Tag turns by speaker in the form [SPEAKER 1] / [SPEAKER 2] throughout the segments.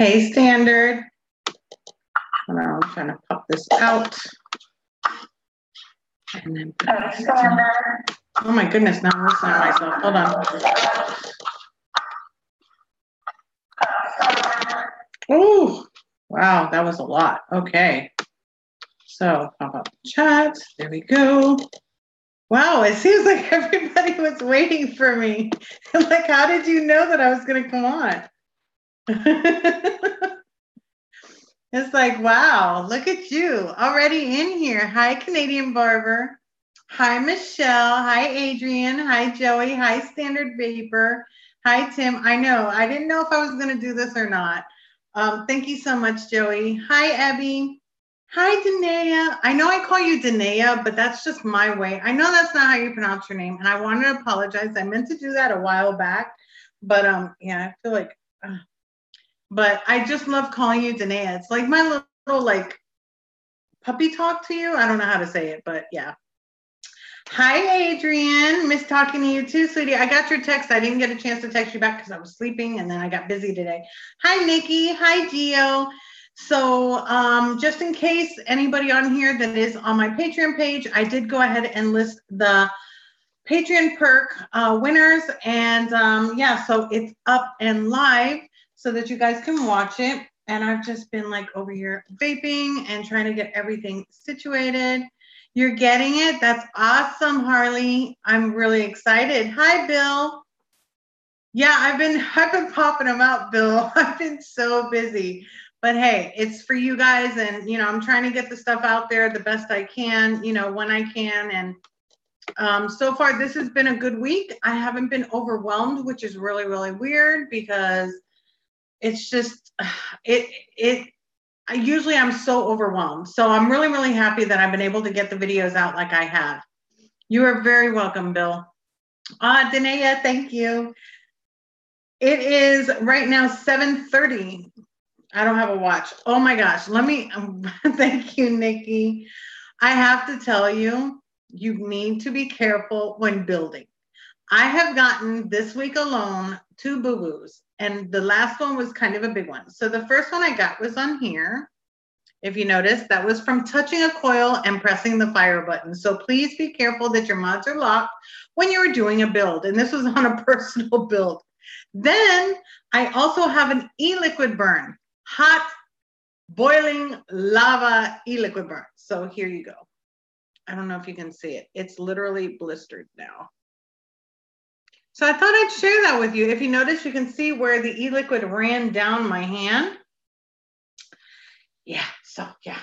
[SPEAKER 1] Hey, Standard. Hold on, I'm trying to pop this out. And then oh my goodness, now I'm listening to myself. Hold on. Oh, wow, that was a lot. Okay. So pop up chat. There we go. Wow, it seems like everybody was waiting for me. Like, how did you know that I was going to come on? It's like, wow, look at you already in here. Hi, Canadian Barber. Hi, Michelle. Hi, Adrian. Hi, Joey. Hi, Standard Vapor. Hi, Tim. I know. I didn't know if I was going to do this or not. Thank you so much, Joey. Hi, Abby. Hi, Danaea. I know I call you Danaea, but that's just my way. I know that's not how you pronounce your name, and I wanted to apologize. I meant to do that a while back, but yeah, I feel like... but I just love calling you Danaea. It's like my little like puppy talk to you. I don't know how to say it, but yeah. Hi, Adrian. Miss talking to you too, sweetie. I got your text. I didn't get a chance to text you back because I was sleeping and then I got busy today. Hi, Nikki. Hi, Gio. So just in case anybody on here that is on my Patreon page, I did go ahead and list the Patreon perk winners. And yeah, so it's up and live so that you guys can watch it. And I've just been like over here vaping and trying to get everything situated. You're getting it? That's awesome, Harley. I'm really excited. Hi, Bill. Yeah, I've been popping them out, Bill. I've been so busy. But hey, it's for you guys. And, you know, I'm trying to get the stuff out there the best I can, you know, when I can. And so far, this has been a good week. I haven't been overwhelmed, which is really, really weird because it's just, usually I'm so overwhelmed. So I'm really, really happy that I've been able to get the videos out like I have. You are very welcome, Bill. Danaea, thank you. It is right now 7:30. I don't have a watch. Oh my gosh. Let me, thank you, Nikki. I have to tell you, you need to be careful when building. I have gotten this week alone 2 boo-boos, and the last one was kind of a big one. So the first one I got was on here. If you notice, that was from touching a coil and pressing the fire button. So please be careful that your mods are locked when you're doing a build. And this was on a personal build. Then I also have an e-liquid burn, hot boiling lava e-liquid burn. So here you go. I don't know if you can see it. It's literally blistered now. So I thought I'd share that with you. If you notice, you can see where the e-liquid ran down my hand. Yeah, so yeah.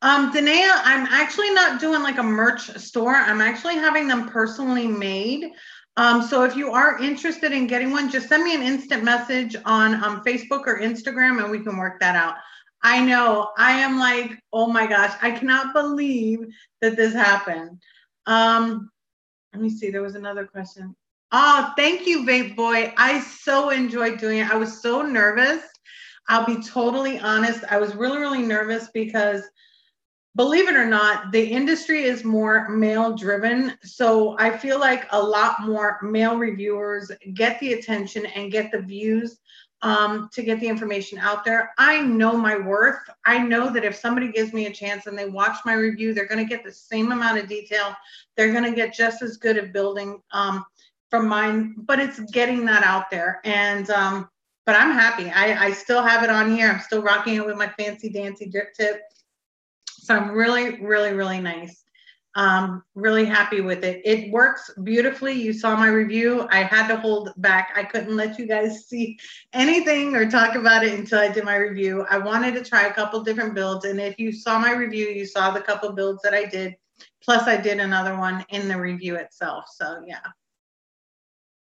[SPEAKER 1] Danaea, I'm actually not doing like a merch store. I'm actually having them personally made. So if you are interested in getting one, just send me an instant message on Facebook or Instagram and we can work that out. I know, I am like, oh my gosh, I cannot believe that this happened. Let me see, there was another question. Oh, thank you, Vape Boy. I so enjoyed doing it. I was so nervous. I'll be totally honest. I was really, really nervous because, believe it or not, the industry is more male driven. So I feel like a lot more male reviewers get the attention and get the views to get the information out there. I know my worth. I know that if somebody gives me a chance and they watch my review, they're going to get the same amount of detail. They're going to get just as good at building from mine, but it's getting that out there. And but I'm happy. I still have it on here. I'm still rocking it with my fancy dancy drip tip. So I'm really, really, really nice. Really happy with it. It works beautifully. You saw my review. I had to hold back. I couldn't let you guys see anything or talk about it until I did my review. I wanted to try a couple different builds. And if you saw my review, you saw the couple builds that I did. Plus I did another one in the review itself. So yeah.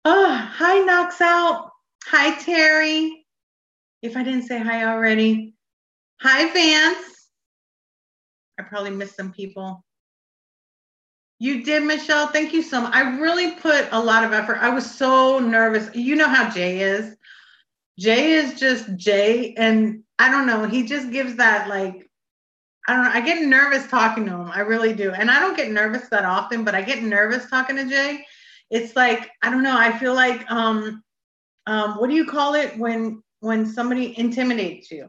[SPEAKER 1] Oh, hi, Knocks Out. Hi, Terry. If I didn't say hi already. Hi, Vance. I probably missed some people. You did, Michelle. Thank you so much. I really put a lot of effort. I was so nervous. You know how Jay is. Jay is just Jay. And I don't know. He just gives that like, I don't know. I get nervous talking to him. I really do. And I don't get nervous that often, but I get nervous talking to Jay. It's like, I don't know. I feel like, what do you call it when when somebody intimidates you.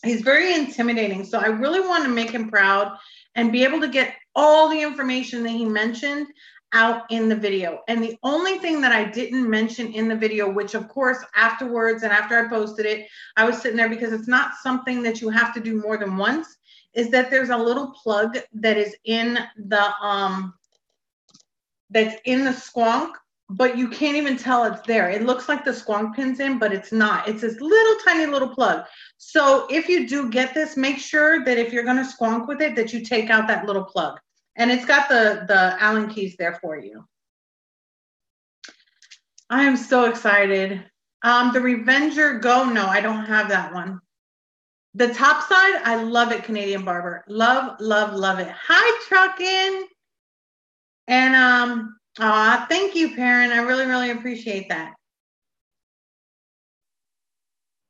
[SPEAKER 1] He's very intimidating. So I really want to make him proud and be able to get all the information that he mentioned out in the video. And the only thing that I didn't mention in the video, which of course afterwards and after I posted it, I was sitting there because it's not something that you have to do more than once, is that there's a little plug that is in the squonk, but you can't even tell it's there. It looks like the squonk pin's in, but it's not. It's this little tiny little plug. So if you do get this, make sure that if you're going to squonk with it, that you take out that little plug. And it's got the Allen keys there for you. I am so excited. The Revenger Go, no, I don't have that one. The top side, I love it, Canadian Barber. Love, love, love it. Hi, Truckin'. And thank you, Perrin. I really, really appreciate that.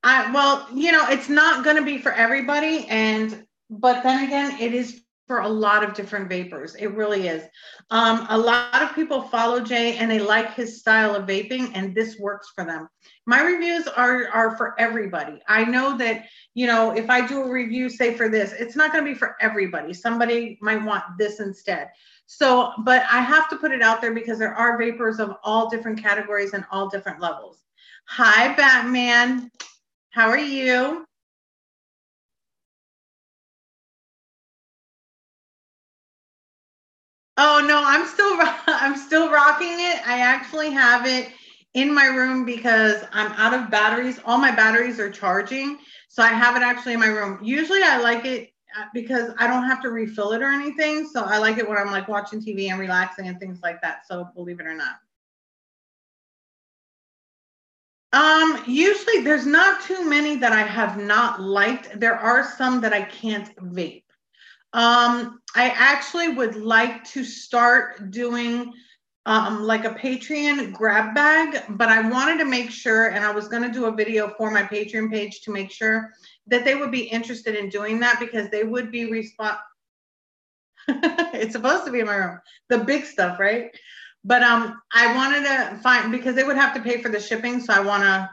[SPEAKER 1] Well, you know, it's not going to be for everybody, but then again, it is for a lot of different vapors. It really is. A lot of people follow Jay and they like his style of vaping, and this works for them. My reviews are for everybody. I know that, you know, if I do a review, say for this, it's not going to be for everybody. Somebody might want this instead. So, but I have to put it out there because there are vapors of all different categories and all different levels. Hi, Batman. How are you? Oh no, I'm still rocking it. I actually have it in my room because I'm out of batteries. All my batteries are charging, so I have it actually in my room. Usually I like it because I don't have to refill it or anything. So I like it when I'm like watching TV and relaxing and things like that. So believe it or not. Usually there's not too many that I have not liked. There are some that I can't vape. I actually would like to start doing like a Patreon grab bag, but I wanted to make sure, and I was going to do a video for my Patreon page to make sure that they would be interested in doing that, because they would be it's supposed to be in my room, the big stuff, right? But I wanted to find, because they would have to pay for the shipping, so I want to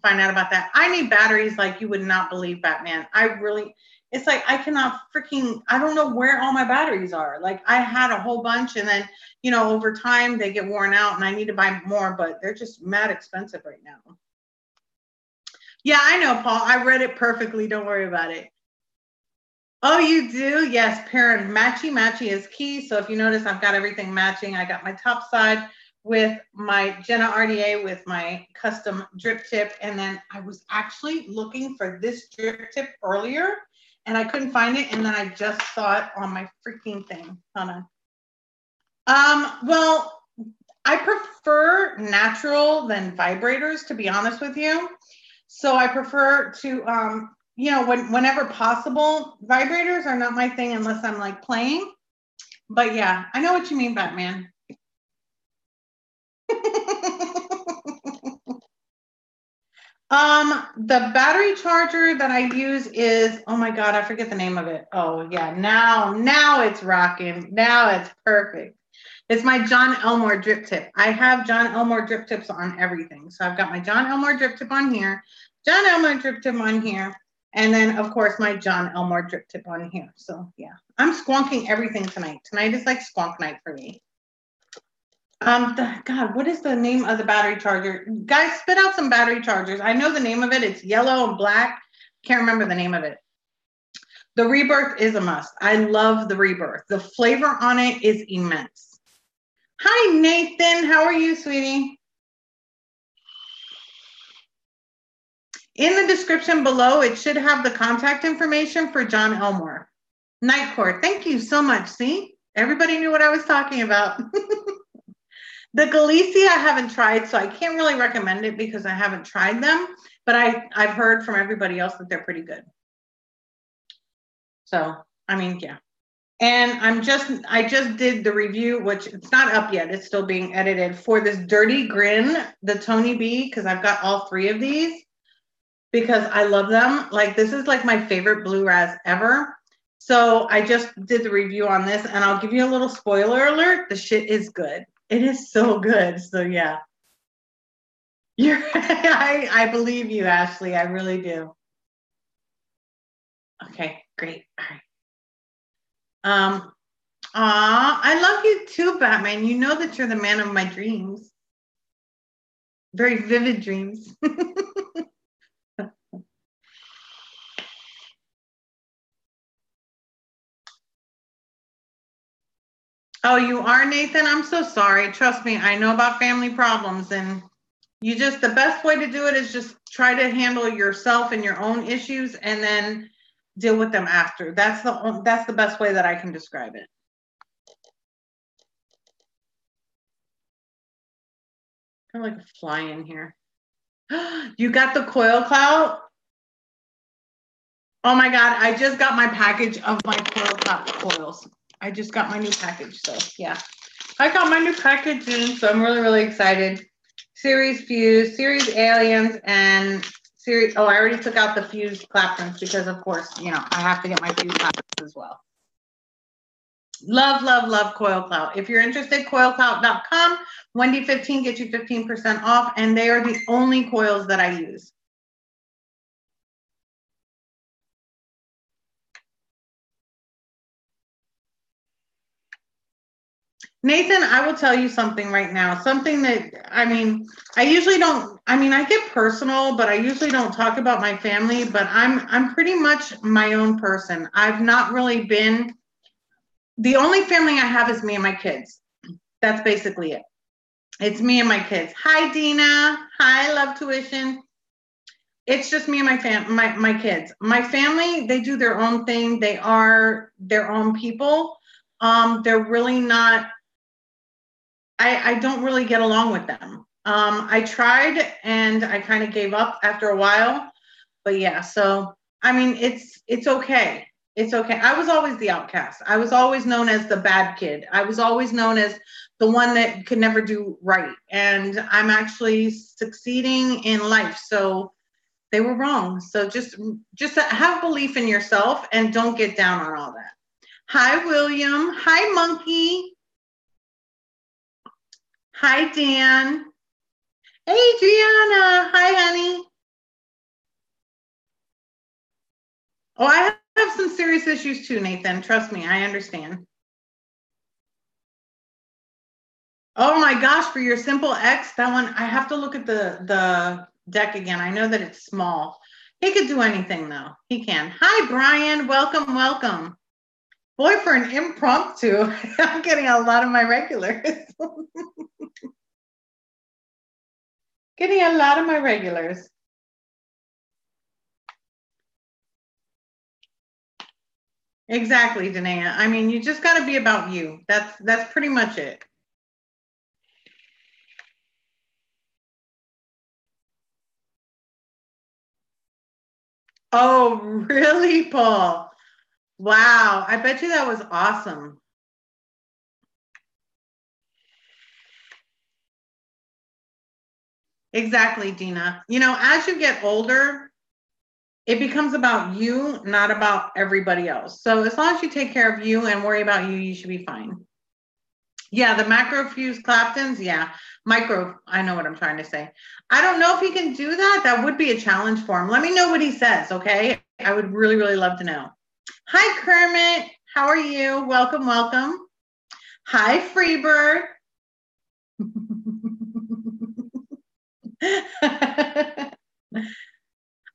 [SPEAKER 1] find out about that. I need batteries like you would not believe, Batman. It's like I cannot freaking, I don't know where all my batteries are. Like I had a whole bunch, and then, you know, over time they get worn out and I need to buy more, but they're just mad expensive right now. Yeah, I know, Paul. I read it perfectly. Don't worry about it. Oh, you do? Yes, Perrin. Matchy is key. So if you notice, I've got everything matching. I got my top side with my Jenna RDA with my custom drip tip. And then I was actually looking for this drip tip earlier and I couldn't find it. And then I just saw it on my freaking thing. Hold on. Well, I prefer natural than vibrators, to be honest with you. So I prefer to, you know, whenever possible, vibrators are not my thing unless I'm like playing. But yeah, I know what you mean, Batman. The battery charger that I use is, oh my God, I forget the name of it. Oh yeah, now it's rocking. Now it's perfect. It's my John Elmore drip tip. I have John Elmore drip tips on everything. So I've got my John Elmore drip tip on here, John Elmore drip tip on here, and then of course my John Elmore drip tip on here. So yeah, I'm squonking everything tonight. Tonight is like squonk night for me. God, what is the name of the battery charger? Guys, spit out some battery chargers. I know the name of it. It's yellow and black. Can't remember the name of it. The Rebirth is a must. I love the Rebirth. The flavor on it is immense. Hi, Nathan. How are you, sweetie? In the description below, it should have the contact information for John Elmore. Nightcore, thank you so much. See, everybody knew what I was talking about. The Galicia I haven't tried, so I can't really recommend it because I haven't tried them, but I've heard from everybody else that they're pretty good. So, I mean, yeah. And I just did the review, which it's not up yet. It's still being edited, for this Dirty Grin, the Tony B, because I've got all 3 of these because I love them. Like, this is like my favorite blue raz ever. So I just did the review on this, and I'll give you a little spoiler alert. The shit is good. It is so good. So yeah. I believe you, Ashley. I really do. Okay, great. All right. I love you too, Batman. You know that you're the man of my dreams. Very vivid dreams. Oh, you are, Nathan? I'm so sorry. Trust me, I know about family problems, and you just, the best way to do it is just try to handle yourself and your own issues and then deal with them after. That's the best way that I can describe it. Kind of like a fly in here. You got the coil clout? Oh my God, I just got my package of my coil clout coils. I just got my new package, so yeah. I got my new package in, so I'm really, really excited. Series Fuse, Series Aliens, and Series, oh, I already took out the Fuse Claptons because of course, you know, I have to get my Fuse Claptons as well. Love, love, love Coil Clout. If you're interested, coilclout.com. Wendy15 gets you 15% off, and they are the only coils that I use. Nathan, I will tell you something right now. Something that, I mean, I usually don't, I mean, I get personal, but I usually don't talk about my family, but I'm pretty much my own person. I've not really been, the only family I have is me and my kids. That's basically it. It's me and my kids. Hi, Dina. Hi, Love Tuition. It's just me and my kids. My family, they do their own thing. They are their own people. They're really not, I don't really get along with them. I tried and I kind of gave up after a while, but yeah, so I mean, it's okay. It's okay. I was always the outcast. I was always known as the bad kid. I was always known as the one that could never do right. And I'm actually succeeding in life. So they were wrong. So just have belief in yourself and don't get down on all that. Hi, William. Hi, Monkey. Hi, Dan. Hey, Gianna. Hi, honey. Oh, I have some serious issues too, Nathan. Trust me, I understand. Oh my gosh, for your Simple X, that one, I have to look at the deck again. I know that it's small. He could do anything though. He can. Hi, Brian. Welcome, welcome. Boy, for an impromptu, I'm getting a lot of my regulars. Getting a lot of my regulars. Exactly, Danae. I mean, you just got to be about you. That's pretty much it. Oh, really, Paul? Wow. I bet you that was awesome. Exactly, Dina. You know, as you get older, it becomes about you, not about everybody else. So as long as you take care of you and worry about you, you should be fine. Yeah, the macro fuse Claptons, yeah. Micro, I know what I'm trying to say. I don't know if he can do that. That would be a challenge for him. Let me know what he says, okay? I would really, really love to know. Hi, Kermit. How are you? Welcome, welcome. Hi, Freebird.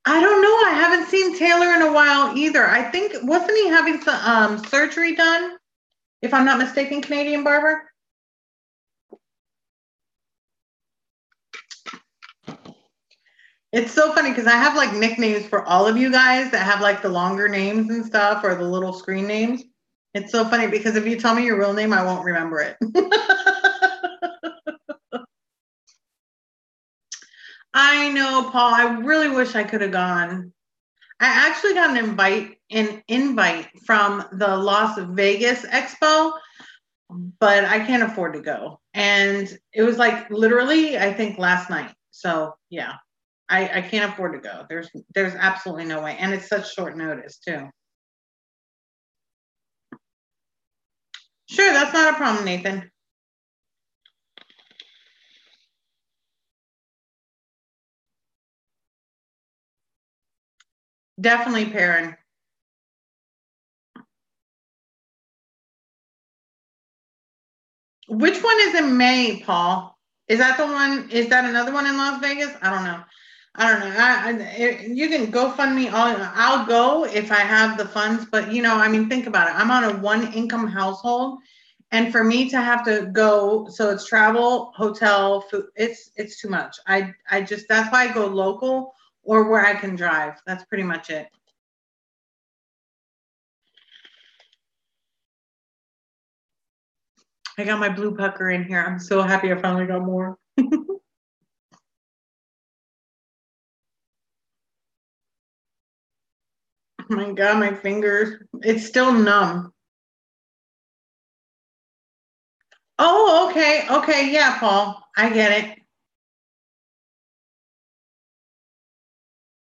[SPEAKER 1] I don't know. I haven't seen Taylor in a while either. I think, wasn't he having some surgery done? If I'm not mistaken, Canadian barber? It's so funny because I have like nicknames for all of you guys that have like the longer names and stuff or the little screen names. It's so funny because if you tell me your real name, I won't remember it. I know, Paul. I really wish I could have gone. I actually got an invite from the Las Vegas Expo, but I can't afford to go. And it was like literally, I think last night. So yeah, I can't afford to go. There's absolutely no way. And it's such short notice too. Sure, that's not a problem, Nathan. Definitely pairing. Which one is in May, Paul? Is that the one? Is that another one in Las Vegas? I don't know. I don't know. You can GoFundMe. I'll go if I have the funds. But you know, I mean, think about it. I'm on a one-income household, and for me to have to go, so it's travel, hotel, food. It's too much. I just that's why I go local or where I can drive. That's pretty much it. I got my blue pucker in here. I'm so happy I finally got more. Oh my God, my fingers. It's still numb. Oh, okay. Okay. Yeah, Paul. I get it.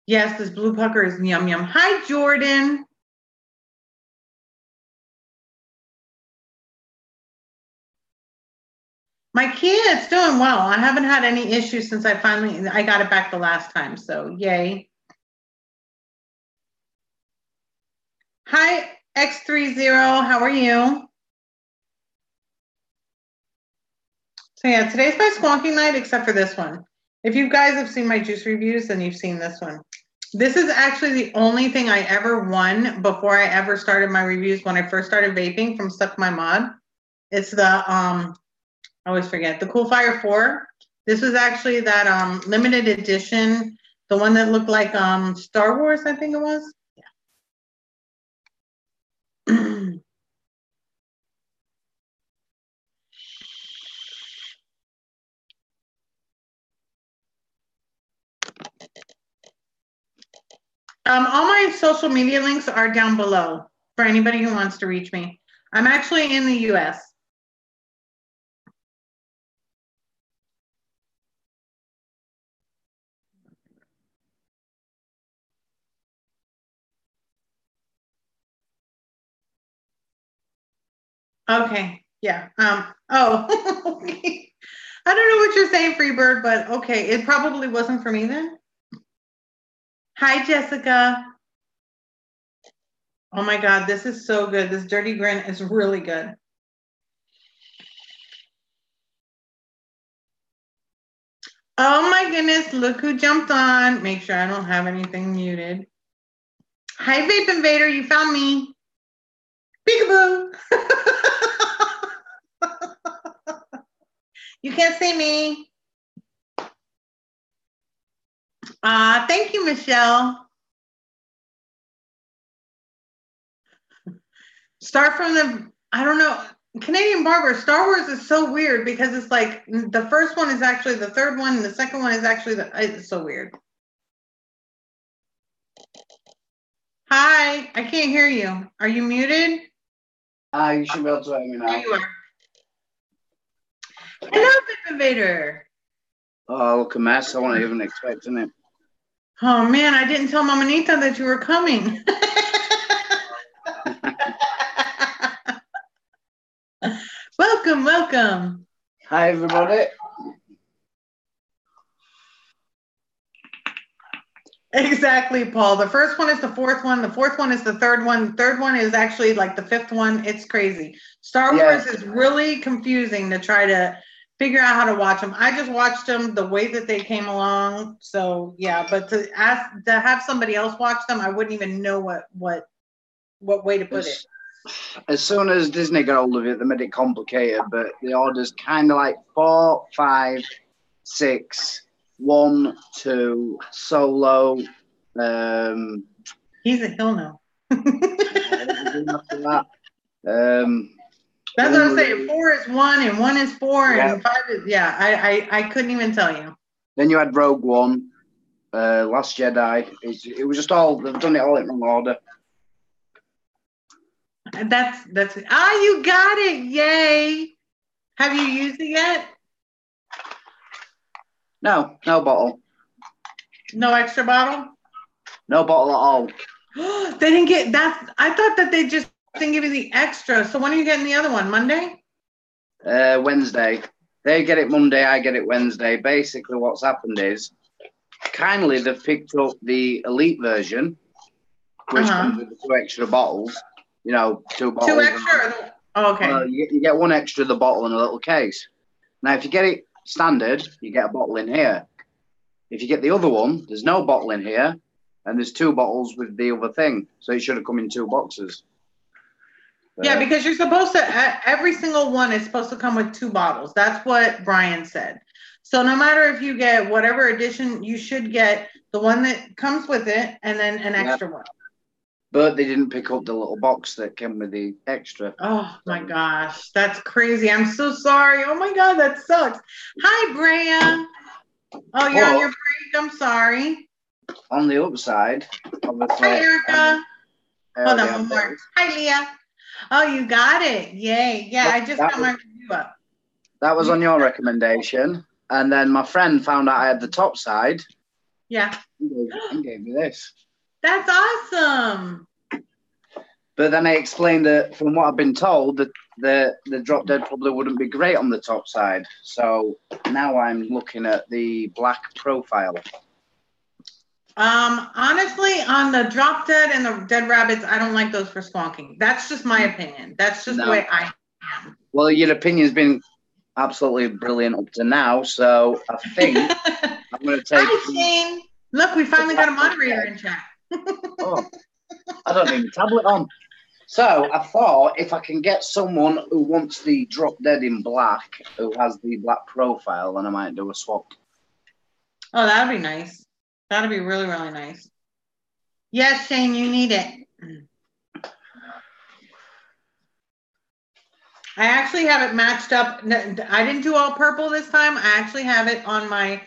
[SPEAKER 1] Yes, this blue pucker is yum yum. Hi, Jordan. My kid's doing well. I haven't had any issues since I got it back the last time. So yay. Hi, X30. How are you? So yeah, today's my squonking night, except for this one. If you guys have seen my juice reviews, then you've seen this one. This is actually the only thing I ever won before I ever started my reviews when I first started vaping from Suck My Mod. It's the I always forget, the Cool Fire 4. This was actually that limited edition, the one that looked like Star Wars, I think it was. Yeah. All my social media links are down below for anybody who wants to reach me. I'm actually in the US. Okay. Yeah. Oh, okay. I don't know what you're saying, Freebird, but okay. It probably wasn't for me then. Hi, Jessica. Oh my God, this is so good. This Dirty Grin is really good. Oh my goodness, look who jumped on. Make sure I don't have anything muted. Hi, Vape Invader, you found me. Peekaboo. You can't see me. Thank you, Michelle. Start from I don't know, Canadian Barber, Star Wars is so weird because it's like the first one is actually the third one, and the second one is actually it's so weird. Hi, I can't hear you. Are you muted?
[SPEAKER 2] You should be able to hear me now.
[SPEAKER 1] There you are. Hello, Vape Invader.
[SPEAKER 2] Oh, look a mess. I wasn't even expecting it.
[SPEAKER 1] Oh man, I didn't tell Mamanita that you were coming. Welcome, welcome.
[SPEAKER 2] Hi, everybody.
[SPEAKER 1] Exactly, Paul. The first one is the fourth one. The fourth one is the third one. The third one is actually like the fifth one. It's crazy. Star Wars is really confusing to try to figure out how to watch them. I just watched them the way that they came along. So yeah, but to have somebody else watch them, I wouldn't even know what way to put it.
[SPEAKER 2] As soon as Disney got hold of it, they made it complicated, but the order's kind of like 4, 5, 6, 1, 2, solo.
[SPEAKER 1] He's a hill now.
[SPEAKER 2] That.
[SPEAKER 1] That's what I'm saying. 4 is 1 and 1 is 4
[SPEAKER 2] yeah.
[SPEAKER 1] and 5 is I couldn't even tell you.
[SPEAKER 2] Then you had Rogue One, Last Jedi. It was just all, they've done it all in wrong order.
[SPEAKER 1] That's you got it. Yay. Have you used it yet?
[SPEAKER 2] No bottle.
[SPEAKER 1] No extra bottle?
[SPEAKER 2] No bottle at all.
[SPEAKER 1] They didn't get that. I thought that they just didn't give you the extra. So when are you getting the other one? Monday?
[SPEAKER 2] Wednesday. They get it Monday, I get it Wednesday. Basically what's happened is kindly they've picked up the elite version which comes with the 2 extra bottles. You know, 2 bottles.
[SPEAKER 1] 2 extra? Oh, okay.
[SPEAKER 2] You get 1 extra the bottle in a little case. Now, if you get it standard, you get a bottle in here. If you get the other one, there's no bottle in here, and there's 2 bottles with the other thing. So it should have come in 2 boxes.
[SPEAKER 1] Yeah, because you're supposed to, every single one is supposed to come with 2 bottles. That's what Brian said. So no matter if you get whatever edition, you should get the one that comes with it and then an extra one.
[SPEAKER 2] But they didn't pick up the little box that came with the extra.
[SPEAKER 1] Oh my gosh, that's crazy. I'm so sorry. Oh my God, that sucks. Hi, Brea. Oh, you're on your break. I'm sorry.
[SPEAKER 2] On the upside, obviously.
[SPEAKER 1] Hi, Erica. Hold on, one more. Hi, Leah. Oh, you got it. Yay. Yeah, I just got my review up.
[SPEAKER 2] That was on your recommendation. And then my friend found out I had the top side.
[SPEAKER 1] Yeah.
[SPEAKER 2] And gave me this.
[SPEAKER 1] That's awesome.
[SPEAKER 2] But then I explained that from what I've been told, that the drop dead probably wouldn't be great on the top side. So now I'm looking at the black profile.
[SPEAKER 1] Honestly, on the drop dead and the dead rabbits, I don't like those for squonking. That's just my opinion. That's just the way I am.
[SPEAKER 2] Well, your opinion's been absolutely brilliant up to now, so I think I'm going to take...
[SPEAKER 1] Hi, Shane. Look, we finally got a moderator in chat.
[SPEAKER 2] Oh, I don't need a tablet on. So I thought if I can get someone who wants the drop dead in black, who has the black profile, then I might do a swap.
[SPEAKER 1] Oh, that'd be nice. That'd be really, really nice. Yes, Shane, you need it. I actually have it matched up. I didn't do all purple this time. I actually have it on my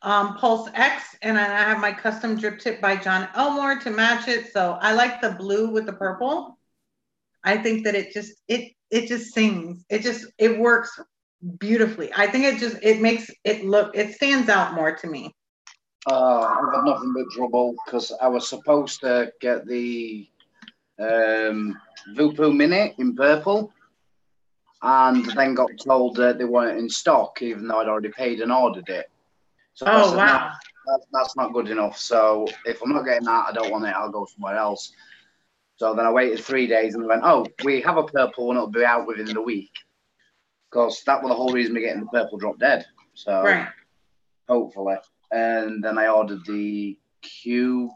[SPEAKER 1] Pulse X, and I have my custom drip tip by John Elmore to match it. So I like the blue with the purple. I think that it just sings. It works beautifully. I think it makes it look, it stands out more to me.
[SPEAKER 2] I've had nothing but trouble because I was supposed to get the Vupu Mini in purple, and then got told that they weren't in stock, even though I'd already paid and ordered it. So
[SPEAKER 1] oh, wow.
[SPEAKER 2] No, that's not good enough. So if I'm not getting that, I don't want it. I'll go somewhere else. So then I waited 3 days and went, oh, we have a purple one. It'll be out within the week. Because that was the whole reason we're getting the purple drop dead. So
[SPEAKER 1] right.
[SPEAKER 2] Hopefully. And then I ordered the cube,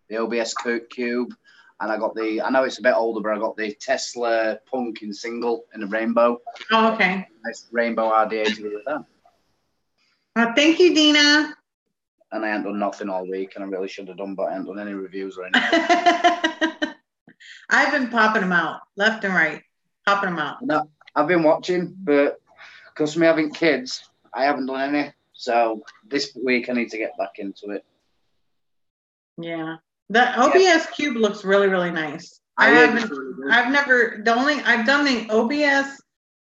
[SPEAKER 2] the OBS cube. And I got I know it's a bit older, but I got the Tesla Pumpkin single in the rainbow.
[SPEAKER 1] Oh, okay.
[SPEAKER 2] Nice rainbow RDA to go with that.
[SPEAKER 1] Thank you, Dina.
[SPEAKER 2] And I haven't done nothing all week, and I really should have done, but I haven't done any reviews or anything.
[SPEAKER 1] I've been popping them out left and right, popping them out.
[SPEAKER 2] No, I've been watching, but because of me having kids, I haven't done any. So this week I need to get back into it.
[SPEAKER 1] Yeah, the OBS cube looks really, really nice. I've done the OBS.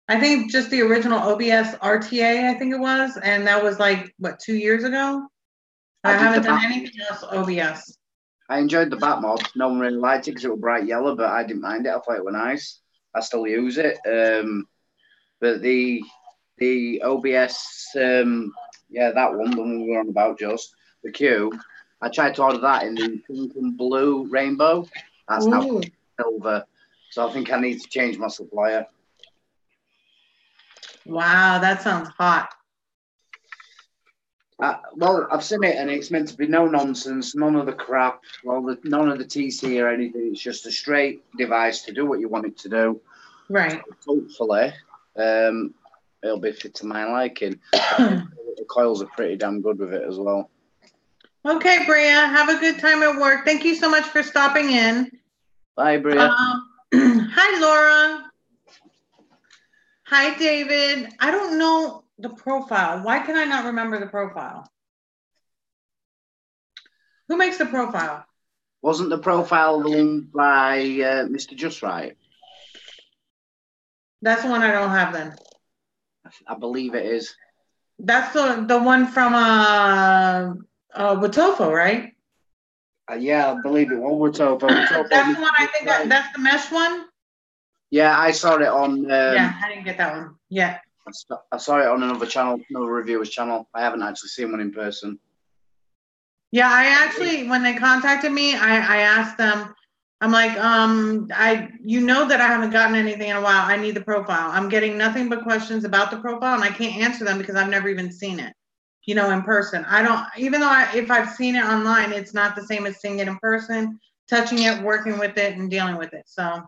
[SPEAKER 1] I think just the original OBS RTA, I think it was, and that was like what, 2 years ago. I haven't done anything else OBS.
[SPEAKER 2] I enjoyed the bat mod. No one really liked it because it was bright yellow, but I didn't mind it. I thought it was nice. I still use it. But the OBS, that one, the one we were on about, just the cube. I tried to order that in the pink and blue rainbow. That's now silver. So I think I need to change my supplier.
[SPEAKER 1] Wow, that sounds hot.
[SPEAKER 2] Well, I've seen it, and it's meant to be no nonsense, none of the crap, none of the TC or anything. It's just a straight device to do what you want it to do.
[SPEAKER 1] Right.
[SPEAKER 2] So hopefully, it'll be fit to my liking. The coils are pretty damn good with it as well.
[SPEAKER 1] Okay, Brea, have a good time at work. Thank you so much for stopping in.
[SPEAKER 2] Bye, Brea.
[SPEAKER 1] Hi, Laura. Hi, David. I don't know the profile. Why can I not remember the profile? Who makes the profile?
[SPEAKER 2] Wasn't the profile the one by Mr. Just Right?
[SPEAKER 1] That's the one I don't have then.
[SPEAKER 2] I believe it is.
[SPEAKER 1] That's the one from Watofo, right?
[SPEAKER 2] Yeah, I believe it was Watofo.
[SPEAKER 1] That's the one I think that's the mesh one?
[SPEAKER 2] Yeah, I saw it on...
[SPEAKER 1] yeah, I didn't get that one. Yeah.
[SPEAKER 2] I saw it on another channel, another reviewer's channel. I haven't actually seen one in person.
[SPEAKER 1] Yeah, I actually, when they contacted me, I asked them, I'm like, you know that I haven't gotten anything in a while. I need the profile. I'm getting nothing but questions about the profile, and I can't answer them because I've never even seen it, you know, in person. I don't, even though if I've seen it online, it's not the same as seeing it in person, touching it, working with it, and dealing with it. So.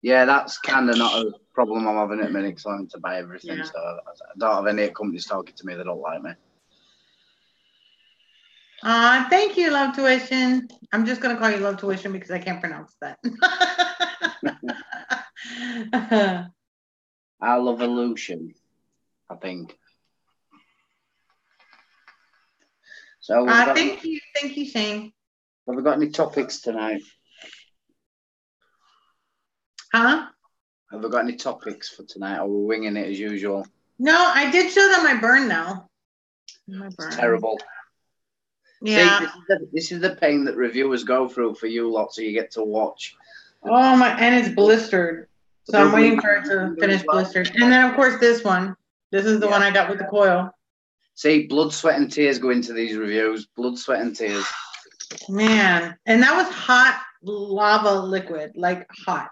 [SPEAKER 2] Yeah, that's kind of not a problem I'm having at the minute because I want to buy everything.
[SPEAKER 1] Yeah.
[SPEAKER 2] So I don't have any companies talking to me that don't like me.
[SPEAKER 1] Thank you, Love Tuition. I'm just going to call you Love Tuition because I can't pronounce that.
[SPEAKER 2] I love Evolution, I think. So
[SPEAKER 1] thank you, Shane.
[SPEAKER 2] Have we got any topics tonight?
[SPEAKER 1] Huh?
[SPEAKER 2] Have we got any topics for tonight, or we're winging it as usual?
[SPEAKER 1] No, I did show them my burn now. My burn.
[SPEAKER 2] It's terrible.
[SPEAKER 1] Yeah.
[SPEAKER 2] See, this is the pain that reviewers go through for you lot, so you get to watch.
[SPEAKER 1] Oh my, and it's blistered. So I'm waiting for it to finish blistered. And then of course this one. This is the one I got with the coil.
[SPEAKER 2] See, blood, sweat, and tears go into these reviews. Blood, sweat, and tears.
[SPEAKER 1] Man, and that was hot lava liquid, like hot.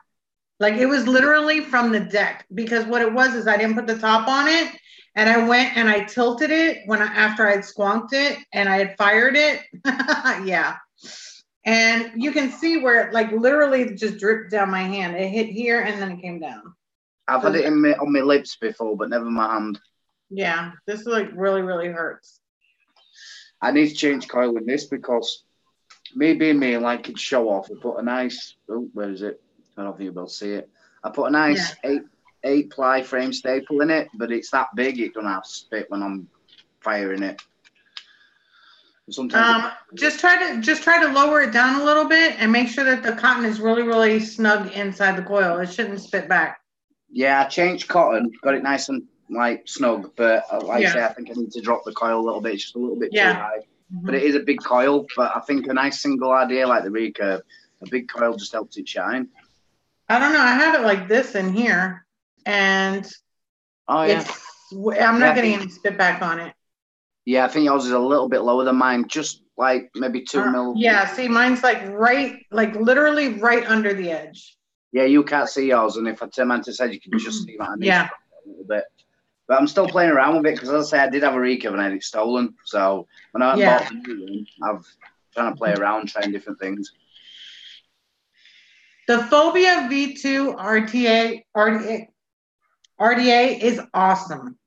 [SPEAKER 1] Like it was literally from the deck, because what it was is I didn't put the top on it, and I went and I tilted it after I'd squonked it and I had fired it. Yeah. And you can see where it like literally just dripped down my hand. It hit here and then it came down.
[SPEAKER 2] I've had it on my lips before, but never my hand.
[SPEAKER 1] Yeah, this like really, really hurts.
[SPEAKER 2] I need to change coil in this because me being me, like it show off. I put a nice, where is it? I don't think you'll be able to see it. I put a nice 8-ply frame staple in it, but it's that big it don't have spit when I'm firing it.
[SPEAKER 1] Sometimes just try to lower it down a little bit and make sure that the cotton is really, really snug inside the coil. It shouldn't spit back.
[SPEAKER 2] Yeah, I changed cotton, got it nice and like snug, but like I say, I think I need to drop the coil a little bit. It's just a little bit too high. But it is a big coil. But I think a nice single idea like the recurve, a big coil just helps it shine.
[SPEAKER 1] I don't know. I have it like this in here, and I'm not getting any spit back on it.
[SPEAKER 2] Yeah, I think yours is a little bit lower than mine, just like maybe 2 mil.
[SPEAKER 1] Yeah, see, mine's like literally right under the edge.
[SPEAKER 2] Yeah, you can't see yours, and if I turn mine to the side, you can just see my knee a little bit. But I'm still playing around with it because, as I say, I did have a recurve and I had it stolen. So when I bought the new one, I've trying to play around, trying different things.
[SPEAKER 1] The Phobia V2 RDA is awesome.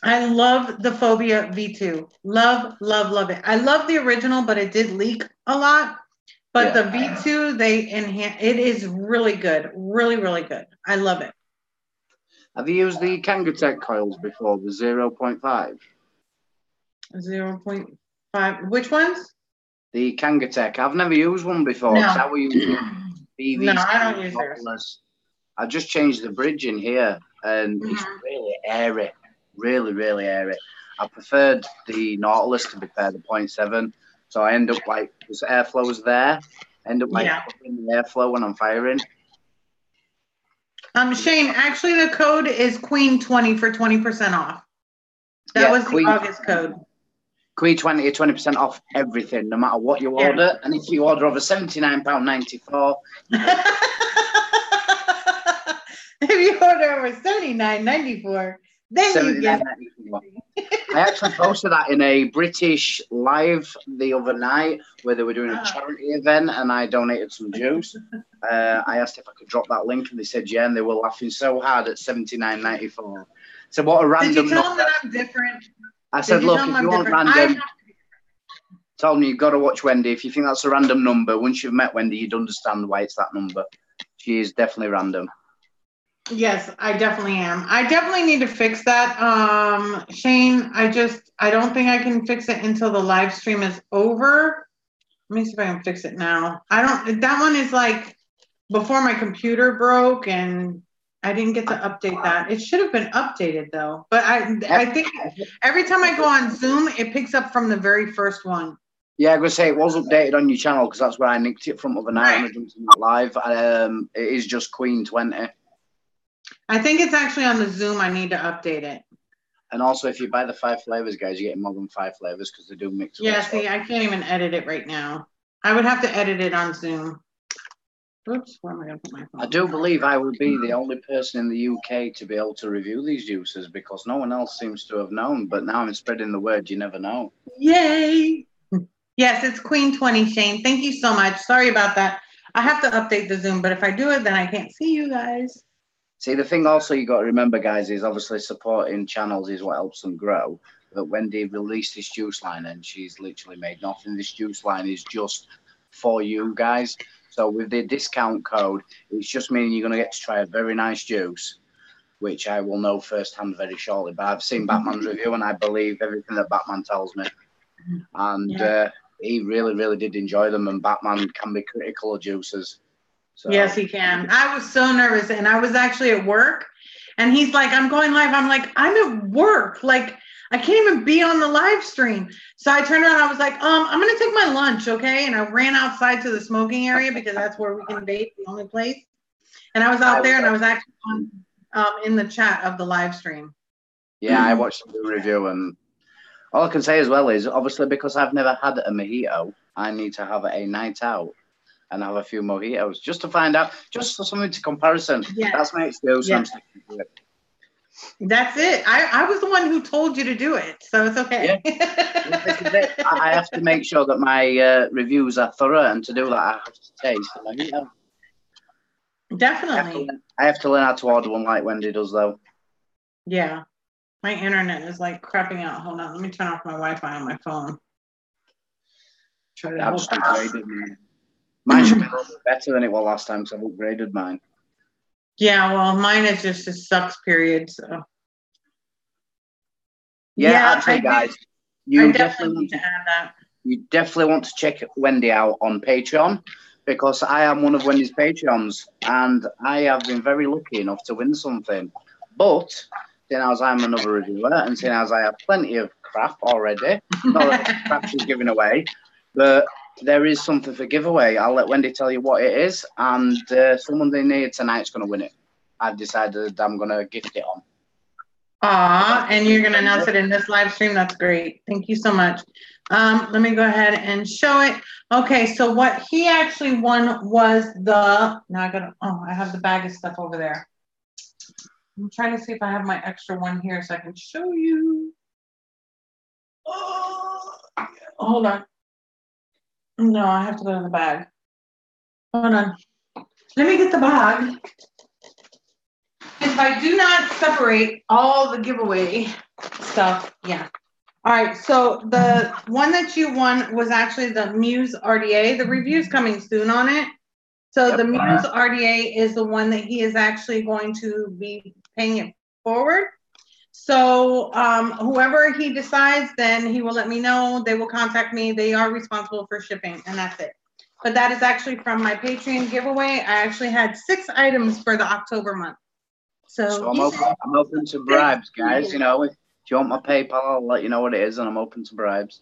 [SPEAKER 1] I love the Phobia V2. Love, love, love it. I love the original, but it did leak a lot. But the V2, they enhance. It is really good. Really, really good. I love it.
[SPEAKER 2] Have you used the Kangatech coils before, the 0.5?
[SPEAKER 1] 0.5. Which ones?
[SPEAKER 2] The Kangatech. I've never used one before.
[SPEAKER 1] No.
[SPEAKER 2] I was using
[SPEAKER 1] No, I don't use theirs.
[SPEAKER 2] I just changed the bridge in here, and it's really airy. Really, really airy. I preferred the Nautilus, to be fair, the 0.7. So I end up like, this airflow is there. I end up like putting the airflow when I'm firing.
[SPEAKER 1] Shane, actually the code is Queen20 for 20% off. That was the August code.
[SPEAKER 2] Queen20 is 20% off everything, no matter what you order. And if you order over £79.94.
[SPEAKER 1] If you order over $79.94, then you get
[SPEAKER 2] I actually posted that in a British live the other night where they were doing a charity event and I donated some juice. I asked if I could drop that link and they said yeah, and they were laughing so hard at $79.94. So what a random.
[SPEAKER 1] Did you tell them that I'm different?
[SPEAKER 2] I said, look, if you want random, told me you've got to watch Wendy. If you think that's a random number, once you've met Wendy, you'd understand why it's that number. She is definitely random.
[SPEAKER 1] Yes, I definitely am. I definitely need to fix that. Shane, I don't think I can fix it until the live stream is over. Let me see if I can fix it now. That one is like before my computer broke and I didn't get to update that. It should have been updated though. But I think every time I go on Zoom, it picks up from the very first one.
[SPEAKER 2] Yeah, I'm going to say it was updated on your channel because that's where I nicked it from overnight when I jumped in that live. It is just Queen20.
[SPEAKER 1] I think it's actually on the Zoom. I need to update it.
[SPEAKER 2] And also, if you buy the 5 flavors, guys, you're getting more than 5 flavors because they do mix.
[SPEAKER 1] Yeah, see, I can't even edit it right now. I would have to edit it on Zoom. Oops, where am I going to put my phone?
[SPEAKER 2] I do believe I will be the only person in the UK to be able to review these juices because no one else seems to have known. But now I'm spreading the word. You never know.
[SPEAKER 1] Yay! Yes, it's Queen 20, Shane. Thank you so much. Sorry about that. I have to update the Zoom, but if I do it, then I can't see you guys.
[SPEAKER 2] See, the thing also you got to remember, guys, is obviously supporting channels is what helps them grow. But Wendy released this juice line and she's literally made nothing. This juice line is just for you guys. So with the discount code, it's just meaning you're going to get to try a very nice juice, which I will know firsthand very shortly. But I've seen Batman's review and I believe everything that Batman tells me. And he really, really did enjoy them. And Batman can be critical of juices. So.
[SPEAKER 1] Yes, he can. I was so nervous, and I was actually at work, and he's like, I'm going live. I'm like, I'm at work. Like, I can't even be on the live stream. So I turned around. I was like, I'm going to take my lunch, okay? And I ran outside to the smoking area because that's where we can vape, the only place. And I was out there, and I was actually in the chat of the live stream.
[SPEAKER 2] Yeah, I watched the review, and all I can say as well is, obviously, because I've never had a mojito, I need to have a night out and have a few mojitos just to find out, just for something to comparison. Yeah. That's my excuse. Yeah. I'm sticking to it.
[SPEAKER 1] That's it. I was the one who told you to do it, so it's okay.
[SPEAKER 2] Yeah. I have to make sure that my reviews are thorough, and to do that, I have to taste the mojito.
[SPEAKER 1] Definitely.
[SPEAKER 2] I have to learn how to order one like Wendy does, though.
[SPEAKER 1] Yeah. My internet is like crapping out. Hold on. Let me turn off my Wi-Fi on my phone. Try to
[SPEAKER 2] I've upgraded mine. Mine should be a little bit better than it was last time because I've upgraded mine.
[SPEAKER 1] Yeah, well, mine is just a sucks period. So.
[SPEAKER 2] Yeah, actually, guys,
[SPEAKER 1] you definitely need to add that.
[SPEAKER 2] You definitely want to check Wendy out on Patreon because I am one of Wendy's Patreons and I have been very lucky enough to win something. But seeing as I'm another reviewer and seeing as I have plenty of crap already, not that crap she's giving away, but there is something for giveaway. I'll let Wendy tell you what it is, and someone they need tonight's going to win it. I've decided I'm going to gift it on.
[SPEAKER 1] Aw, and you're going to announce it in this live stream? That's great. Thank you so much. Let me go ahead and show it. Okay, so what he actually won was the, now I got to, I have the bag of stuff over there. I'm trying to see if I have my extra one here so I can show you. Oh, hold on. No, I have to go to the bag. Hold on. Let me get the bag. If I do not separate all the giveaway stuff, yeah. All right, so the one that you won was actually the Muse RDA. The review's coming soon on it. So yep. The Muse RDA is the one that he is actually going to be paying it forward. So whoever he decides, then he will let me know. They will contact me. They are responsible for shipping, and that's it. But that is actually from my Patreon giveaway. I actually had 6 items for the October month. So
[SPEAKER 2] I'm open to bribes, guys. You know, if you want my PayPal, I'll let you know what it is, and I'm open to bribes.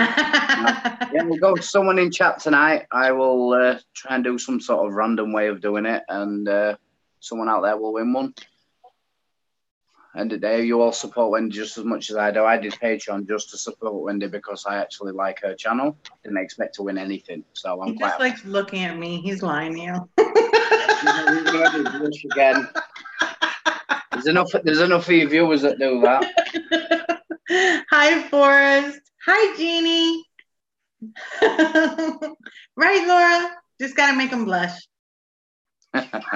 [SPEAKER 2] Yeah, we'll go to someone in chat tonight. I will try and do some sort of random way of doing it, and someone out there will win one. End of the day, you all support Wendy just as much as I do. I did Patreon just to support Wendy because I actually like her channel. Didn't expect to win anything, so I'm
[SPEAKER 1] quite. He just likes looking at me. He's lying to you.
[SPEAKER 2] Again. There's enough of you viewers that do that.
[SPEAKER 1] Hi, Forrest. Hi, Jeannie. Right, Laura? Just got to make them blush. Hi,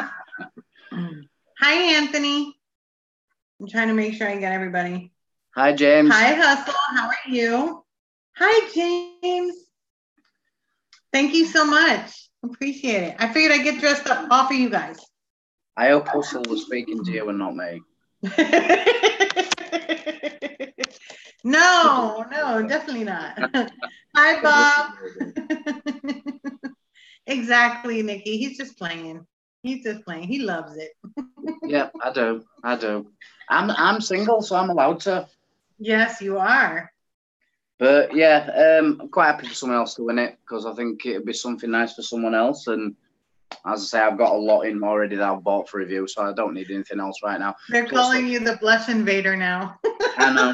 [SPEAKER 1] Anthony. I'm trying to make sure I get everybody.
[SPEAKER 2] Hi, James.
[SPEAKER 1] Hi, Hustle. How are you? Hi, James. Thank you so much. Appreciate it. I figured I'd get dressed up off of you guys.
[SPEAKER 2] I hope Hustle was speaking to you and not me.
[SPEAKER 1] No, definitely not. Hi, Bob. Exactly, Nikki. He's just playing. He loves it.
[SPEAKER 2] Yeah, I do. I'm single, so I'm allowed to.
[SPEAKER 1] Yes, you are.
[SPEAKER 2] But yeah, I'm quite happy for someone else to win it because I think it'd be something nice for someone else. And as I say, I've got a lot in already that I've bought for review, so I don't need anything else right now.
[SPEAKER 1] They're calling you the blush invader now.
[SPEAKER 2] I know.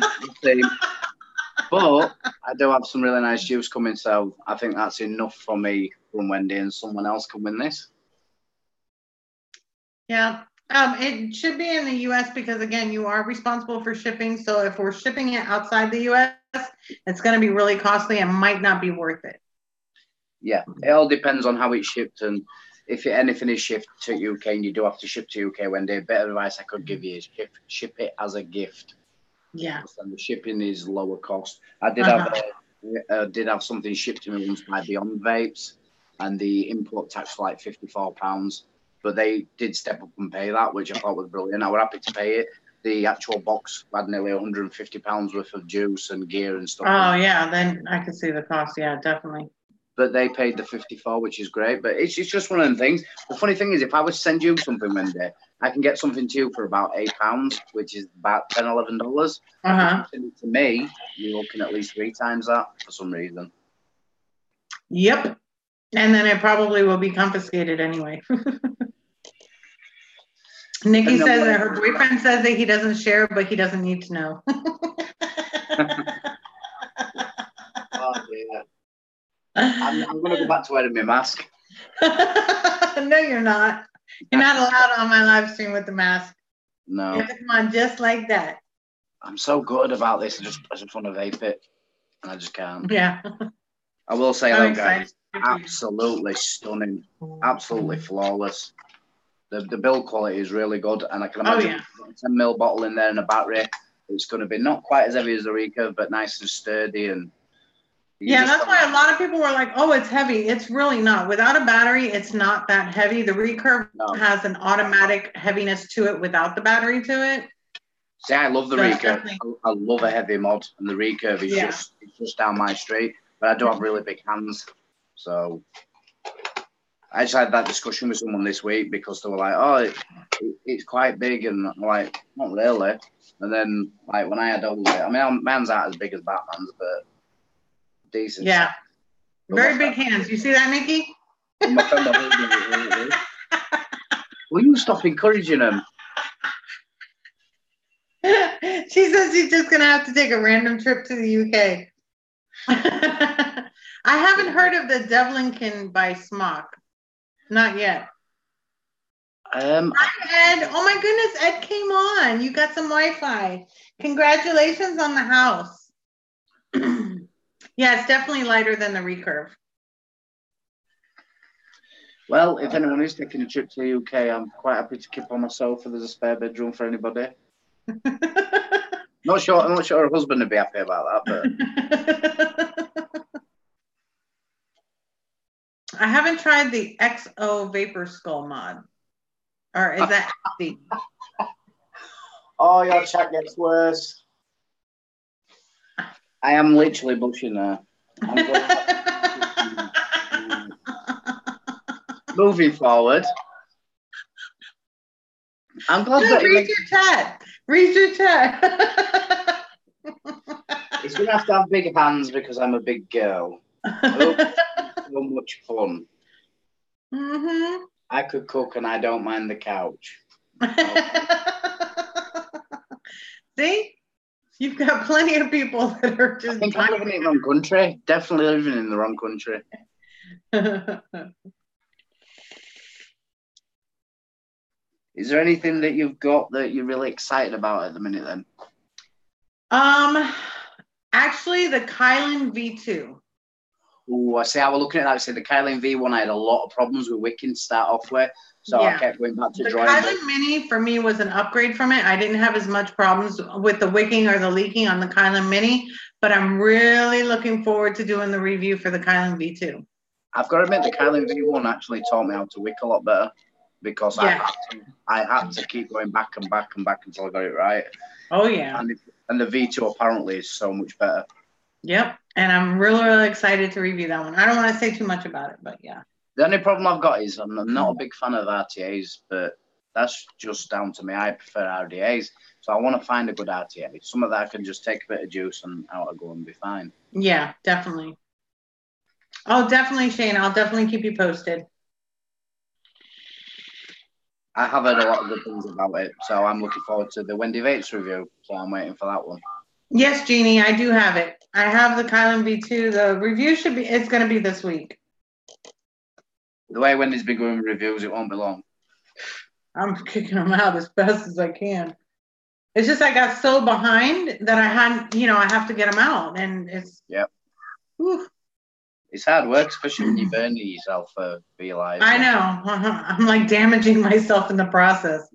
[SPEAKER 2] But I do have some really nice juice coming, so I think that's enough for me from Wendy, and someone else can win this.
[SPEAKER 1] Yeah. It should be in the US because again, you are responsible for shipping. So if we're shipping it outside the US, it's going to be really costly and might not be worth it.
[SPEAKER 2] Yeah, it all depends on how it's shipped, and if anything is shipped to UK and you do have to ship to UK, Wendy, a bit of advice I could give you is ship it as a gift.
[SPEAKER 1] Yeah.
[SPEAKER 2] And the shipping is lower cost. I did have something shipped to me once by Beyond Vapes, and the import tax was like £54, but they did step up and pay that, which I thought was brilliant. I was happy to pay it. The actual box had nearly £150 worth of juice and gear and stuff.
[SPEAKER 1] Oh yeah, then I could see the cost. Yeah, definitely.
[SPEAKER 2] But they paid the 54, which is great. But it's just one of them things. The funny thing is, if I was to send you something one day, I can get something to you for about £8, which is about $10, $11. If you send it to me, you're looking at least 3 times that for some reason.
[SPEAKER 1] Yep. And then it probably will be confiscated anyway. Nikki says that her boyfriend says that he doesn't share, but he doesn't need to know.
[SPEAKER 2] Oh, dear. I'm going to go back to wearing my mask.
[SPEAKER 1] No, you're not. You're not allowed on my live stream with the mask.
[SPEAKER 2] No.
[SPEAKER 1] You have to come on just like that.
[SPEAKER 2] I'm so gutted about this. I just want to vape it, and I just can't.
[SPEAKER 1] Yeah.
[SPEAKER 2] I will say, though, guys, absolutely stunning. Absolutely flawless. The build quality is really good, and I can imagine a 10ml bottle in there and a battery. It's going to be not quite as heavy as the recurve, but nice and sturdy. And
[SPEAKER 1] yeah, that's why a lot of people were like, "Oh, it's heavy." It's really not. Without a battery, it's not that heavy. The recurve has an automatic heaviness to it without the battery to it.
[SPEAKER 2] See, I love the recurve. I love a heavy mod, and the recurve is just down my street. But I do have really big hands, so. I just had that discussion with someone this week because they were like, "Oh, it's quite big," and I'm like, "Not really." And then, like when I had all it, I mean, my hands aren't as big as Batman's, but decent.
[SPEAKER 1] Yeah, very big hands. You see that, Nikki?
[SPEAKER 2] My friend, will you stop encouraging them?
[SPEAKER 1] She says she's just gonna have to take a random trip to the UK. I haven't heard of the Devlinkin by Smock. Not yet. Hi, Ed. Oh my goodness, Ed came on. You got some Wi-Fi. Congratulations on the house. Yeah, it's definitely lighter than the recurve.
[SPEAKER 2] Well, if anyone is taking a trip to the UK, I'm quite happy to keep on myself if there's a spare bedroom for anybody. I'm not sure her husband would be happy about that, but
[SPEAKER 1] I haven't tried the XO Vapor Skull mod. Or is that the
[SPEAKER 2] Oh, your chat gets worse. I am literally bushing there. Moving forward. I'm glad that
[SPEAKER 1] read your chat. Read your chat.
[SPEAKER 2] It's gonna have to have big hands because I'm a big girl. So much fun. I could cook and I don't mind the couch.
[SPEAKER 1] See? You've got plenty of people that are just.
[SPEAKER 2] I think I'm living in the wrong country. Definitely living in the wrong country. Is there anything that you've got that you're really excited about at the minute then?
[SPEAKER 1] Actually, the Kylan V2.
[SPEAKER 2] Oh, I see. I was looking at that. I said the Kylan V1, I had a lot of problems with wicking to start off with. So I kept going back to drawing.
[SPEAKER 1] The Kylan Mini for me was an upgrade from it. I didn't have as much problems with the wicking or the leaking on the Kylan Mini, but I'm really looking forward to doing the review for the Kylan V2.
[SPEAKER 2] I've got to admit, the Kylan V1 actually taught me how to wick a lot better because I had to keep going back and back and back until I got it right.
[SPEAKER 1] Oh, yeah.
[SPEAKER 2] And the V2 apparently is so much better.
[SPEAKER 1] Yep. And I'm really, really excited to review that one. I don't want to say too much about it, but yeah.
[SPEAKER 2] The only problem I've got is I'm not a big fan of RTAs, but that's just down to me. I prefer RDAs. So I want to find a good RTA. Some of that I can just take a bit of juice and out I go and be fine.
[SPEAKER 1] Yeah, definitely. Oh, definitely, Shane. I'll definitely keep you posted.
[SPEAKER 2] I have heard a lot of good things about it. So I'm looking forward to the Wendy Vapes review. So I'm waiting for that one.
[SPEAKER 1] Yes, Jeannie, I do have it. I have the Kylan V2. The review it's going to be this week.
[SPEAKER 2] The way Wendy's been going with reviews, it won't be long.
[SPEAKER 1] I'm kicking them out as fast as I can. It's just I got so behind that I had, I have to get them out, and it's whew.
[SPEAKER 2] It's hard work, especially when you're burning yourself for your life.
[SPEAKER 1] I know. I'm like damaging myself in the process.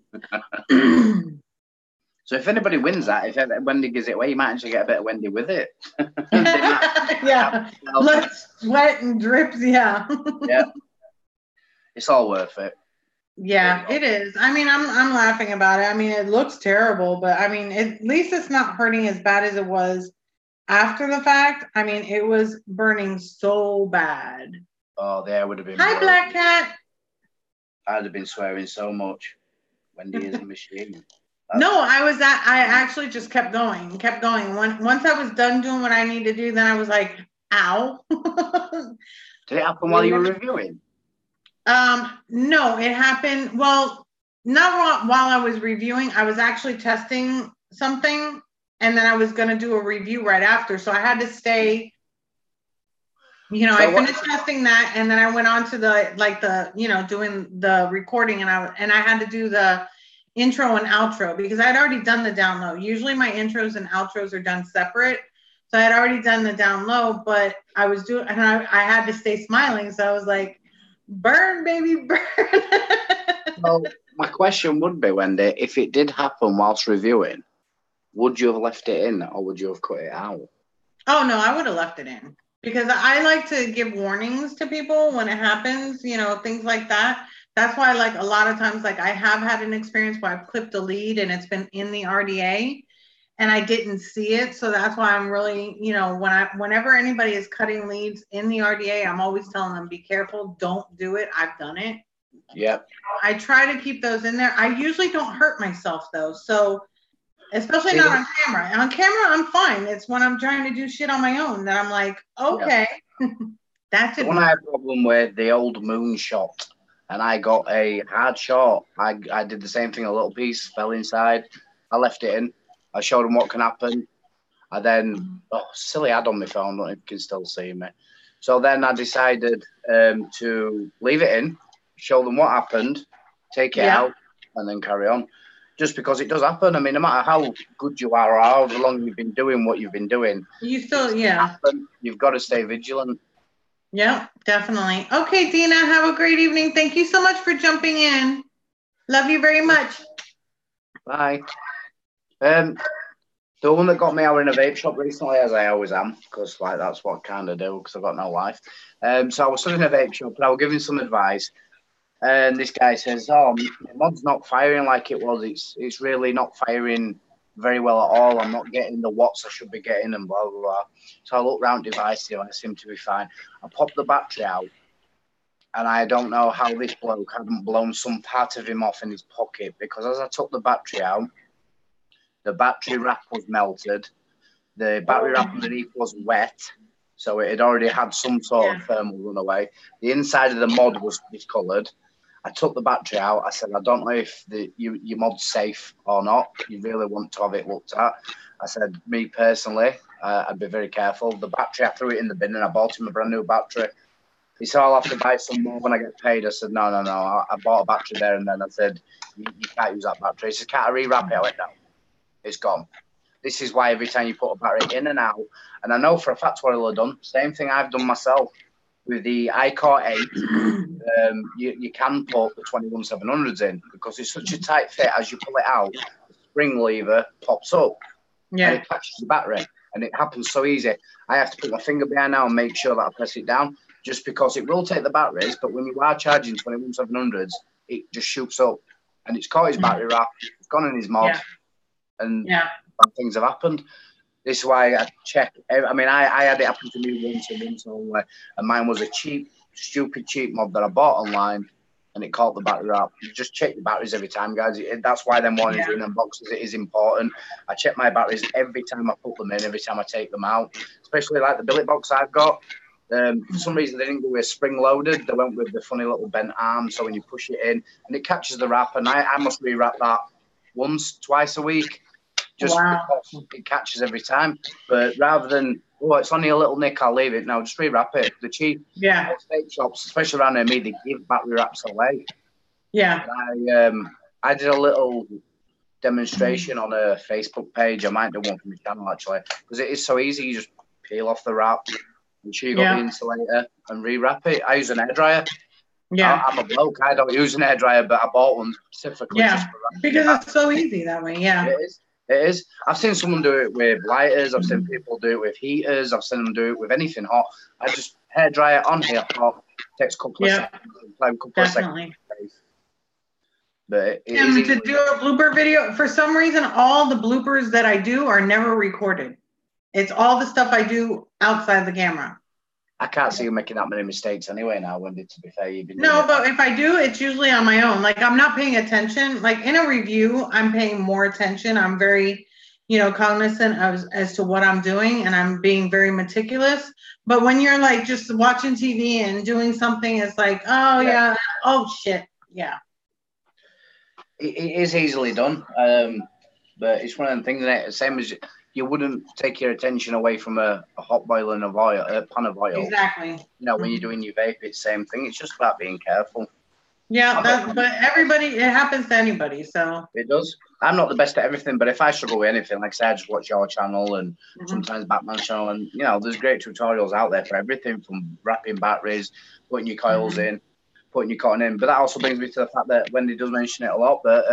[SPEAKER 2] So if anybody wins that, if Wendy gives it away, you might actually get a bit of Wendy with it.
[SPEAKER 1] Yeah, blood, sweat, and drips. Yeah.
[SPEAKER 2] Yeah, it's all worth it.
[SPEAKER 1] Yeah, it is. I mean, I'm laughing about it. I mean, it looks terrible, but I mean, at least it's not hurting as bad as it was after the fact. I mean, it was burning so bad.
[SPEAKER 2] Oh, there would have been.
[SPEAKER 1] Hi, Black Cat.
[SPEAKER 2] I'd have been swearing so much. Wendy is a machine.
[SPEAKER 1] No, I actually just kept going. Once I was done doing what I need to do, then I was like, ow.
[SPEAKER 2] Did it happen while you were reviewing?
[SPEAKER 1] No, it happened. Well, not while I was reviewing. I was actually testing something, and then I was going to do a review right after. So I had to stay. I finished testing that, and then I went on to doing the recording, and I had to do the intro and outro because I had already done the down low. Usually my intros and outros are done separate. So I had already done the down low, but I was doing, and I had to stay smiling. So I was like, burn, baby, burn.
[SPEAKER 2] Well, my question would be, Wendy, if it did happen whilst reviewing, would you have left it in or would you have cut it out?
[SPEAKER 1] Oh, no, I would have left it in because I like to give warnings to people when it happens, things like that. That's why, like, a lot of times, like, I have had an experience where I've clipped a lead and it's been in the RDA and I didn't see it. So that's why I'm really, whenever anybody is cutting leads in the RDA, I'm always telling them, be careful, don't do it. I've done it.
[SPEAKER 2] Yeah.
[SPEAKER 1] I try to keep those in there. I usually don't hurt myself, though. So, especially not on camera. On camera, I'm fine. It's when I'm trying to do shit on my own that I'm like, okay, that's it.
[SPEAKER 2] When I had a problem with the old moon shot, and I got a hard shot. I did the same thing, a little piece, fell inside. I left it in. I showed them what can happen. I then, silly ad on my phone, I don't know if you can still see me. So then I decided to leave it in, show them what happened, take it out, and then carry on. Just because it does happen. I mean, no matter how good you are or how long you've been doing what you've been doing,
[SPEAKER 1] you still,
[SPEAKER 2] you've got to stay vigilant.
[SPEAKER 1] Yeah, definitely. Okay, Dina, have a great evening. Thank you so much for jumping in. Love you very much.
[SPEAKER 2] Bye. The one that got me out in a vape shop recently, as I always am, because that's what I kind of do, because I've got no life. So I was stood in a vape shop and I was giving some advice. And this guy says, "Oh, my mod's not firing like it was. It's really not firing very well at all. I'm not getting the watts I should be getting and blah, blah, blah." So I looked around devices and I seem to be fine. I popped the battery out and I don't know how this bloke hadn't blown some part of him off in his pocket, because as I took the battery out, the battery wrap was melted. The battery wrap underneath was wet. So it had already had some sort of thermal runaway. The inside of the mod was discoloured. I took the battery out. I said, I don't know if your mod's safe or not. You really want to have it looked at. I said, me personally, I'd be very careful. The battery, I threw it in the bin and I bought him a brand new battery. He said, I'll have to buy some more when I get paid. I said, no. I bought a battery there and then I said, you can't use that battery. He said, can't I rewrap it? I went, no, it's gone. This is why every time you put a battery in and out, and I know for a fact what he'll have done, same thing I've done myself with the iCore 8, you can put the 21700s in because it's such a tight fit. As you pull it out, the spring lever pops up and it catches the battery, and it happens so easy. I have to put my finger behind now and make sure that I press it down, just because it will take the batteries, but when you are charging 21700s, it just shoots up, and it's caught his battery wrap, it's gone in his mod, and bad things have happened. This is why I check. I mean, I had it happen to me once only, and mine was a stupid cheap mod that I bought online, and it caught the battery wrap. You just check your batteries every time, guys. That's why them warnings are in them boxes. It is important. I check my batteries every time I put them in, every time I take them out, especially like the billet box I've got. For some reason, they didn't go with spring loaded. They went with the funny little bent arm, so when you push it in, and it catches the wrap, and I must rewrap that twice a week. Just because it catches every time. But rather than, it's only a little nick, I'll leave it. No, just rewrap it. The cheap vape shops, especially around near me, they give battery wraps away.
[SPEAKER 1] Yeah.
[SPEAKER 2] And I did a little demonstration on a Facebook page. I might do one from the channel actually, because it is so easy. You just peel off the wrap, make sure you got the insulator, and rewrap it. I use an hairdryer.
[SPEAKER 1] Yeah.
[SPEAKER 2] I'm a bloke. I don't use an hairdryer, but I bought one specifically just for wrapping
[SPEAKER 1] because
[SPEAKER 2] it.
[SPEAKER 1] It's so easy that way. Yeah.
[SPEAKER 2] It is. It is. I've seen someone do it with lighters. I've seen people do it with heaters. I've seen them do it with anything hot. I just hairdryer on here hot. Takes a couple of seconds. Play a couple of seconds. But
[SPEAKER 1] and to do a blooper video, for some reason, all the bloopers that I do are never recorded. It's all the stuff I do outside the camera.
[SPEAKER 2] I can't see you making that many mistakes anyway now, Wendy, to be fair.
[SPEAKER 1] No, but if I do, it's usually on my own. Like, I'm not paying attention. Like, in a review, I'm paying more attention. I'm very, cognizant as to what I'm doing, and I'm being very meticulous. But when you're, like, just watching TV and doing something, it's like, oh, yeah. Oh, shit. Yeah.
[SPEAKER 2] It is easily done. But it's one of the things, isn't it? Same as you wouldn't take your attention away from a hot boiling of oil, a pan of oil.
[SPEAKER 1] Exactly.
[SPEAKER 2] When you're doing your vape, it's the same thing. It's just about being careful.
[SPEAKER 1] Yeah, but everybody, it happens to anybody, so.
[SPEAKER 2] It does. I'm not the best at everything, but if I struggle with anything, like I said, I just watch your channel and sometimes Batman's channel, and there's great tutorials out there for everything, from wrapping batteries, putting your coils in, putting your cotton in. But that also brings me to the fact that Wendy does mention it a lot, but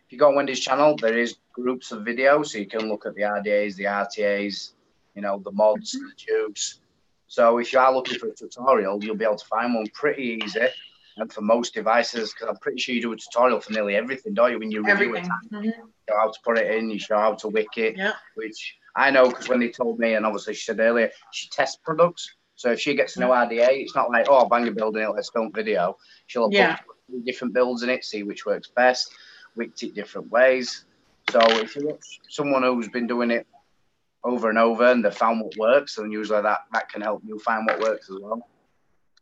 [SPEAKER 2] if you go on Wendy's channel, there is groups of videos, so you can look at the RDAs, the RTAs, the mods, the tubes. So if you are looking for a tutorial, you'll be able to find one pretty easy, and for most devices, because I'm pretty sure you do a tutorial for nearly everything, don't you? When you review it, you show how to put it in, you show how to wick it, which I know because Wendy told me, and obviously she said earlier, she tests products. So if she gets a new RDA, it's not like, oh, I'll bang a build in it, let's film video. She'll put different builds in it, see which works best, wicked it different ways. So if you watch someone who's been doing it over and over and they've found what works, then usually that can help you find what works as well.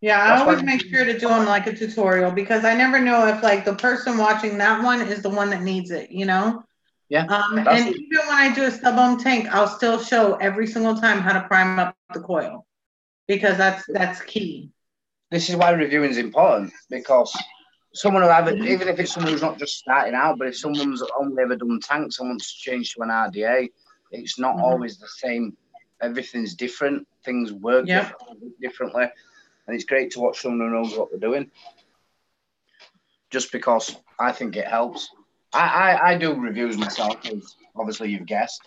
[SPEAKER 1] Yeah, I always make sure to do them like a tutorial, because I never know if like the person watching that one is the one that needs it, Yeah. And even when I do a stub-on tank, I'll still show every single time how to prime up the coil, because that's key.
[SPEAKER 2] This is why reviewing is important, because someone will have it, even if it's someone who's not just starting out, but if someone's only ever done tanks and wants to change to an RDA, it's not always the same. Everything's different. Things work differently. And it's great to watch someone who knows what they're doing. Just because I think it helps. I do reviews myself, as obviously you've guessed.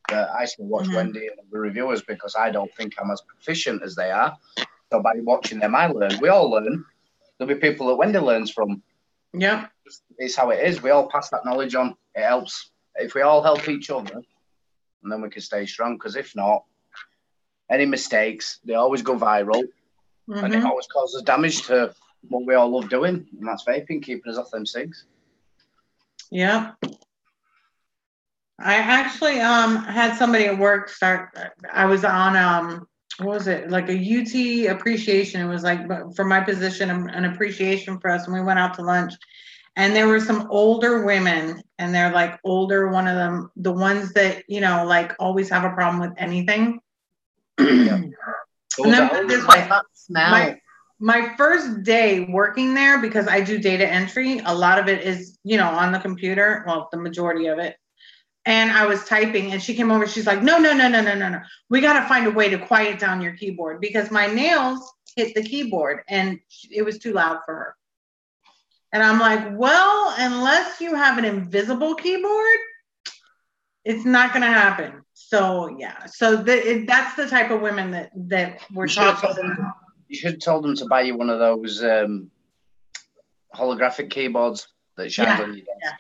[SPEAKER 2] But I still watch Wendy and the reviewers because I don't think I'm as proficient as they are. So by watching them, I learn. We all learn. There'll be people that Wendy learns from.
[SPEAKER 1] Yeah.
[SPEAKER 2] It's how it is. We all pass that knowledge on. It helps. If we all help each other, and then we can stay strong. Because if not, any mistakes, they always go viral. And it always causes damage to what we all love doing. And that's vaping, keeping us off them cigs.
[SPEAKER 1] Yeah. I actually had somebody at work I was on what was it, like a UT appreciation. It was like for my position, an appreciation for us, and we went out to lunch, and there were some older women, and they're like older, one of them, the ones that like always have a problem with anything. And then this way, my first day working there, because I do data entry, a lot of it is on the computer, well, the majority of it. And I was typing, and she came over. She's like, no. We got to find a way to quiet down your keyboard, because my nails hit the keyboard and it was too loud for her. And I'm like, well, unless you have an invisible keyboard, it's not going to happen. So, yeah. So that's the type of women that we're talking about.
[SPEAKER 2] You should have told them to buy you one of those holographic keyboards that shines on your desk.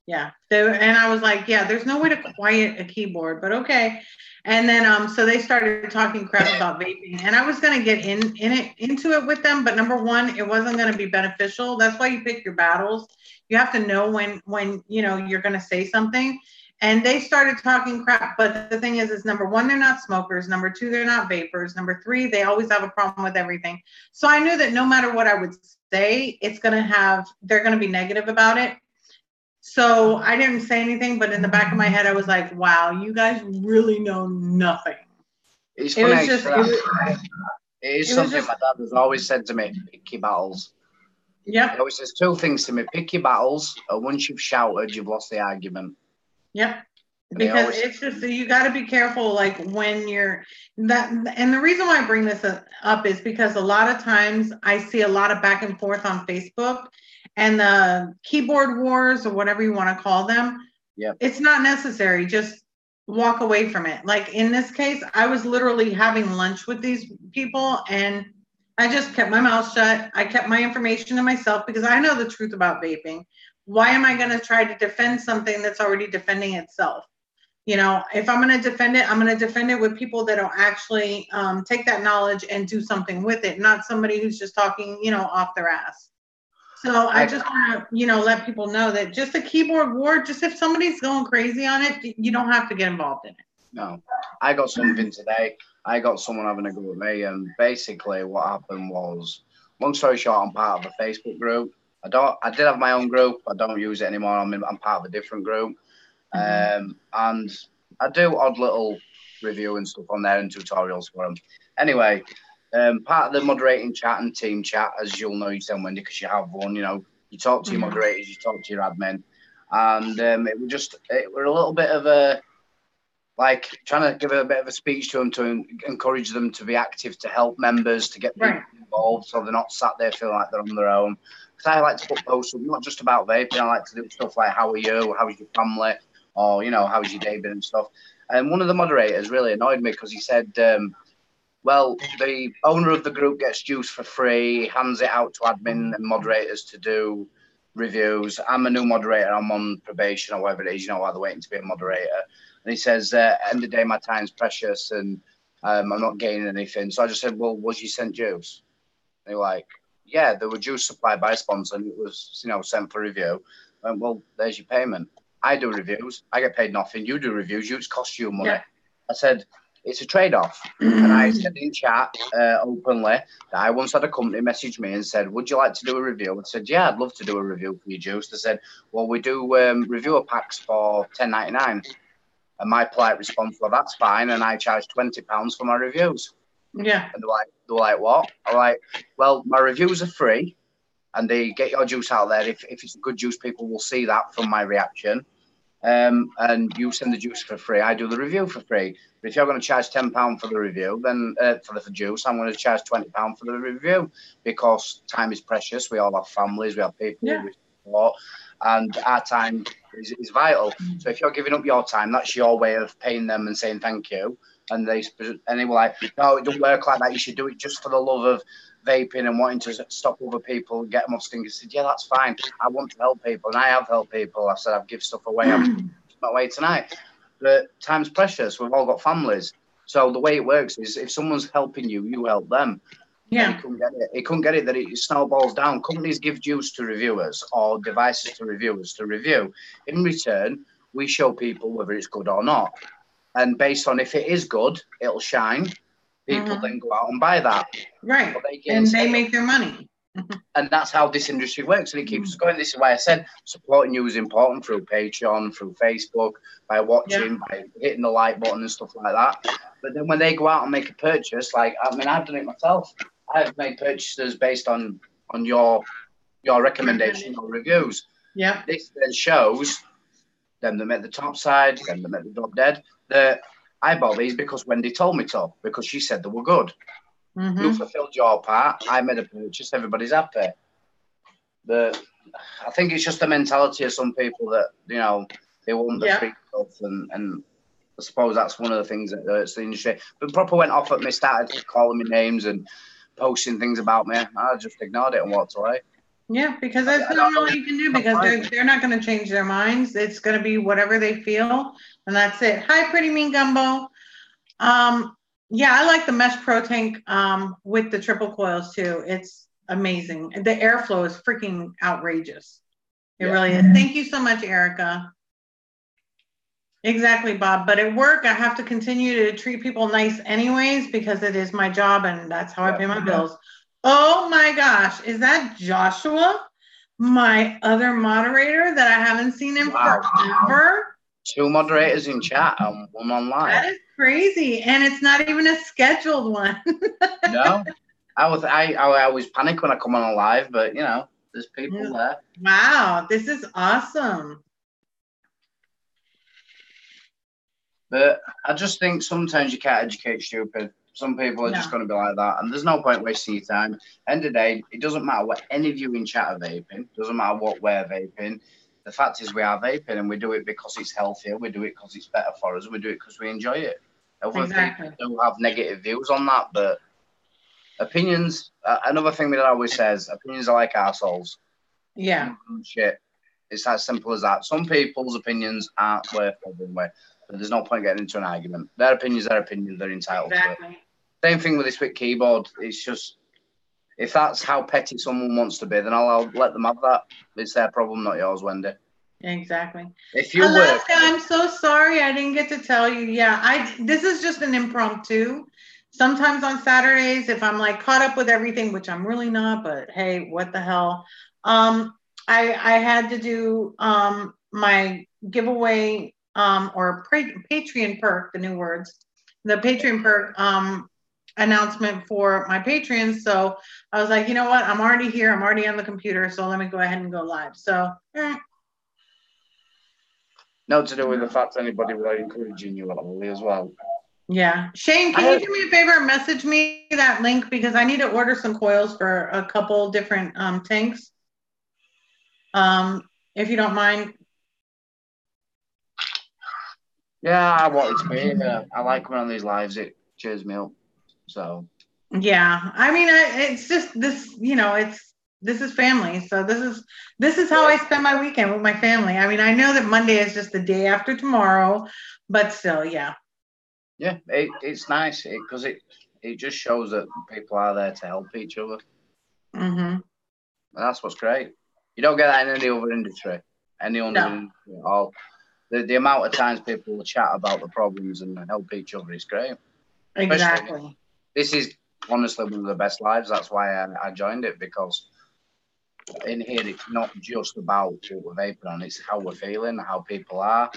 [SPEAKER 1] Yeah. Yeah. And I was like, yeah, there's no way to quiet a keyboard, but okay. And then so they started talking crap about vaping, and I was going to get into it with them, but number one, it wasn't going to be beneficial. That's why you pick your battles. You have to know when you're going to say something. And they started talking crap, but the thing is number one, they're not smokers. Number two, they're not vapors. Number three, they always have a problem with everything. So I knew that no matter what I would say, they're going to be negative about it. So I didn't say anything, but in the back of my head, I was like, wow, you guys really know nothing.
[SPEAKER 2] It is something my dad has always said to me, picky battles.
[SPEAKER 1] Yep.
[SPEAKER 2] He always says two things to me: pick your battles, and once you've shouted, you've lost the argument.
[SPEAKER 1] Yep.
[SPEAKER 2] And
[SPEAKER 1] Because it's just, you got to be careful, like when you're that. And the reason why I bring this up is because a lot of times I see a lot of back and forth on Facebook and the keyboard wars or whatever you want to call them.
[SPEAKER 2] Yeah.
[SPEAKER 1] It's not necessary. Just walk away from it. Like in this case, I was literally having lunch with these people and I just kept my mouth shut. I kept my information to myself because I know the truth about vaping. Why am I going to try to defend something that's already defending itself? You know, if I'm going to defend it, I'm going to defend it with people that will actually take that knowledge and do something with it, not somebody who's just talking, you know, off their ass. So I just want to, you know, let people know that just a keyboard war, just if somebody's going crazy on it, you don't have to get involved in it.
[SPEAKER 2] No, I got something today. I got someone having a go at me, and basically what happened was, long story short, I'm part of a Facebook group. I did have my own group. I don't use it anymore. I'm part of a different group. And I do odd little review and stuff on there and tutorials for them. Anyway, part of the moderating chat and team chat, as you'll know yourself, Wendy, because you have one, you know, you talk to your moderators, you talk to your admin, and it were a little bit of a, like, trying to give a bit of a speech to them to encourage them to be active, to help members, to get people involved so they're not sat there feeling like they're on their own. Because I like to put posts up, not just about vaping, I like to do stuff like, how are you, how's your family, or, you know, how's your day been and stuff. And one of the moderators really annoyed me because he said, well, the owner of the group gets juice for free, hands it out to admin and moderators to do reviews. I'm a new moderator, I'm on probation or whatever it is, you know, while they're waiting to be a moderator. And he says, end of the day, my time's precious and I'm not gaining anything. So I just said, well, was you sent juice? And they were like, yeah, there were juice supplied by a sponsor and it was, you know, sent for review. I went, well, there's your payment. I do reviews. I get paid nothing. You do reviews. You, it costs you money. Yeah. I said, it's a trade-off. And I said in chat openly that I once had a company message me and said, would you like to do a review? I said, yeah, I'd love to do a review for your juice. They said, well, we do reviewer packs for $10.99. And my polite response, well, that's fine. And I charge £20 for my reviews.
[SPEAKER 1] Yeah.
[SPEAKER 2] And they're like, what? I'm like, well, my reviews are free. And they get your juice out there. If it's a good juice, people will see that from my reaction. And you send the juice for free. I do the review for free. But if you're going to charge £10 for the review, then for the juice, I'm going to charge £20 for the review because time is precious. We all have families, we have people we support, and our time is vital. So if you're giving up your time, that's your way of paying them and saying thank you. And they were like, no, it don't work like that. You should do it just for the love of vaping and wanting to stop other people and get them off stingers. I said, yeah, that's fine. I want to help people, and I have helped people. I said, I've given stuff away. I'm not away tonight. But time's precious. We've all got families. So the way it works is if someone's helping you, you help them. Yeah. He couldn't get it. He couldn't get it that it snowballs down. Companies give juice to reviewers or devices to reviewers to review. In return, we show people whether it's good or not. And based on if it is good, it'll shine. People then go out and buy that.
[SPEAKER 1] Right. And they make their money.
[SPEAKER 2] And that's how this industry works. And it keeps us going. This is why I said supporting you is important through Patreon, through Facebook, by watching, by hitting the like button and stuff like that. But then when they go out and make a purchase, like, I mean, I've done it myself. I've made purchases based on your recommendation or reviews. Yeah. This then shows them that met the top side, them that met the top dead, that I bought these because Wendy told me to, because she said they were good. You fulfilled your part. I made a purchase. Everybody's happy. But I think it's just the mentality of some people that, you know, they want the free stuff. And I suppose that's one of the things that hurts the industry. But Proper went off at me, started calling me names and posting things about me. I just ignored it and walked away. Yeah, because that's not all you can do, because they're not going to change their minds. It's going to be whatever they feel, and that's it. Hi, Pretty Mean Gumbo. Yeah, I like the Mesh Pro Tank with the triple coils too. It's amazing. The airflow is freaking outrageous. It really is. Thank you so much, Erica. Exactly, Bob. But at work, I have to continue to treat people nice anyways, because it is my job and that's how I pay my bills. Oh my gosh, is that Joshua, my other moderator that I haven't seen in forever? 2 moderators in chat and 1 online. That is crazy, and it's not even a scheduled one. No, I always panic when I come on live, but you know, There's people there.
[SPEAKER 1] Wow, this is awesome.
[SPEAKER 2] But I just think sometimes you can't educate stupid. Some people are just going to be like that, and there's no point wasting your time. End of the day, it doesn't matter what any of you in chat are vaping. Doesn't matter what we're vaping. The fact is we are vaping, and we do it because it's healthier. We do it because it's better for us. We do it because we enjoy it. Other people do have negative views on that, but opinions. Another thing that I always says, opinions are like assholes.
[SPEAKER 1] Yeah.
[SPEAKER 2] Shit. It's as simple as that. Some people's opinions aren't worth living with. But there's no point getting into an argument. Their opinion's their opinion. They're entitled to it. Same thing with this with keyboard. It's just, if that's how petty someone wants to be, then I'll let them have that. It's their problem, not yours, Wendy.
[SPEAKER 1] Exactly.
[SPEAKER 2] If you
[SPEAKER 1] Alaska, I'm so sorry I didn't get to tell you. Yeah, this is just an impromptu. Sometimes on Saturdays, if I'm like caught up with everything, which I'm really not, but hey, what the hell? I had to do my giveaway or Patreon perk, the new words, the Patreon perk announcement for my patrons. So I was like, you know what? I'm already here. I'm already on the computer. So let me go ahead and go live. So.
[SPEAKER 2] No to do with the fact anybody without encouraging you at all as well.
[SPEAKER 1] Yeah. Shane, can you do me a favor and message me that link because I need to order some coils for a couple different tanks. If you don't mind.
[SPEAKER 2] Yeah, I want it to be. I like coming on these lives. It cheers me up. So.
[SPEAKER 1] Yeah, I mean, it's just this. You know, this is family. So this is how I spend my weekend with my family. I mean, I know that Monday is just the day after tomorrow, but still, yeah.
[SPEAKER 2] Yeah, it's nice because it just shows that people are there to help each other.
[SPEAKER 1] Mm-hmm.
[SPEAKER 2] And that's what's great. You don't get that in any other industry. Any other industry at all. The amount of times people will chat about the problems and help each other is great.
[SPEAKER 1] Exactly.
[SPEAKER 2] This is honestly one of the best lives. That's why I joined it, because in here it's not just about what we're vaping on, it's how we're feeling, how people are.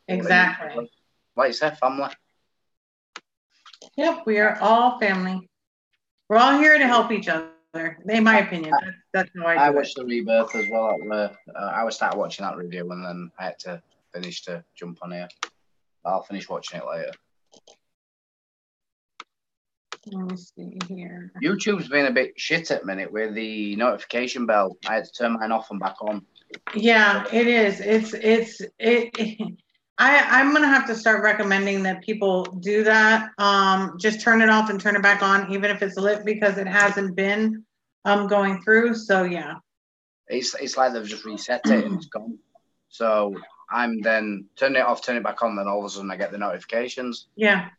[SPEAKER 1] Exactly.
[SPEAKER 2] Like you said, family.
[SPEAKER 1] Yep, we are all family. We're all here to help each other. In my opinion, that's how I do it.
[SPEAKER 2] I watched the Rebirth as well. I was started watching that review and then I had to finish to jump on here. I'll finish watching it later.
[SPEAKER 1] Let me see here.
[SPEAKER 2] YouTube's been a bit shit at the minute with the notification bell. I had to turn mine off and back on.
[SPEAKER 1] Yeah, it is. I'm gonna have to start recommending that people do that. Just turn it off and turn it back on, even if it's lit, because it hasn't been going through. So yeah.
[SPEAKER 2] It's like they've just reset it and it's gone. So I'm then turning it off, turn it back on, then all of a sudden I get the notifications.
[SPEAKER 1] Yeah.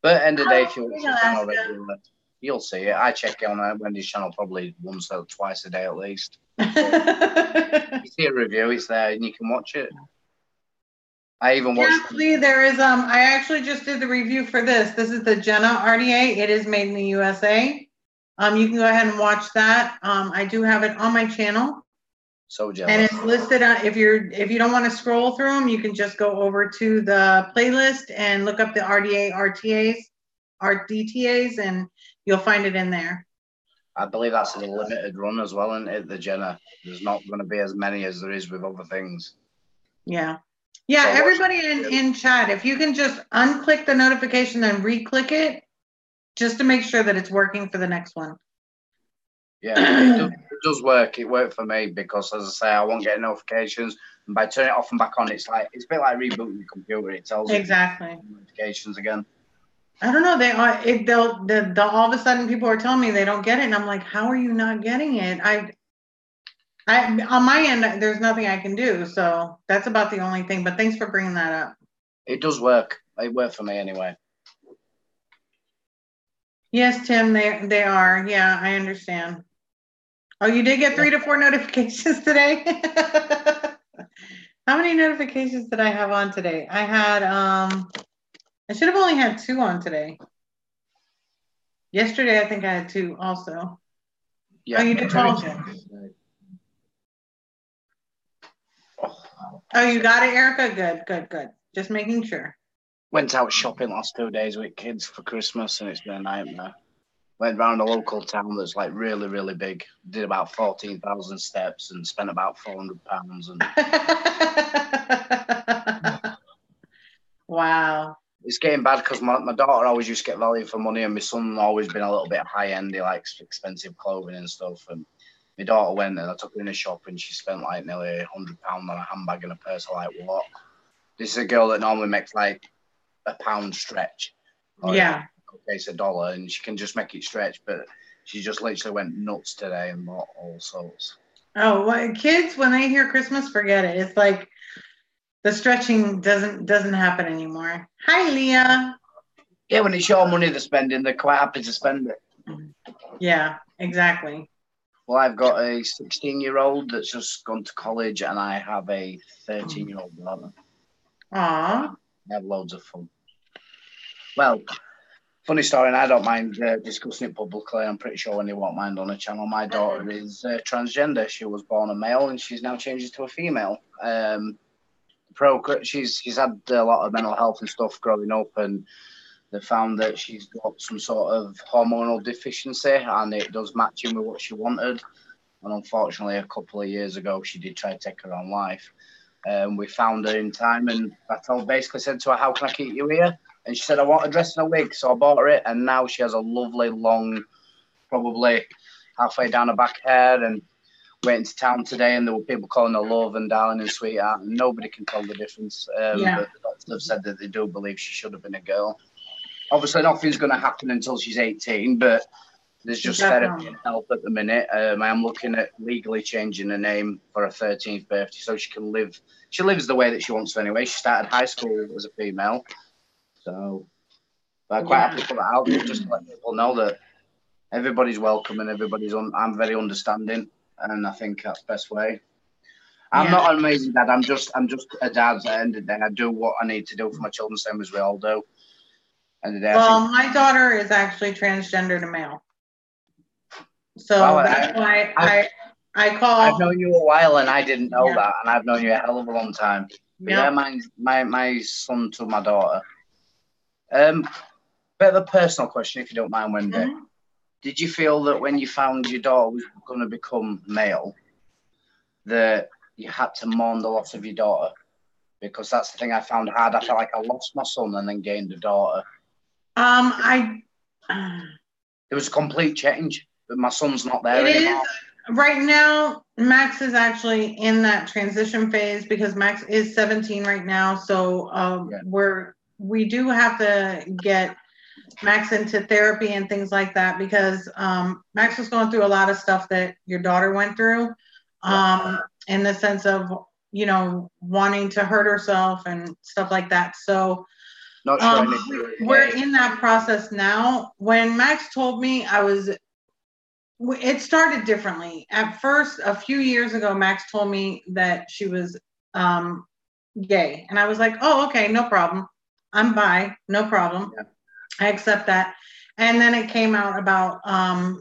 [SPEAKER 2] But end of the day, if you watch the channel regularly, you'll see it. I check it on Wendy's channel probably once or twice a day at least. You see a review, it's there and you can watch it. I even watched.
[SPEAKER 1] Actually, there is I actually just did the review for this. This is the Jenna RDA. It is made in the USA. You can go ahead and watch that. I do have it on my channel.
[SPEAKER 2] So jealous.
[SPEAKER 1] And it's listed on, if you don't want to scroll through them, you can just go over to the playlist and look up the RDA RDTAs, and you'll find it in there.
[SPEAKER 2] I believe that's a limited run as well, isn't it, the Jenna? There's not going to be as many as there is with other things.
[SPEAKER 1] Yeah. Yeah, so everybody in chat, if you can just unclick the notification and re-click it, just to make sure that it's working for the next one.
[SPEAKER 2] Yeah, it does work. It worked for me because, as I say, I won't get notifications. And by turning it off and back on, it's a bit like rebooting the computer. It tells you notifications again.
[SPEAKER 1] I don't know. They'll all of a sudden people are telling me they don't get it, and I'm like, how are you not getting it? I on my end, there's nothing I can do. So that's about the only thing. But thanks for bringing that up.
[SPEAKER 2] It does work. It worked for me anyway.
[SPEAKER 1] Yes, Tim, they are. Yeah, I understand. Oh, you did get 3 to 4 notifications today? How many notifications did I have on today? I had, I should have only had 2 on today. Yesterday, I think I had 2 also. Yeah. Oh, you did 12. Oh, you got it, Erica? Good. Just making sure.
[SPEAKER 2] Went out shopping last 2 days with kids for Christmas and it's been a nightmare. Went around a local town that's like really, really big. Did about 14,000 steps and spent about £400. And
[SPEAKER 1] Wow.
[SPEAKER 2] it's getting bad because my daughter always used to get value for money, and my son always been a little bit high end. He likes expensive clothing and stuff. And my daughter went and I took her in a shop and she spent like nearly £100 on a handbag and a purse. I'm like, what? This is a girl that normally makes like a pound stretch.
[SPEAKER 1] Yeah.
[SPEAKER 2] Okay, it's $1 and she can just make it stretch, but she just literally went nuts today and bought all sorts.
[SPEAKER 1] Oh, well, kids, when they hear Christmas, forget it. It's like the stretching doesn't happen anymore. Hi, Leah.
[SPEAKER 2] Yeah, when it's your money they're spending, they're quite happy to spend it.
[SPEAKER 1] Yeah, exactly.
[SPEAKER 2] Well, I've got a 16-year-old that's just gone to college, and I have a 13-year-old daughter.
[SPEAKER 1] Aww.
[SPEAKER 2] I have loads of fun. Well, funny story, and I don't mind discussing it publicly. I'm pretty sure Wendy won't mind on the channel. My daughter is transgender. She was born a male, and she's now changed to a female. She's had a lot of mental health and stuff growing up, and they found that she's got some sort of hormonal deficiency, and it does match in with what she wanted. And unfortunately, a couple of years ago, she did try to take her own life. We found her in time, and I basically said to her, "How can I keep you here?" And she said, "I want a dress and a wig." So I bought her it, and now she has a lovely, long, probably halfway down her back hair, and went into town today, and there were people calling her love and darling and sweetheart, and nobody can tell the difference. But the doctors have said that they do believe she should have been a girl. Obviously, nothing's going to happen until she's 18, but there's just therapy and help at the minute. I am looking at legally changing her name for her 13th birthday so she can live. She lives the way that she wants to anyway. She started high school as a female. So I'm quite happy to put that out there just to let people know that everybody's welcome and I'm very understanding, and I think that's the best way. I'm not an amazing dad. I'm just a dad at the end of the day. I do what I need to do for my children, same as we all do.
[SPEAKER 1] Well, my daughter is actually transgender to male. So that's why I call.
[SPEAKER 2] I've known you a while and I didn't know that, and I've known you a hell of a long time. But my son to my daughter. Bit of a personal question, if you don't mind, Wendy. Mm-hmm. Did you feel that when you found your daughter was going to become male, that you had to mourn the loss of your daughter? Because that's the thing I found hard. I felt like I lost my son and then gained a daughter. There was a complete change, but my son's not there anymore.
[SPEAKER 1] Right now, Max is actually in that transition phase because Max is 17 right now. So we do have to get Max into therapy and things like that because Max was going through a lot of stuff that your daughter went through in the sense of, wanting to hurt herself and stuff like that. So we're in that process now. When Max told me, it started differently. At first, a few years ago, Max told me that she was gay. And I was like, oh, okay, no problem. I'm bi, no problem. Yeah. I accept that. And then it came out about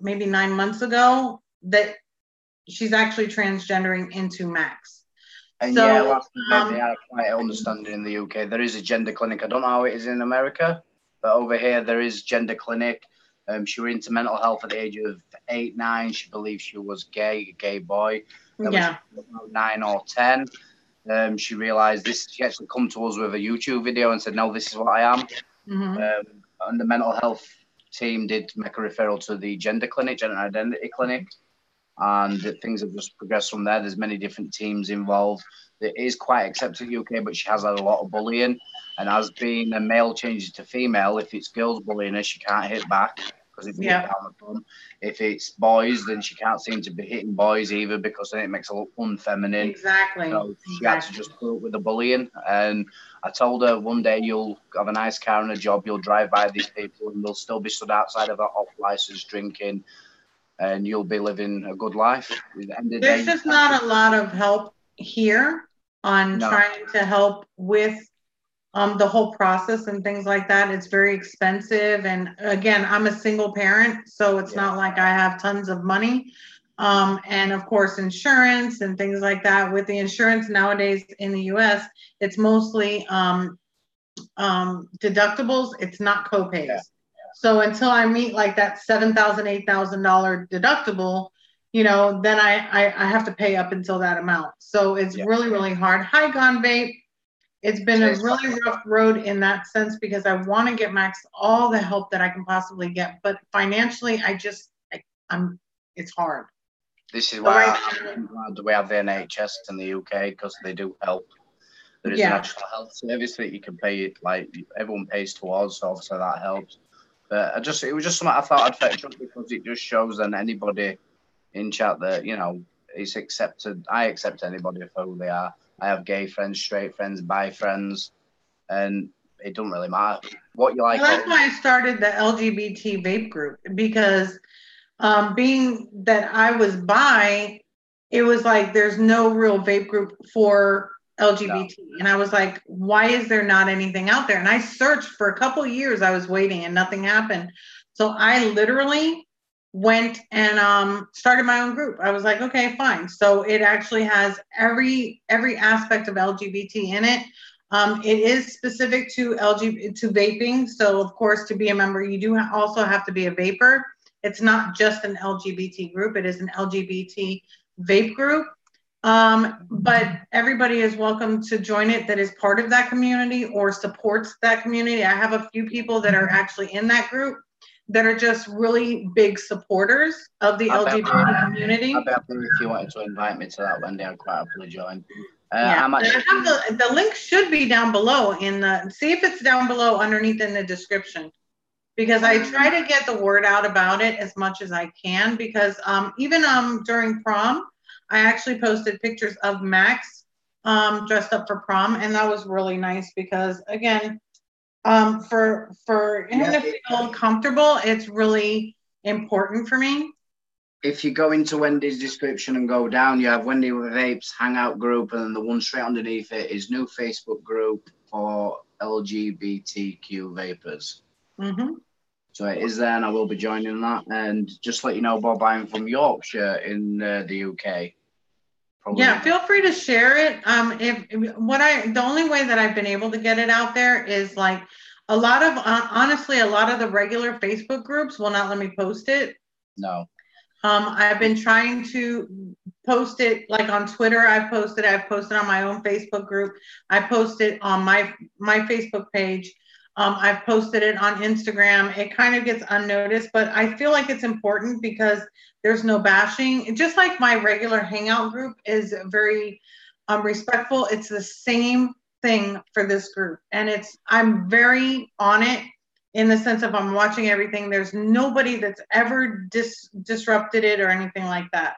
[SPEAKER 1] maybe 9 months ago that she's actually transgendering into Max.
[SPEAKER 2] And last night they had quite an understanding in the UK. There is a gender clinic. I don't know how it is in America, but over here there is gender clinic. She was into mental health at the age of 8, 9. She believed she was a gay boy. When she was about 9 or 10. She realised this. She actually come to us with a YouTube video and said, "No, this is what I am." Mm-hmm. And the mental health team did make a referral to the gender clinic, gender identity clinic. And things have just progressed from there. There's many different teams involved. It is quite accepted in the UK, but she has had a lot of bullying. And as being a male changes to female, if it's girls bullying her, she can't hit back because it's down the front. If it's boys, then she can't seem to be hitting boys either because then it makes her look unfeminine.
[SPEAKER 1] Exactly.
[SPEAKER 2] So she had to just put up with the bullying. And I told her one day you'll have a nice car and a job, you'll drive by these people and they'll still be stood outside of a off license drinking. And you'll be living a good life.
[SPEAKER 1] There's just not a lot of help here on trying to help with the whole process and things like that. It's very expensive. And again, I'm a single parent, so it's not like I have tons of money. And of course, insurance and things like that. With the insurance nowadays in the US, it's mostly deductibles. It's not copays. So until I meet like that $7,000, $8,000 deductible, you know, then I have to pay up until that amount. So it's really, really hard. Hi, Gone Vape. It's been a really rough road in that sense because I want to get Max all the help that I can possibly get, but financially, it's hard.
[SPEAKER 2] This is why I'm glad we have the NHS in the UK, because they do help. There is a national health service that you can pay, like everyone pays towards, so obviously that helps. But it was just something I thought I'd fetch up, because it just shows that anybody in chat that, you know, it's accepted. I accept anybody for who they are. I have gay friends, straight friends, bi friends, and it don't really matter what you like.
[SPEAKER 1] That's why I started the LGBT vape group, because being that I was bi, it was like there's no real vape group for LGBT. No. And I was like, why is there not anything out there? And I searched for a couple of years. I was waiting and nothing happened. So I literally went and started my own group. I was like, okay, fine. So it actually has every aspect of LGBT in it. It is specific to vaping. So of course, to be a member, you do also have to be a vapor. It's not just an LGBT group. It is an LGBT vape group. But everybody is welcome to join it that is part of that community or supports that community. I have a few people that are actually in that group that are just really big supporters of the LGBT community.
[SPEAKER 2] I'd be happy if you wanted to invite me to that, Wendy. I'd quite happily join.
[SPEAKER 1] Yeah, the link should be down below see if it's down below underneath in the description. Because I try to get the word out about it as much as I can, because even during prom, I actually posted pictures of Max dressed up for prom, and that was really nice because, again, for him to feel comfortable, it's really important for me.
[SPEAKER 2] If you go into Wendy's description and go down, you have Wendy with Vapes hangout group, and then the one straight underneath it is new Facebook group for LGBTQ vapors.
[SPEAKER 1] Mm-hmm.
[SPEAKER 2] So it is there, and I will be joining that. And just let you know, Bob, I'm from Yorkshire in the UK.
[SPEAKER 1] Feel free to share it. The only way that I've been able to get it out there is like a lot of the regular Facebook groups will not let me post it.
[SPEAKER 2] No.
[SPEAKER 1] I've been trying to post it like on Twitter. I've posted on my own Facebook group. I posted on my Facebook page. I've posted it on Instagram. It kind of gets unnoticed, but I feel like it's important because there's no bashing. Just like my regular hangout group is very respectful. It's the same thing for this group. And I'm very on it in the sense of I'm watching everything. There's nobody that's ever disrupted it or anything like that.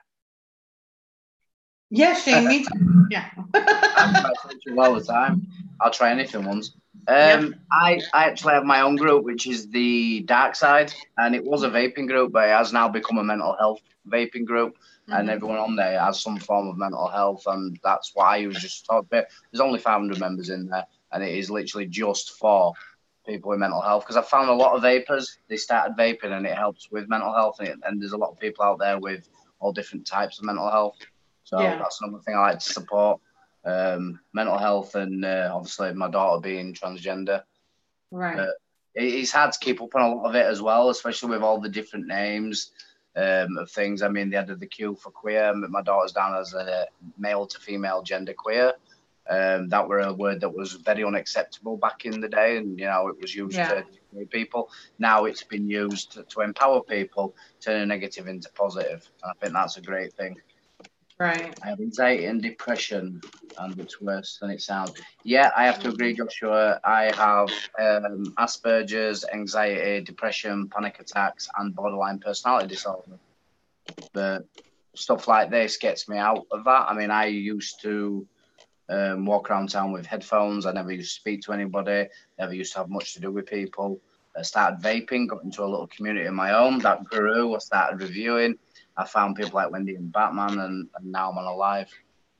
[SPEAKER 1] Yes, Shane, me too. Yeah.
[SPEAKER 2] I'm all the time. I'll try anything once. I actually have my own group, which is the Dark Side, and it was a vaping group, but it has now become a mental health vaping group, and everyone on there has some form of mental health, and that's why I was just talking about. There's only 500 members in there, and it is literally just for people with mental health, because I found a lot of vapors, they started vaping, and it helps with mental health, and there's a lot of people out there with all different types of mental health, so that's another thing I like to support. Mental health, and obviously my daughter being transgender.
[SPEAKER 1] Right.
[SPEAKER 2] But it's hard to keep up on a lot of it as well, especially with all the different names of things. I mean, they added the Q for queer. My daughter's down as a male to female gender queer. That were a word that was very unacceptable back in the day, and you know it was used to degrade people. Now it's been used to empower people, turning negative into positive. And I think that's a great thing.
[SPEAKER 1] Right.
[SPEAKER 2] I have anxiety and depression, and it's worse than it sounds. Yeah, I have to agree, Joshua. I have Asperger's, anxiety, depression, panic attacks, and borderline personality disorder. But stuff like this gets me out of that. I mean, I used to walk around town with headphones. I never used to speak to anybody. Never used to have much to do with people. I started vaping, got into a little community of my own that grew. I started reviewing. I found people like Wendy and Batman, and now I'm on a live.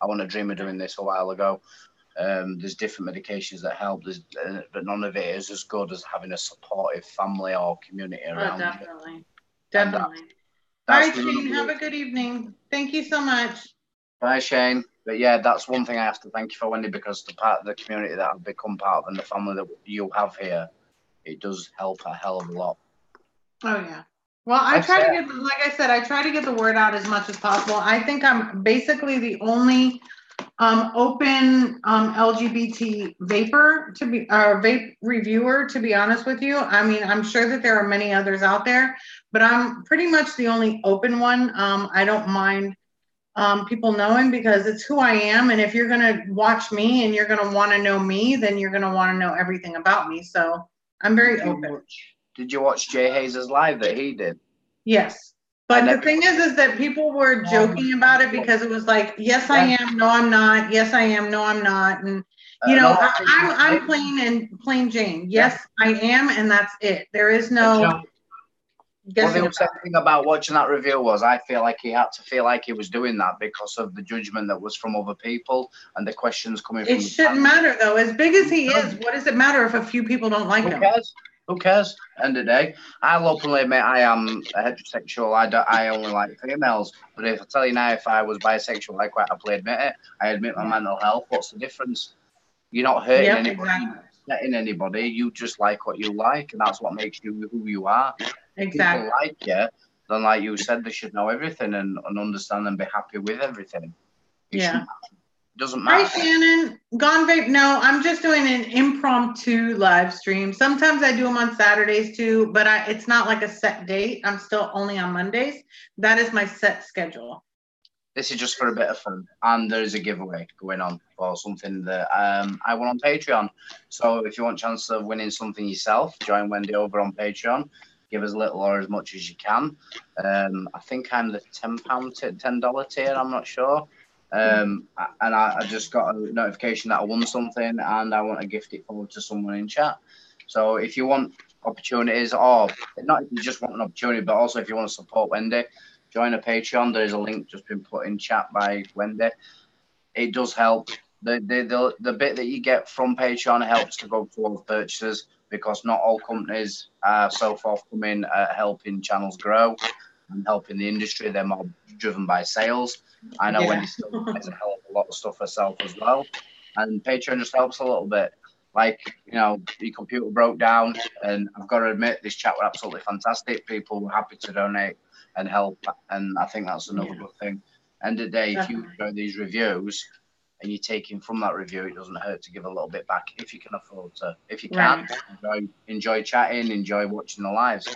[SPEAKER 2] I want to dream of doing this a while ago. There's different medications that help, but none of it is as good as having a supportive family or community around you.
[SPEAKER 1] Definitely. All right, Shane, have a good evening. Thank you so much.
[SPEAKER 2] Bye, Shane. But yeah, that's one thing I have to thank you for, Wendy, because the part of the community that I've become part of and the family that you have here, it does help a hell of a lot.
[SPEAKER 1] Oh yeah. Well, I try to get, like I said, I try to get the word out as much as possible. I think I'm basically the only open LGBT vapor to be, vape reviewer, to be honest with you. I mean, I'm sure that there are many others out there, but I'm pretty much the only open one. I don't mind people knowing because it's who I am. And if you're going to watch me and you're going to want to know me, then you're going to want to know everything about me. So I'm very open.
[SPEAKER 2] Did you watch Jay Hayes' live that he did?
[SPEAKER 1] Yes. But the thing is that people were joking about it because it was like, yes, I am. No, I'm not. Yes, I am. No, I'm not. And, you know, I'm plain Jane. Yes, I am. And that's it. There is no guessing.
[SPEAKER 2] Well, the upsetting thing about watching that review was I feel like he had to feel like he was doing that because of the judgment that was from other people and the questions coming from.
[SPEAKER 1] It shouldn't matter, though. As big as he is, what does it matter if a few people don't like him?
[SPEAKER 2] Who cares? End of the day, I'll openly admit I am a heterosexual. I only like females. But if I tell you now, if I was bisexual, I quite happily admit it. I admit my mental health. What's the difference? You're not hurting anybody, you're not upsetting anybody. You just like what you like, and that's what makes you who you are.
[SPEAKER 1] Exactly.
[SPEAKER 2] People like you, then like you said, they should know everything and understand and be happy with everything.
[SPEAKER 1] Yeah.
[SPEAKER 2] Doesn't matter.
[SPEAKER 1] Hi, Shannon. Gone Vape. No, I'm just doing an impromptu live stream. Sometimes I do them on Saturdays too, but it's not like a set date. I'm still only on Mondays. That is my set schedule.
[SPEAKER 2] This is just for a bit of fun, and there is a giveaway going on for something that I won on Patreon. So if you want a chance of winning something yourself, join Wendy over on Patreon. Give as little or as much as you can. I think I'm the $10 tier. I'm not sure. And I just got a notification that I won something and I want to gift it forward to someone in chat. So if you want opportunities, or not if you just want an opportunity, but also if you want to support Wendy, join a Patreon. There's a link just been put in chat by Wendy. It does help. The bit that you get from Patreon helps to go towards purchases because not all companies are so forthcoming at helping channels grow and helping the industry. They're more driven by sales. I know Wendy still buys a hell of a lot of stuff herself as well. And Patreon just helps a little bit. Like, you know, your computer broke down, and I've got to admit, this chat was absolutely fantastic. People were happy to donate and help, and I think that's another good thing. End of the day, if you enjoy these reviews and you're taking from that review, it doesn't hurt to give a little bit back if you can afford to. If you can't, enjoy chatting, enjoy watching the lives.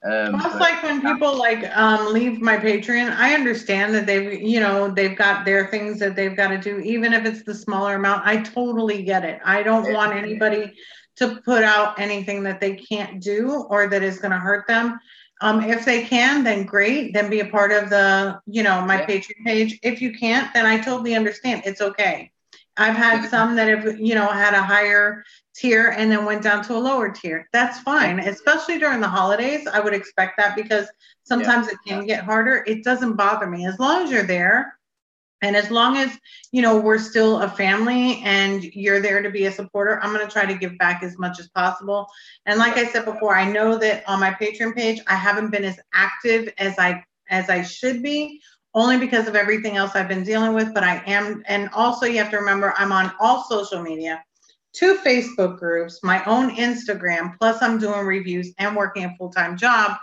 [SPEAKER 1] Almost like when people leave my Patreon, I understand that they've got their things that they've got to do, even if it's the smaller amount. I totally get it. I don't want anybody to put out anything that they can't do or that is going to hurt them. If they can, then great. Then be a part of the, my Patreon page. If you can't, then I totally understand. It's okay. I've had some that have, had a higher tier and then went down to a lower tier. That's fine, especially during the holidays. I would expect that because sometimes it can get harder. It doesn't bother me as long as you're there. And as long as, we're still a family and you're there to be a supporter, I'm going to try to give back as much as possible. And like I said before, I know that on my Patreon page, I haven't been as active as I should be, only because of everything else I've been dealing with, but I am. And also you have to remember, I'm on all social media, 2 Facebook groups, my own Instagram, plus I'm doing reviews and working a full-time job.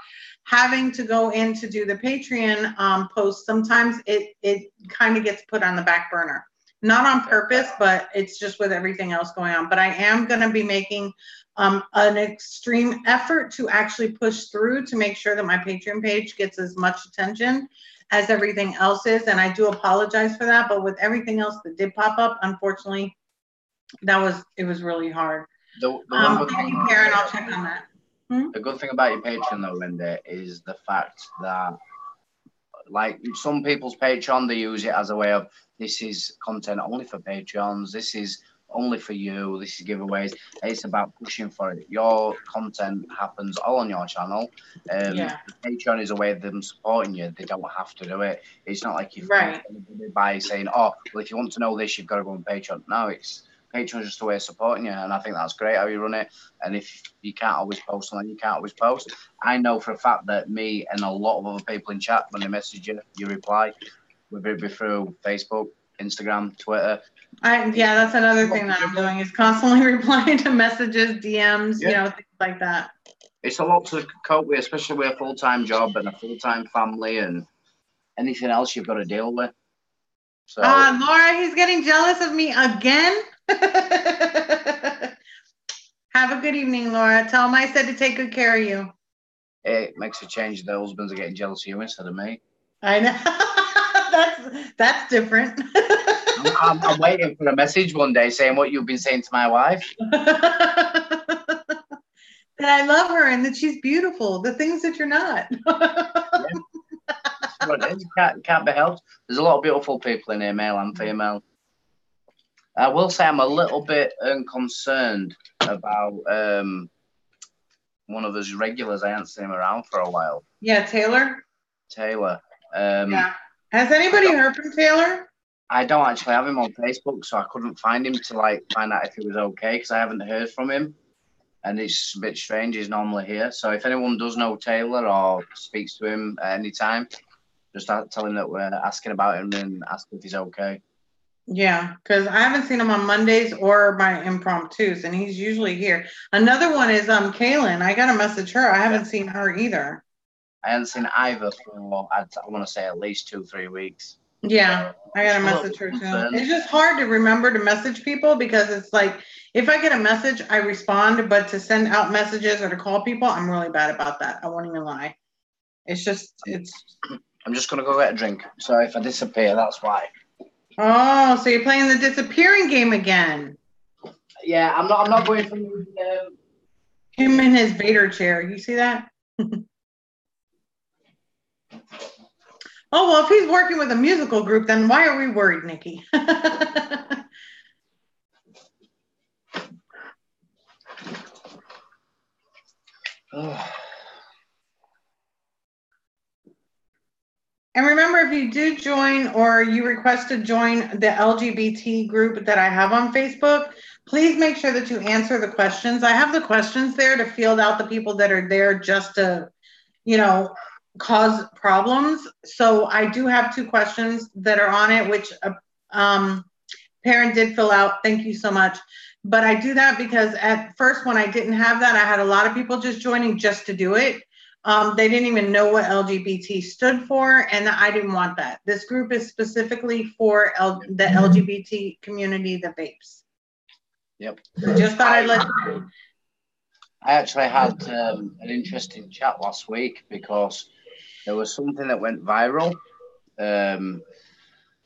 [SPEAKER 1] Having to go in to do the Patreon post, sometimes it kind of gets put on the back burner. Not on purpose, but it's just with everything else going on. But I am going to be making an extreme effort to actually push through to make sure that my Patreon page gets as much attention as everything else is. And I do apologize for that. But with everything else that did pop up, unfortunately, it was really hard. Thank you, Karen. I'll check on that.
[SPEAKER 2] The good thing about your Patreon, though, Wendy, is the fact that, like, some people's Patreon, they use it as a way of, this is content only for Patreons, this is only for you, this is giveaways. It's about pushing for it. Your content happens all on your channel. Patreon is a way of them supporting you. They don't have to do it. It's not like you by saying, oh, well, if you want to know this, you've got to go on Patreon. No, Patreon is just a way of supporting you, and I think that's great how you run it. And if you can't always post something, you can't always post. I know for a fact that me and a lot of other people in chat, when they message you, you reply, whether it be through Facebook, Instagram, Twitter.
[SPEAKER 1] That's another thing that I'm doing is constantly replying to messages, DMs, things like that.
[SPEAKER 2] it's a lot to cope with, especially with a full-time job and a full-time family and anything else you've got to deal with. So,
[SPEAKER 1] Laura, he's getting jealous of me again. Have a good evening, Laura. Tell him I said to take good care of you.
[SPEAKER 2] it makes a change. The husbands are getting jealous of you instead of me.
[SPEAKER 1] I know. that's different.
[SPEAKER 2] I'm waiting for a message one day saying what you've been saying to my wife.
[SPEAKER 1] That I love her and that she's beautiful. The things that you're not.
[SPEAKER 2] Yeah. That's what it is. Can't be helped. There's a lot of beautiful people in here, male and female. I will say I'm a little bit concerned about one of those regulars. I haven't seen him around for a while.
[SPEAKER 1] Yeah, Taylor.
[SPEAKER 2] Yeah.
[SPEAKER 1] Has anybody heard from Taylor?
[SPEAKER 2] I don't actually have him on Facebook, so I couldn't find him to find out if he was okay because I haven't heard from him. And it's a bit strange. He's normally here. So if anyone does know Taylor or speaks to him at any time, just tell him that we're asking about him and ask if he's okay.
[SPEAKER 1] Yeah, because I haven't seen him on Mondays or my impromptus, and he's usually here. Another one is Kaylin. I got to message her. I haven't seen her either.
[SPEAKER 2] I haven't seen either for, I want to say, at least 2-3 weeks.
[SPEAKER 1] Yeah, I got to message her too. It's just hard to remember to message people because it's like, if I get a message, I respond, but to send out messages or to call people, I'm really bad about that. I won't even lie. I'm just
[SPEAKER 2] going to go get a drink. So if I disappear, that's why.
[SPEAKER 1] Oh, so you're playing the disappearing game again?
[SPEAKER 2] Yeah, I'm not going for
[SPEAKER 1] him in his Vader chair. You see that? Oh, well, if he's working with a musical group, then why are we worried, Nikki? And remember, if you do join or you request to join the LGBT group that I have on Facebook, please make sure that you answer the questions. I have the questions there to field out the people that are there just to, cause problems. So I do have 2 questions that are on it, which parent did fill out. Thank you so much. But I do that because at first, when I didn't have that, I had a lot of people just joining just to do it. They didn't even know what LGBT stood for, and I didn't want that. This group is specifically for the LGBT community, the Vapes.
[SPEAKER 2] Yep.
[SPEAKER 1] So just thought I'd let you know.
[SPEAKER 2] I actually had an interesting chat last week because there was something that went viral, and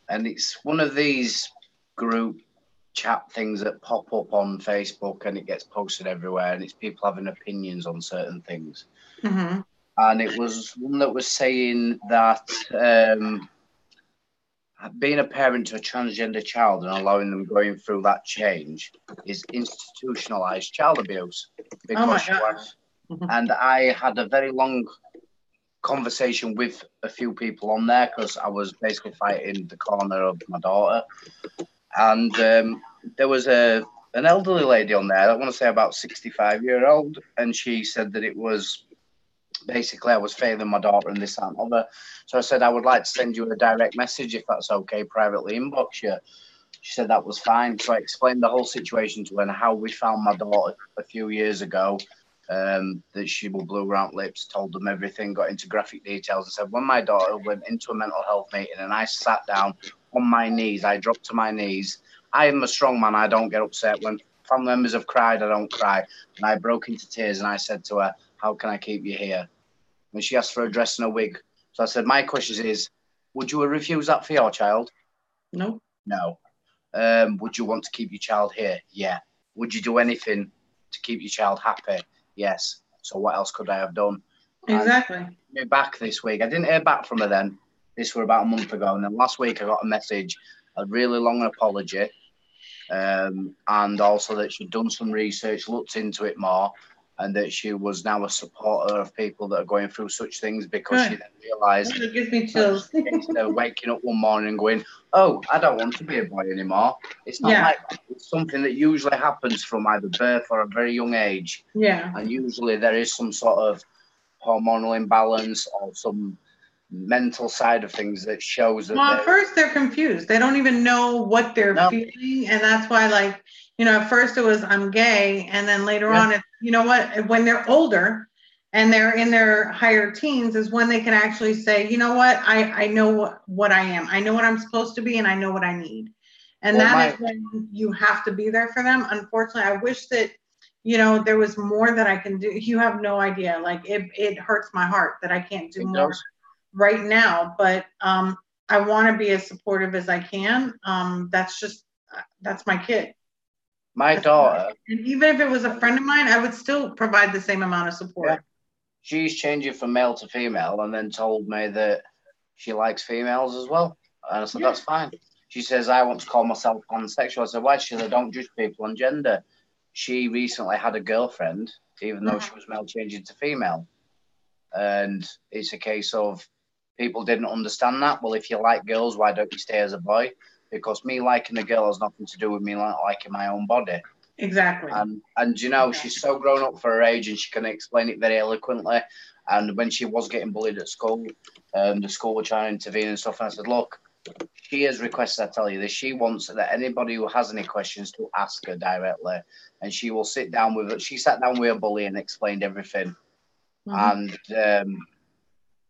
[SPEAKER 2] it's one of these group chat things that pop up on Facebook and it gets posted everywhere, and it's people having opinions on certain things. Mm-hmm. And it was one that was saying that being a parent to a transgender child and allowing them going through that change is institutionalized child abuse. Because
[SPEAKER 1] oh my gosh.
[SPEAKER 2] And I had a very long conversation with a few people on there because I was basically fighting the corner of my daughter. And there was an elderly lady on there, I want to say about 65-year-old, and she said that it was basically I was failing my daughter and this, that, and other. So I said, I would like to send you a direct message if that's okay, privately inbox you. She said that was fine. So I explained the whole situation to her and how we found my daughter a few years ago, that she was blue round lips, told them everything, got into graphic details, and said when my daughter went into a mental health meeting and I sat down on my knees, I dropped to my knees. I am a strong man. I don't get upset. When family members have cried, I don't cry. And I broke into tears and I said to her, how can I keep you here? And she asked for a dress and a wig. So I said, my question is, would you refuse that for your child?
[SPEAKER 1] No.
[SPEAKER 2] No. Would you want to keep your child here? Yeah. Would you do anything to keep your child happy? Yes. So what else could I have done?
[SPEAKER 1] Exactly.
[SPEAKER 2] And back this week. I didn't hear back from her then. This was about a month ago. And then last week I got a message, a really long apology. And also that she'd done some research, looked into it more, and that she was now a supporter of people that are going through such things because she then realised
[SPEAKER 1] it gives me chills.
[SPEAKER 2] Instead of waking up one morning and going, oh, I don't want to be a boy anymore. It's not like that. It's something that usually happens from either birth or a very young age.
[SPEAKER 1] Yeah.
[SPEAKER 2] And usually there is some sort of hormonal imbalance or some mental side of things that shows that.
[SPEAKER 1] Well, at first they're confused. They don't even know what they're feeling. And that's why, at first it was, I'm gay. And then later on, it's, you know what, when they're older, and they're in their higher teens is when they can actually say, you know what, I know what I am. I know what I'm supposed to be, and I know what I need. And
[SPEAKER 2] Well,
[SPEAKER 1] that is when you have to be there for them. Unfortunately, I wish that, there was more that I can do. You have no idea. Like it hurts my heart that I can't do
[SPEAKER 2] it
[SPEAKER 1] more
[SPEAKER 2] does.
[SPEAKER 1] right now, but I want to be as supportive as I can. That's my kid.
[SPEAKER 2] My daughter,
[SPEAKER 1] And even if it was a friend of mine, I would still provide the same amount of
[SPEAKER 2] yeah,
[SPEAKER 1] support.
[SPEAKER 2] she's changing from male to female and then told me that she likes females as well. And I said,
[SPEAKER 1] Yeah.
[SPEAKER 2] that's fine. She says, I want to call myself pansexual. I said, why? She said, I don't judge people on gender. She recently had a girlfriend, even though she was male changing to female. And it's a case of people didn't understand that. Well, if you like girls, why don't you stay as a boy? Because me liking a girl has nothing to do with me liking my own body.
[SPEAKER 1] Exactly.
[SPEAKER 2] And she's so grown up for her age, and she can explain it very eloquently. And when she was getting bullied at school, the school were trying to intervene and stuff. And I said, look, she has requested, I tell you this, she wants that anybody who has any questions to ask her directly, and she will sit down with her. She sat down with a bully and explained everything. And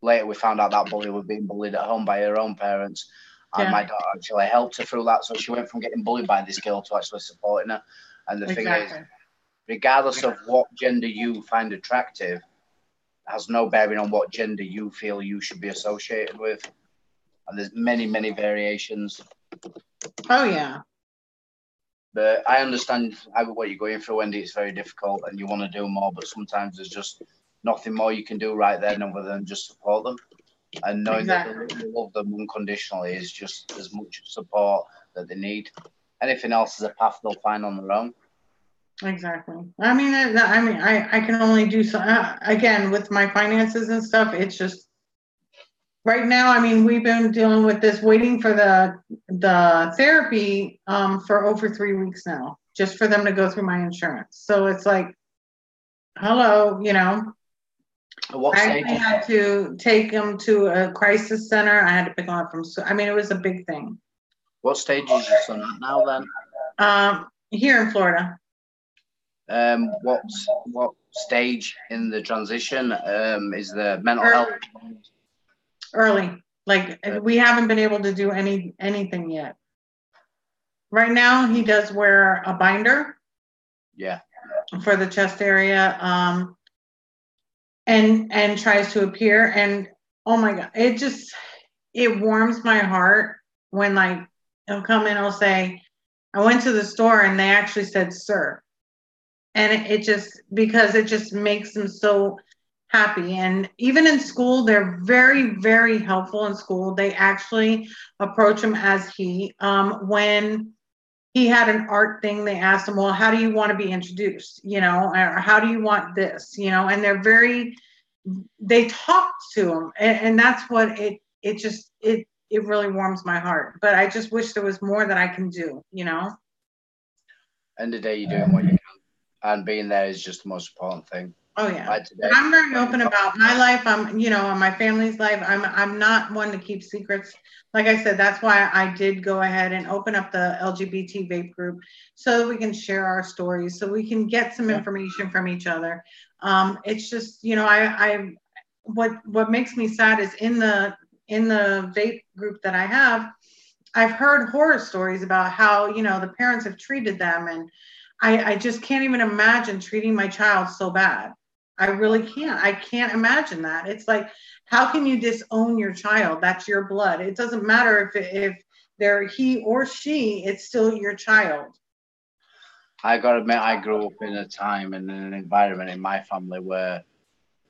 [SPEAKER 2] later we found out that bully was being bullied at home by her own parents. And my daughter actually helped her through that. So she went from getting bullied by this girl to actually supporting her. And the thing is, regardless of what gender you find attractive, has no bearing on what gender you feel you should be associated with. And there's many, many variations.
[SPEAKER 1] Oh, yeah.
[SPEAKER 2] But I understand what you're going through, Wendy. It's very difficult and you want to do more, but sometimes there's just nothing more you can do right there other than just support them. And knowing that you love them unconditionally is just as much support that they need. Anything else is a path they'll find on their own.
[SPEAKER 1] Exactly. I can only do so. Again, with my finances and stuff, it's just right now. I mean, we've been dealing with this, waiting for the therapy for over 3 weeks now, just for them to go through my insurance. So it's like, hello,
[SPEAKER 2] What
[SPEAKER 1] I
[SPEAKER 2] stage?
[SPEAKER 1] actually had to take them to a crisis center. I had to pick them up from. I mean, it was a big thing.
[SPEAKER 2] What stage is your son at now then?
[SPEAKER 1] Here in Florida.
[SPEAKER 2] What stage in the transition is the mental health?
[SPEAKER 1] Early. Like we haven't been able to do anything yet. Right now, he does wear a binder.
[SPEAKER 2] Yeah.
[SPEAKER 1] For the chest area, and tries to appear, and oh my God, it warms my heart when like he'll come in, he'll say, I went to the store and they actually said sir, and it just, because it just makes them so happy. And even in school, they're very, very helpful in school. They actually approach him as he, when he had an art thing, they asked him, well, how do you want to be introduced? Or how do you want this? And they talk to him. And that's what it really warms my heart. But I just wish there was more that I can do,
[SPEAKER 2] End of the day, you're doing what you can. And being there is just the most important thing.
[SPEAKER 1] Oh yeah. Like today, I'm very open about my life. I'm, my family's life. I'm not one to keep secrets. Like I said, that's why I did go ahead and open up the LGBT vape group so that we can share our stories, so we can get some information from each other. It's just, what makes me sad is in the vape group that I have, I've heard horror stories about how, the parents have treated them, and I just can't even imagine treating my child so bad. I really can't. I can't imagine that. It's like, how can you disown your child? That's your blood. It doesn't matter if they're he or she, it's still your child.
[SPEAKER 2] I got to admit, I grew up in a time and in an environment in my family where,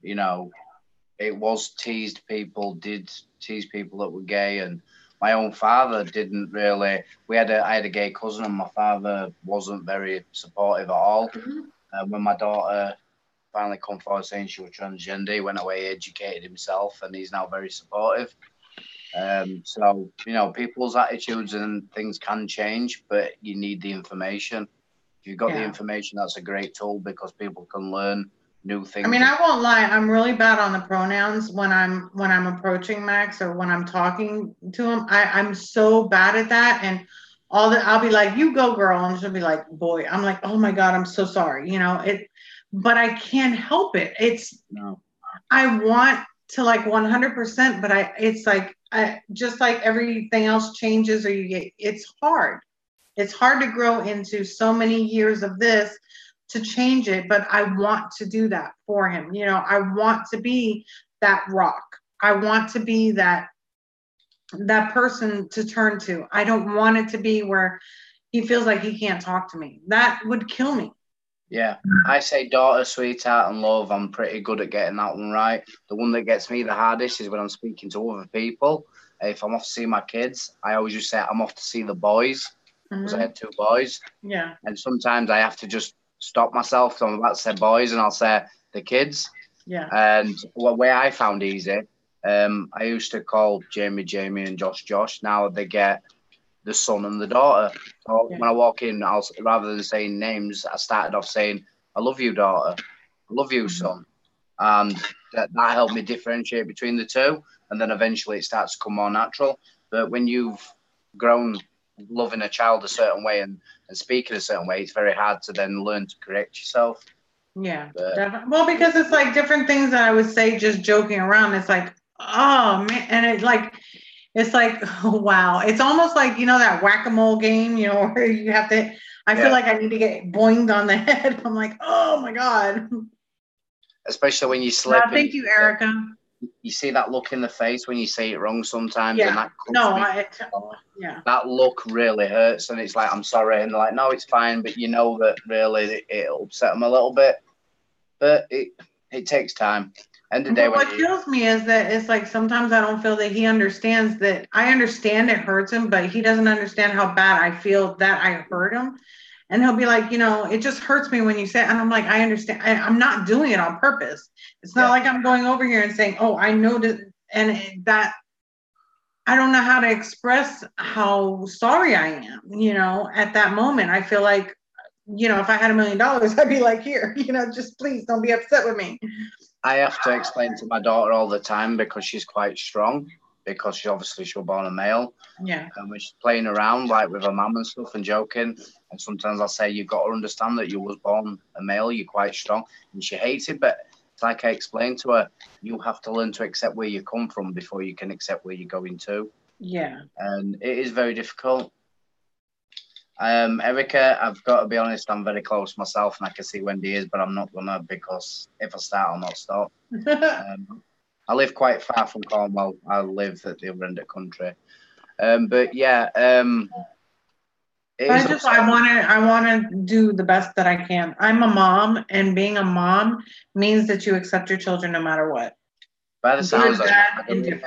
[SPEAKER 2] it was teased. People did tease people that were gay, and my own father didn't really. I had a gay cousin, and my father wasn't very supportive at all. When my daughter finally come forward saying she was transgender, he went away, educated himself, and he's now very supportive. So people's attitudes and things can change, but you need the information. If you've got the information, that's a great tool because people can learn new things.
[SPEAKER 1] I mean, I won't lie. I'm really bad on the pronouns when I'm approaching Max or when I'm talking to him. I'm so bad at that, and I'll be like, "You go, girl," and she'll be like, "Boy." I'm like, "Oh my God, I'm so sorry." but I can't help it.
[SPEAKER 2] No.
[SPEAKER 1] I want to like 100%, but it's like, just like everything else changes or it's hard. It's hard to grow into so many years of this to change it, but I want to do that for him. You know, I want to be that rock. I want to be that person to turn to. I don't want it to be where he feels like he can't talk to me. That would kill me.
[SPEAKER 2] Yeah, I say daughter, sweetheart, and love. I'm pretty good at getting that one right. The one that gets me the hardest is when I'm speaking to other people. If I'm off to see my kids, I always just say I'm off to see the boys because I had 2 boys.
[SPEAKER 1] Yeah.
[SPEAKER 2] And sometimes I have to just stop myself. So I'm about to say boys, and I'll say the kids.
[SPEAKER 1] Yeah.
[SPEAKER 2] And what way I found easy, I used to call Jamie, and Josh. Now they get the son and the daughter. So when I walk in, rather than saying names, I started off saying, "I love you, daughter. I love you, son," and that helped me differentiate between the two. And then eventually it starts to come more natural. But when you've grown loving a child a certain way and speaking a certain way, it's very hard to then learn to correct yourself.
[SPEAKER 1] Yeah, definitely. Well, because it's like different things that I would say just joking around. It's like, oh man, and it's like, oh, wow. It's almost like, you know, that whack-a-mole game, you know, where you have to, I feel like I need to get boinged on the head. I'm like, oh my God.
[SPEAKER 2] Especially when you slip.
[SPEAKER 1] Thank you, Erica.
[SPEAKER 2] You see that look in the face when you say it wrong sometimes,
[SPEAKER 1] Yeah.
[SPEAKER 2] and that
[SPEAKER 1] yeah.
[SPEAKER 2] That look really hurts, and it's like, I'm sorry, and they're like, no, it's fine, but you know that really it'll upset them a little bit, but it takes time. End of the day,
[SPEAKER 1] what kills me is that it's like sometimes I don't feel that he understands that I understand it hurts him, but he doesn't understand how bad I feel that I hurt him. And he'll be like, you know, it just hurts me when you say it. And I'm like, I understand. I'm not doing it on purpose. It's not like I'm going over here and saying, oh, I know that. And that I don't know how to express how sorry I am, you know, at that moment. I feel like, you know, if I had $1 million, I'd be like, here, you know, just please don't be upset with me.
[SPEAKER 2] I have to explain to my daughter all the time because she's quite strong, because she was born a male.
[SPEAKER 1] Yeah.
[SPEAKER 2] And when she's playing around like with her mum and stuff and joking, and sometimes I'll say, you've got to understand that you was born a male, you're quite strong. And she hates it, but it's like I explained to her, you have to learn to accept where you come from before you can accept where you're going to.
[SPEAKER 1] Yeah.
[SPEAKER 2] And it is very difficult. Erica, I've got to be honest, I'm very close myself, and I can see Wendy is, but I'm not gonna, because if I start, I'll not stop. I live quite far from Cornwall. I live at the other end of the country. But yeah,
[SPEAKER 1] I want to do the best that I can. I'm a mom, and being a mom means that you accept your children no matter what.
[SPEAKER 2] By the sounds of
[SPEAKER 1] it,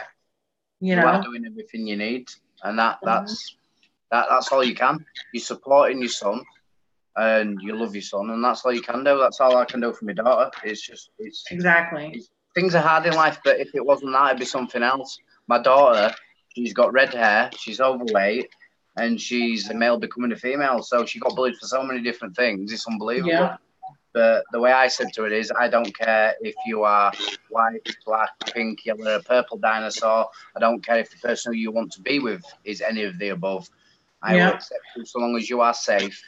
[SPEAKER 1] you
[SPEAKER 2] are doing everything you need, and that's all you can. You're supporting your son, and you love your son, and that's all you can do. That's all I can do for my daughter. It's
[SPEAKER 1] exactly.
[SPEAKER 2] Things are hard in life, but if it wasn't that, it'd be something else. My daughter, she's got red hair, she's overweight, and she's a male becoming a female. So she got bullied for so many different things. It's unbelievable. Yeah. But the way I said to it is, I don't care if you are white, black, pink, yellow, purple dinosaur. I don't care if the person who you want to be with is any of the above. I will accept you so long as you are safe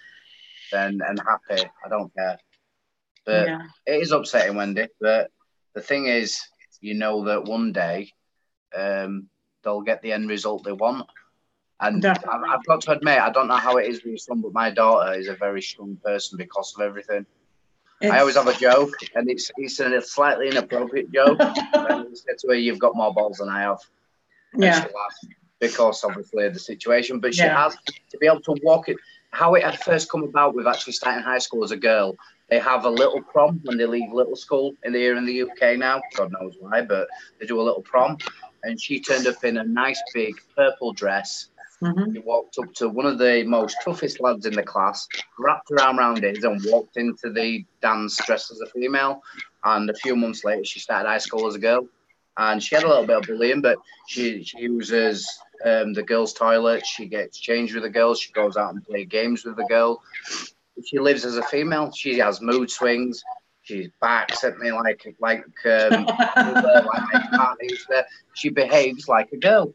[SPEAKER 2] and happy. I don't care. But it is upsetting, Wendy. But the thing is, you know that one day they'll get the end result they want. And I've got to admit, I don't know how it is with your son, but my daughter is a very strong person because of everything. I always have a joke, and it's a slightly inappropriate joke. I said to her, "You've got more balls than I have." And she laughed because obviously the situation, but she has to be able to walk it. How it had first come about with actually starting high school as a girl, they have a little prom when they leave little school here in the UK now. God knows why, but they do a little prom. And she turned up in a nice big purple dress. He walked up to one of the most toughest lads in the class, wrapped her arm around his, and walked into the dance dressed as a female. And a few months later, she started high school as a girl. And she had a little bit of bullying, but she uses the girls' toilet. She gets changed with the girls. She goes out and play games with the girl. She lives as a female. She has mood swings. She backs at me like my partner used to. She behaves like a girl.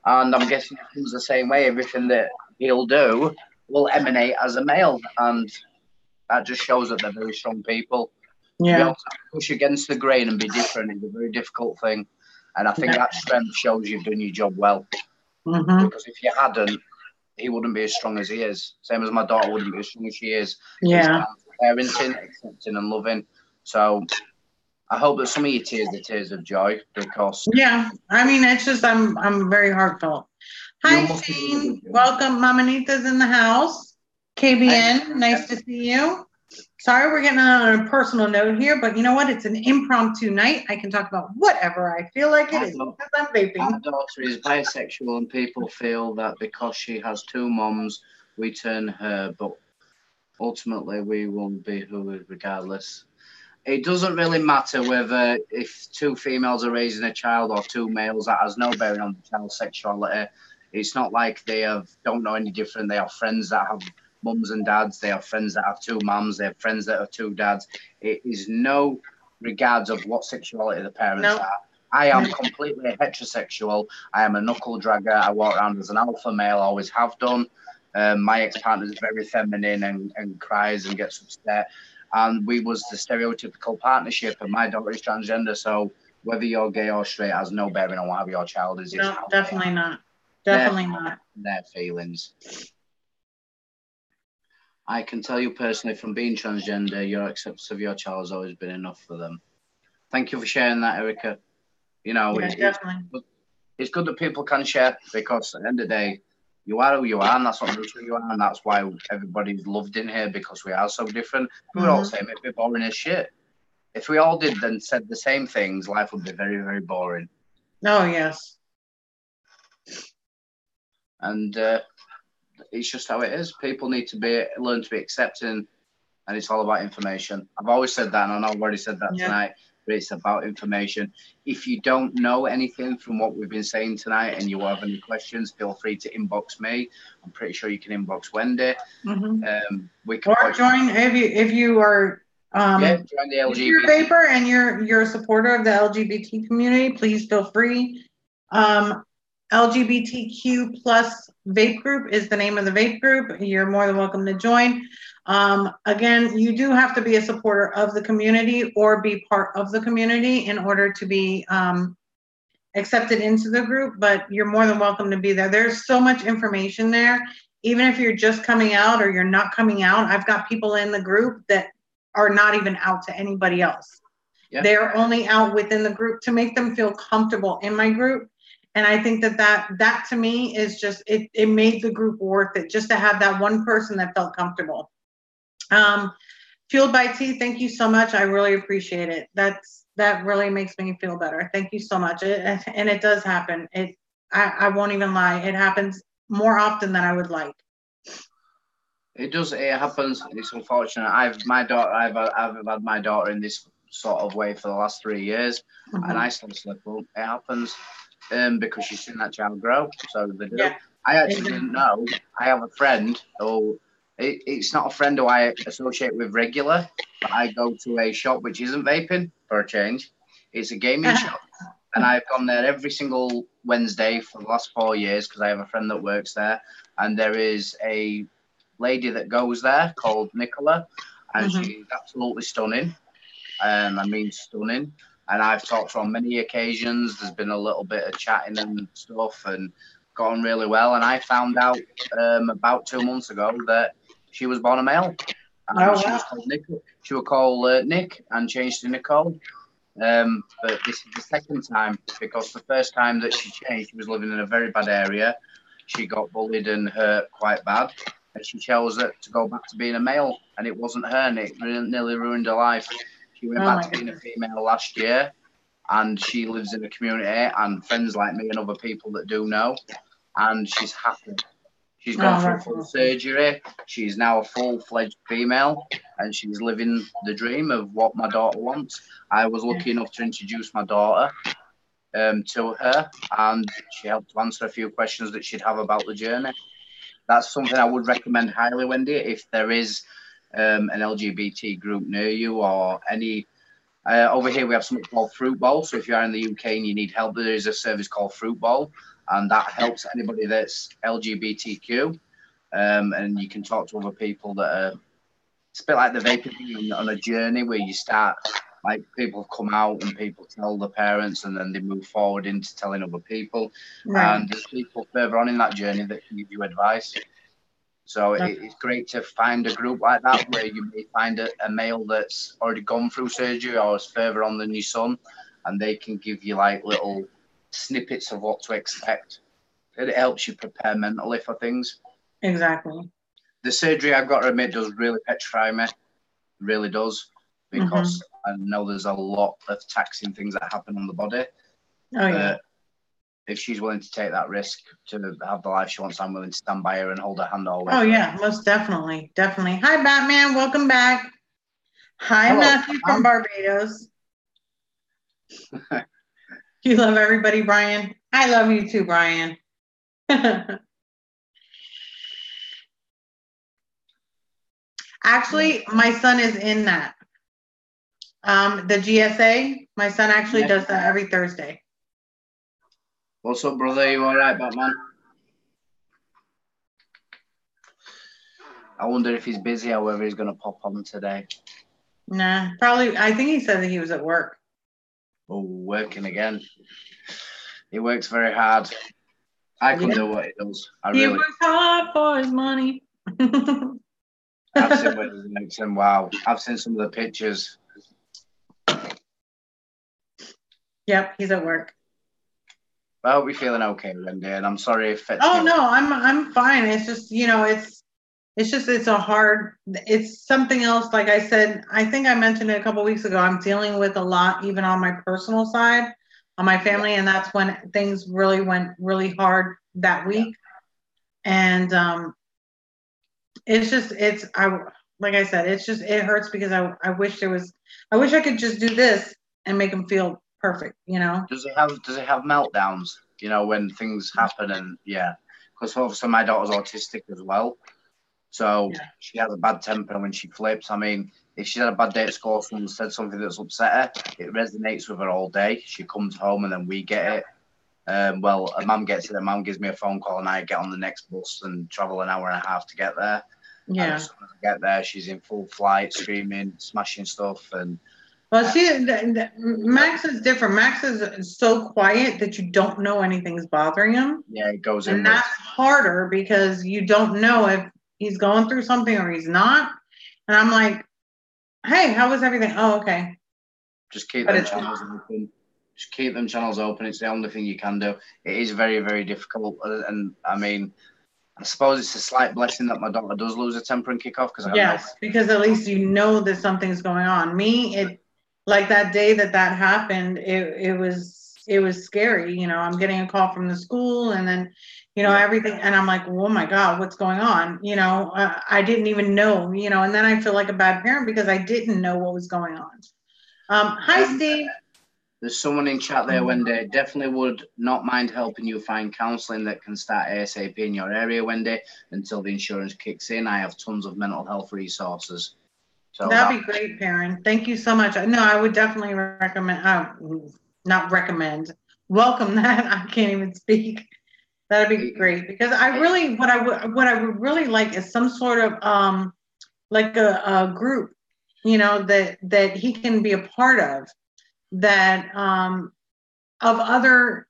[SPEAKER 2] And I'm guessing it comes the same way. Everything that he'll do will emanate as a male. And that just shows that they're very strong people. To be
[SPEAKER 1] Yeah.
[SPEAKER 2] able to push against the grain and be different is a very difficult thing. And I think that strength shows you've done your job well. Because if you hadn't, he wouldn't be as strong as he is. Same as my daughter wouldn't be as strong as she is.
[SPEAKER 1] Yeah.
[SPEAKER 2] It's down to parenting, accepting and loving. So I hope that some of your tears are tears of joy, because
[SPEAKER 1] yeah, I mean, it's just I'm very heartfelt. Hi, Shane. Welcome. Mamanita's in the house. KBN, nice to see you. Sorry, we're getting on a personal note here, but you know what? It's an impromptu night. I can talk about whatever I feel like it is because I'm vaping.
[SPEAKER 2] My daughter is bisexual, and people feel that because she has two moms, we turn her, but ultimately we will be who regardless. It doesn't really matter whether if two females are raising a child or two males. That has no bearing on the child's sexuality. It's not like they don't know any different. They have friends that have mums and dads. They have friends that have two mums. They have friends that have two dads. It is no regards of what sexuality the parents are. I am completely heterosexual. I am a knuckle dragger. I walk around as an alpha male, always have done. My ex-partner is very feminine and cries and gets upset. And we was the stereotypical partnership, and my daughter is transgender, so whether you're gay or straight has no bearing on what your child is.
[SPEAKER 1] No, definitely not. Definitely not.
[SPEAKER 2] Their feelings. I can tell you personally, from being transgender, your acceptance of your child has always been enough for them. Thank you for sharing that, Erica. You know, it's good that people can share, because at the end of the day, you are who you are, and that's what makes you are, and that's why everybody's loved in here, because we are so different. We're all the same. It'd be boring as shit. If we all did then said the same things, life would be very, very boring.
[SPEAKER 1] Oh, yes.
[SPEAKER 2] And it's just how it is. People need to learn to be accepting, and it's all about information. I've always said that, and I know I've already said that tonight, but it's about information. If you don't know anything from what we've been saying tonight and you have any questions, feel free to inbox me. I'm pretty sure you can inbox Wendy. We can
[SPEAKER 1] join if you are
[SPEAKER 2] join the LGBT.
[SPEAKER 1] If you're a vapor and you're a supporter of the LGBT community, please feel free. LGBTQ plus vape group is the name of the vape group. You're more than welcome to join. Again, you do have to be a supporter of the community or be part of the community in order to be accepted into the group, but you're more than welcome to be there. There's so much information there. Even if you're just coming out or you're not coming out, I've got people in the group that are not even out to anybody else. They're only out within the group to make them feel comfortable in my group. And I think that to me is just, it made the group worth it, just to have that one person that felt comfortable. Fueled by Tea, thank you so much. I really appreciate it. That really makes me feel better. Thank you so much. And it does happen. I won't even lie. It happens more often than I would like.
[SPEAKER 2] It does. It happens. It's unfortunate. I've had my daughter in this sort of way for the last 3 years, and I still slip up. It happens because she's seen that child grow. So they do. Yeah. I actually didn't know. I have a friend who. It's not a friend who I associate with regular, but I go to a shop which isn't vaping for a change. It's a gaming shop, and I've gone there every single Wednesday for the last 4 years because I have a friend that works there, and there is a lady that goes there called Nicola, and she's absolutely stunning. I mean stunning. And I've talked to her on many occasions. There's been a little bit of chatting and stuff, and gone really well. And I found out about 2 months ago that she was born a male. And she was called Nick. She was called Nick and changed to Nicole. But this is the second time, because the first time that she changed, she was living in a very bad area. She got bullied and hurt quite bad. And she chose to go back to being a male, and it wasn't her, and it nearly ruined her life. She went back to being a female last year, and she lives in a community and friends like me and other people that do know, and she's happy. She's gone through full surgery. She's now a full-fledged female, and she's living the dream of what my daughter wants. I was lucky enough to introduce my daughter to her, and she helped to answer a few questions that she'd have about the journey. That's something I would recommend highly, Wendy, if there is an LGBT group near you or any. Over here, we have something called Fruit Bowl. So if you are in the UK and you need help, there is a service called Fruit Bowl, and that helps anybody that's LGBTQ. And you can talk to other people that are it's a bit like the vaping thing on a journey where you start, like people come out and people tell the parents and then they move forward into telling other people.
[SPEAKER 1] Right.
[SPEAKER 2] And there's people further on in that journey that can give you advice. So it's great to find a group like that where you may find a male that's already gone through surgery or is further on than your son, and they can give you like little snippets of what to expect. It helps you prepare mentally for things.
[SPEAKER 1] Exactly.
[SPEAKER 2] The surgery, I've got to admit, does really petrify me. Really does, because I know there's a lot of taxing things that happen on the body.
[SPEAKER 1] Oh, yeah.
[SPEAKER 2] If she's willing to take that risk to have the life she wants, I'm willing to stand by her and hold her hand always.
[SPEAKER 1] Oh, yeah, most definitely. Definitely. Hi, Batman. Welcome back. Hi,
[SPEAKER 2] Hello,
[SPEAKER 1] Matthew from Barbados. You love everybody, Brian. I love you too, Brian. Actually, my son is in that. The GSA, my son actually does that every Thursday.
[SPEAKER 2] What's up, brother? You all right, Batman? I wonder if he's busy, however he's going to pop on today.
[SPEAKER 1] Nah, probably. I think he said that he was at work.
[SPEAKER 2] Oh, working again. He works very hard. I couldn't do what he does.
[SPEAKER 1] He works hard for his money.
[SPEAKER 2] I've seen what he makes him. Wow. I've seen some of the pictures.
[SPEAKER 1] Yep, he's at work.
[SPEAKER 2] I hope you're feeling okay, Wendy, and I'm sorry if it's...
[SPEAKER 1] Oh, no, I'm fine. It's just, you know, it's something else. Like I said, I think I mentioned it a couple of weeks ago. I'm dealing with a lot, even on my personal side, on my family. And that's when things really went really hard that week. And like I said, it hurts because I wish I could just do this and make them feel perfect, you know?
[SPEAKER 2] Does it have meltdowns, you know, when things happen? And because obviously my daughter's autistic as well. So she has a bad temper when she flips. I mean, if she's had a bad day at school, someone said something that's upset her, it resonates with her all day. She comes home and then we get it. Well, her mum gets it. Her mum gives me a phone call and I get on the next bus and travel an hour and a half to get there.
[SPEAKER 1] Yeah.
[SPEAKER 2] And as soon as I get there, she's in full flight, screaming, smashing stuff. And
[SPEAKER 1] well, Max is different. Max is so quiet that you don't know anything's bothering him.
[SPEAKER 2] Yeah, it goes
[SPEAKER 1] in. And that's harder because you don't know if he's going through something or he's not. And I'm like, hey, how was everything? Oh, okay.
[SPEAKER 2] Just keep them channels open. Just keep them channels open. It's the only thing you can do. It is very, very difficult. And I mean, I suppose it's a slight blessing that my daughter does lose her temper and kick off.
[SPEAKER 1] Because at least you know that something's going on. Me, like that day that happened, it was scary. You know, I'm getting a call from the school and then, you know, everything. And I'm like, oh my God, what's going on? You know, I didn't even know, you know, and then I feel like a bad parent because I didn't know what was going on. Hi, Steve.
[SPEAKER 2] There's someone in chat there, Wendy. Definitely would not mind helping you find counselling that can start ASAP in your area, Wendy, until the insurance kicks in. I have tons of mental health resources. So
[SPEAKER 1] that'd be great, Perrin. Thank you so much. No, I would definitely recommend, not recommend, welcome that. I can't even speak. That'd be great because I really, what I would really like is some sort of, like a group, you know, that he can be a part of, that, of other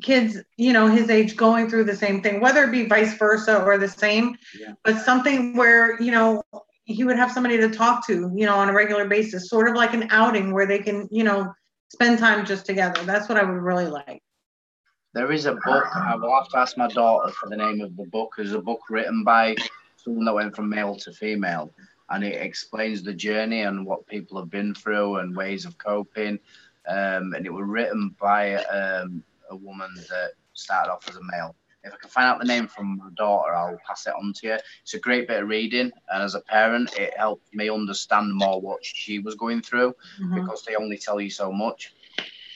[SPEAKER 1] kids, you know, his age going through the same thing, whether it be vice versa or the same, but something where, you know, he would have somebody to talk to, you know, on a regular basis, sort of like an outing where they can, you know, spend time just together. That's what I would really like.
[SPEAKER 2] There is a book. I will have to ask my daughter for the name of the book. There's a book written by someone that went from male to female, and it explains the journey and what people have been through and ways of coping. And it was written by a woman that started off as a male. If I can find out the name from my daughter, I'll pass it on to you. It's a great bit of reading, and as a parent, it helped me understand more what she was going through, because they only tell you so much,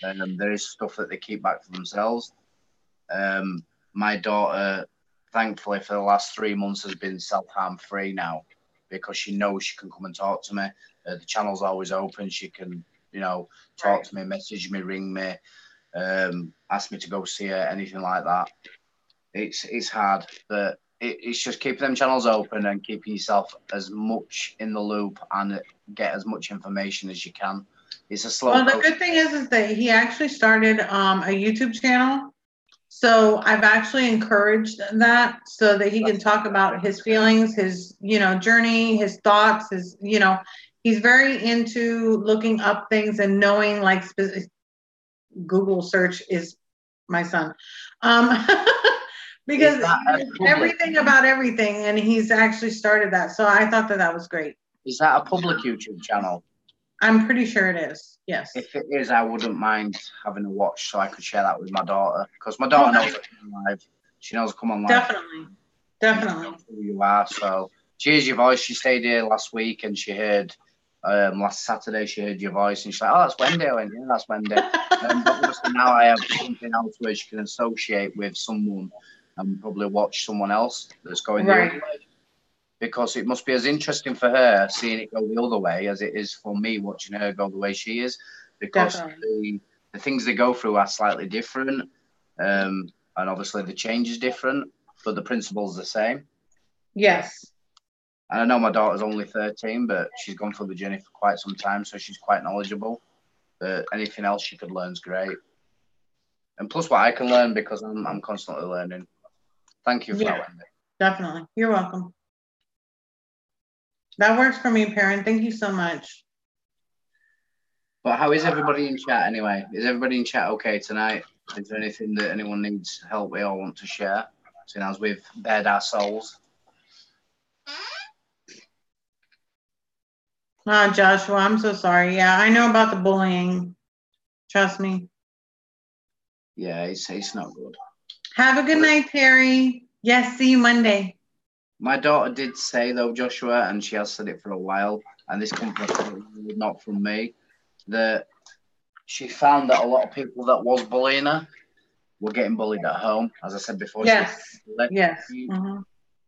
[SPEAKER 2] and there is stuff that they keep back for themselves. My daughter, thankfully, for the last 3 months has been self-harm free now, because she knows she can come and talk to me. The channel's always open. She can, you know, talk to me, message me, ring me, ask me to go see her, anything like that. It's hard, but it's just keeping them channels open and keeping yourself as much in the loop and get as much information as you can. It's a slow
[SPEAKER 1] Well, the
[SPEAKER 2] process.
[SPEAKER 1] good thing is that he actually started a YouTube channel. So I've actually encouraged that so that he can talk about his feelings, his, journey, his thoughts, he's very into looking up things and knowing, like, Google search is my son. Because everything about everything, and he's actually started that. So I thought that was great.
[SPEAKER 2] Is that a public YouTube channel?
[SPEAKER 1] I'm pretty sure it is. Yes.
[SPEAKER 2] If it is, I wouldn't mind having a watch so I could share that with my daughter, because my daughter knows I come on live. She knows I come on live.
[SPEAKER 1] Definitely.
[SPEAKER 2] Who you are. So she hears your voice. She stayed here last week and she heard last Saturday she heard your voice and she's like, "Oh, that's Wendy." I went, "Yeah, that's Wendy." But obviously now I have something else where she can associate with someone and probably watch someone else that's going the other way. Because it must be as interesting for her seeing it go the other way as it is for me watching her go the way she is. Because the things they go through are slightly different. And obviously the change is different, but the principle's the same.
[SPEAKER 1] Yes.
[SPEAKER 2] And I know my daughter's only 13, but she's gone through the journey for quite some time, so she's quite knowledgeable. But anything else she could learn is great. And plus what I can learn, because I'm constantly learning. Thank you for that, Wendy.
[SPEAKER 1] Definitely. You're welcome. That works for me, Perrin. Thank you so much.
[SPEAKER 2] But how is everybody in chat anyway? Is everybody in chat okay tonight? Is there anything that anyone needs help with or want to share? Seeing as we've bared our souls.
[SPEAKER 1] Joshua, I'm so sorry. Yeah, I know about the bullying. Trust me.
[SPEAKER 2] Yeah, it's not good.
[SPEAKER 1] Have a good night, Terry. Yes, see you Monday.
[SPEAKER 2] My daughter did say, though, Joshua, and she has said it for a while, and this comes not from me, that she found that a lot of people that was bullying her were getting bullied at home. As I said before,
[SPEAKER 1] yes.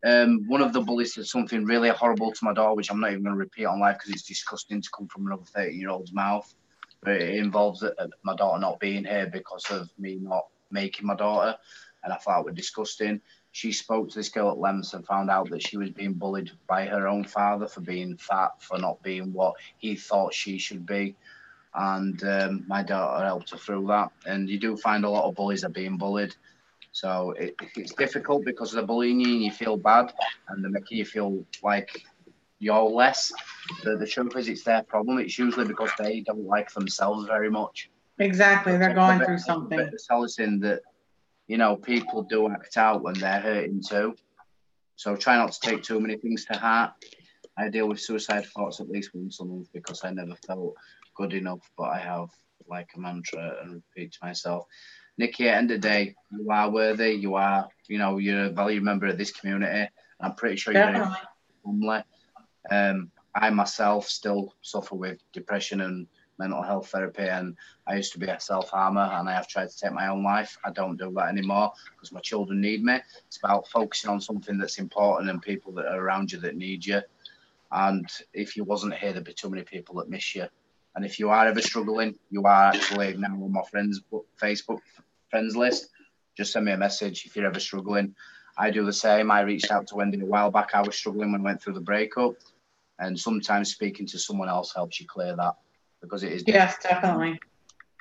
[SPEAKER 2] One of the bullies said something really horrible to my daughter, which I'm not even going to repeat on live because it's disgusting to come from another 30-year-old's mouth. But it involves my daughter not being here because of me not making my daughter, and I thought it was disgusting. She spoke to this girl at Lems and found out that she was being bullied by her own father for being fat, for not being what he thought she should be. And my daughter helped her through that. And you do find a lot of bullies are being bullied. So it's difficult because they're bullying you and you feel bad and they're making you feel like you're less. The truth is it's their problem. It's usually because they don't like themselves very much.
[SPEAKER 1] Exactly. They're going through something.
[SPEAKER 2] It's soliciting that, people do act out when they're hurting too. So try not to take too many things to heart. I deal with suicide thoughts at least once a month because I never felt good enough, but I have like a mantra and repeat to myself, Nikki, at the end of the day, you are worthy. You are, you're a valued member of this community. I'm pretty sure you're very family. I myself still suffer with depression and mental health therapy, and I used to be a self-harmer, and I have tried to take my own life. I don't do that anymore because my children need me. It's about focusing on something that's important and people that are around you that need you. And if you wasn't here, there'd be too many people that miss you. And if you are ever struggling, you are actually now on my Facebook friends list. Just send me a message if you're ever struggling. I do the same. I reached out to Wendy a while back. I was struggling when I went through the breakup. And sometimes speaking to someone else helps you clear that because it is difficult.
[SPEAKER 1] Yes, definitely.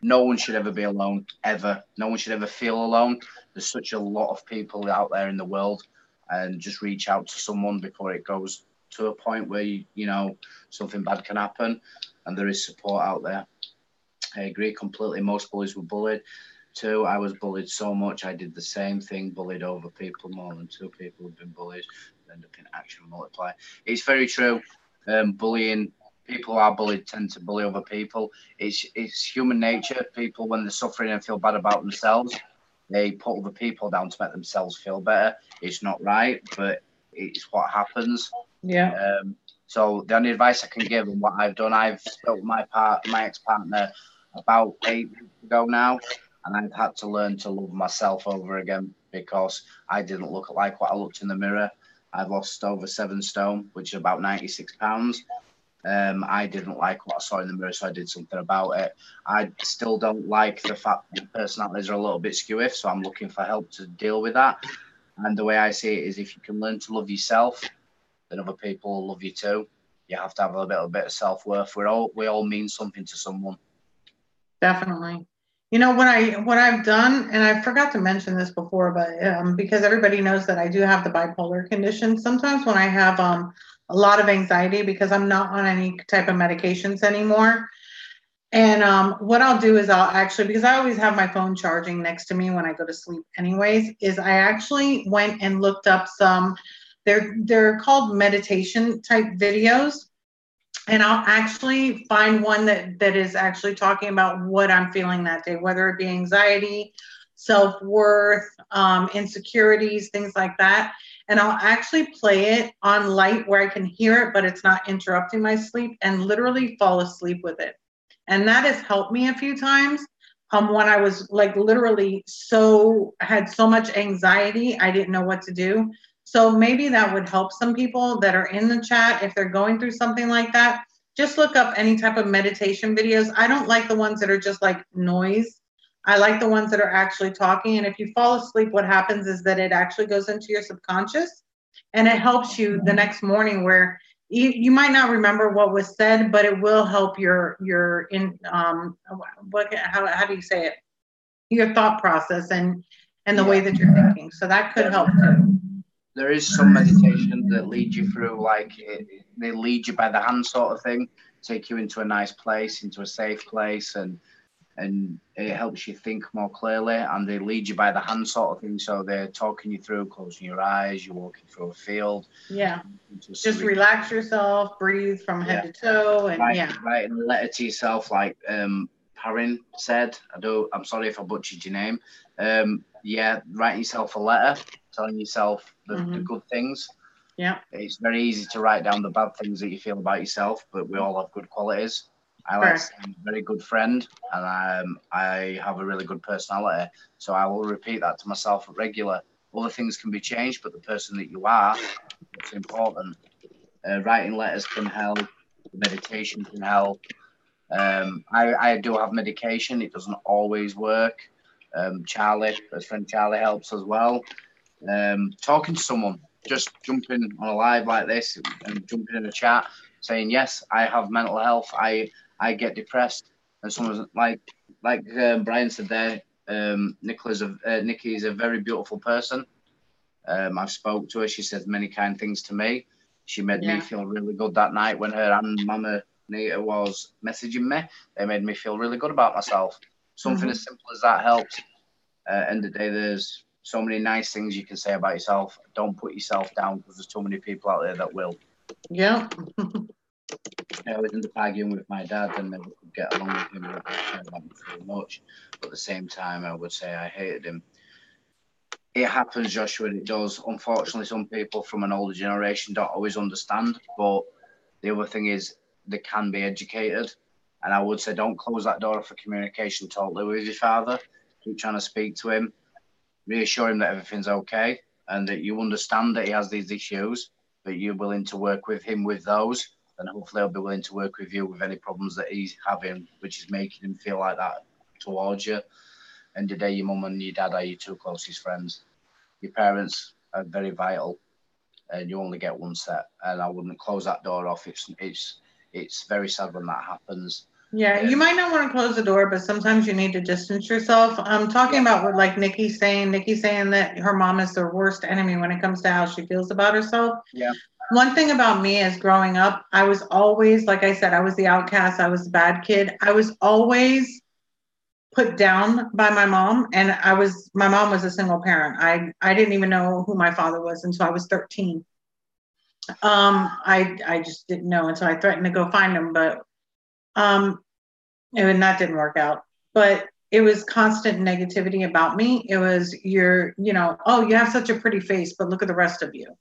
[SPEAKER 2] No one should ever be alone, ever. No one should ever feel alone. There's such a lot of people out there in the world, and just reach out to someone before it goes to a point where, something bad can happen, and there is support out there. I agree completely. Most bullies were bullied too. I was bullied so much. I did the same thing, bullied over people. More than 2 people have been bullied. End up in action multiply. It's very true. Bullying, people are bullied tend to bully other people. It's human nature. People, when they're suffering and feel bad about themselves, they put other people down to make themselves feel better. It's not right, but it's what happens.
[SPEAKER 1] Yeah.
[SPEAKER 2] So the only advice I can give and what I've done, I've split with my ex-partner about 8 weeks ago now, and I've had to learn to love myself over again because I didn't look like what I looked in the mirror. I've lost over 7 stone, which is about 96 pounds. I didn't like what I saw in the mirror, so I did something about it. I still don't like the fact that personalities are a little bit skewy, so I'm looking for help to deal with that. And the way I see it is, if you can learn to love yourself, then other people will love you too. You have to have a little bit of self-worth. We all mean something to someone.
[SPEAKER 1] Definitely. You know what I've done, and I forgot to mention this before, but because everybody knows that I do have the bipolar condition. Sometimes when I have a lot of anxiety because I'm not on any type of medications anymore, and what I'll do is I'll actually, because I always have my phone charging next to me when I go to sleep anyways, is I actually went and looked up some, they're called meditation type videos. And I'll actually find one that is actually talking about what I'm feeling that day, whether it be anxiety, self-worth, insecurities, things like that. And I'll actually play it on light where I can hear it, but it's not interrupting my sleep, and literally fall asleep with it. And that has helped me a few times. When I was like literally had so much anxiety, I didn't know what to do. So maybe that would help some people that are in the chat if they're going through something like that. Just look up any type of meditation videos. I don't like the ones that are just like noise. I like the ones that are actually talking. And if you fall asleep, what happens is that it actually goes into your subconscious, and it helps you the next morning, where you might not remember what was said, but it will help your how do you say it? Your thought process and the way that you're thinking. So that could help too.
[SPEAKER 2] There is some meditation that lead you through, like they lead you by the hand sort of thing, take you into a nice place, into a safe place, and it helps you think more clearly, and they lead you by the hand sort of thing. So they're talking you through, closing your eyes, you're walking through a field.
[SPEAKER 1] Yeah. Just relax yourself, breathe from head to toe, and
[SPEAKER 2] write a letter to yourself, like Parin said. I'm sorry if I butchered your name. Writing yourself a letter, telling yourself the good things.
[SPEAKER 1] Yeah.
[SPEAKER 2] It's very easy to write down the bad things that you feel about yourself, but we all have good qualities. I like to say I'm a very good friend, and I have a really good personality. So I will repeat that to myself regular. Other things can be changed, but the person that you are, it's important. Writing letters can help. Meditation can help. I do have medication. It doesn't always work. Best friend Charlie helps as well. Talking to someone, just jumping on a live like this and jumping in a chat, saying, yes, I have mental health. I get depressed. And someone's like Brian said there, Nikki is a very beautiful person. I've spoke to her. She said many kind things to me. She made me feel really good that night when her and Mama Nita was messaging me. They made me feel really good about myself. Something as simple as that helps. End of the day, there's so many nice things you can say about yourself. Don't put yourself down, because there's too many people out there that will.
[SPEAKER 1] Yeah.
[SPEAKER 2] I always end up arguing with my dad and never could get along with him. I cared about him very much. But at the same time, I would say I hated him. It happens, Joshua, it does. Unfortunately, some people from an older generation don't always understand. But the other thing is, they can be educated. And I would say, don't close that door for communication totally with your father. Keep trying to speak to him. Reassure him that everything's okay and that you understand that he has these issues, but you're willing to work with him with those. And hopefully he'll be willing to work with you with any problems that he's having, which is making him feel like that towards you. End of the day, your mum and your dad are your two closest friends. Your parents are very vital, and you only get one set. And I wouldn't close that door off. It's very sad when that happens.
[SPEAKER 1] Yeah, you might not want to close the door, but sometimes you need to distance yourself. I'm talking about what, like Nikki's saying that her mom is the worst enemy when it comes to how she feels about herself.
[SPEAKER 2] Yeah.
[SPEAKER 1] One thing about me is growing up, I was always, like I said, I was the outcast. I was the bad kid. I was always put down by my mom, and my mom was a single parent. I didn't even know who my father was until I was 13. I just didn't know until I threatened to go find him, but and that didn't work out. But it was constant negativity about me. It was oh, you have such a pretty face, but look at the rest of you.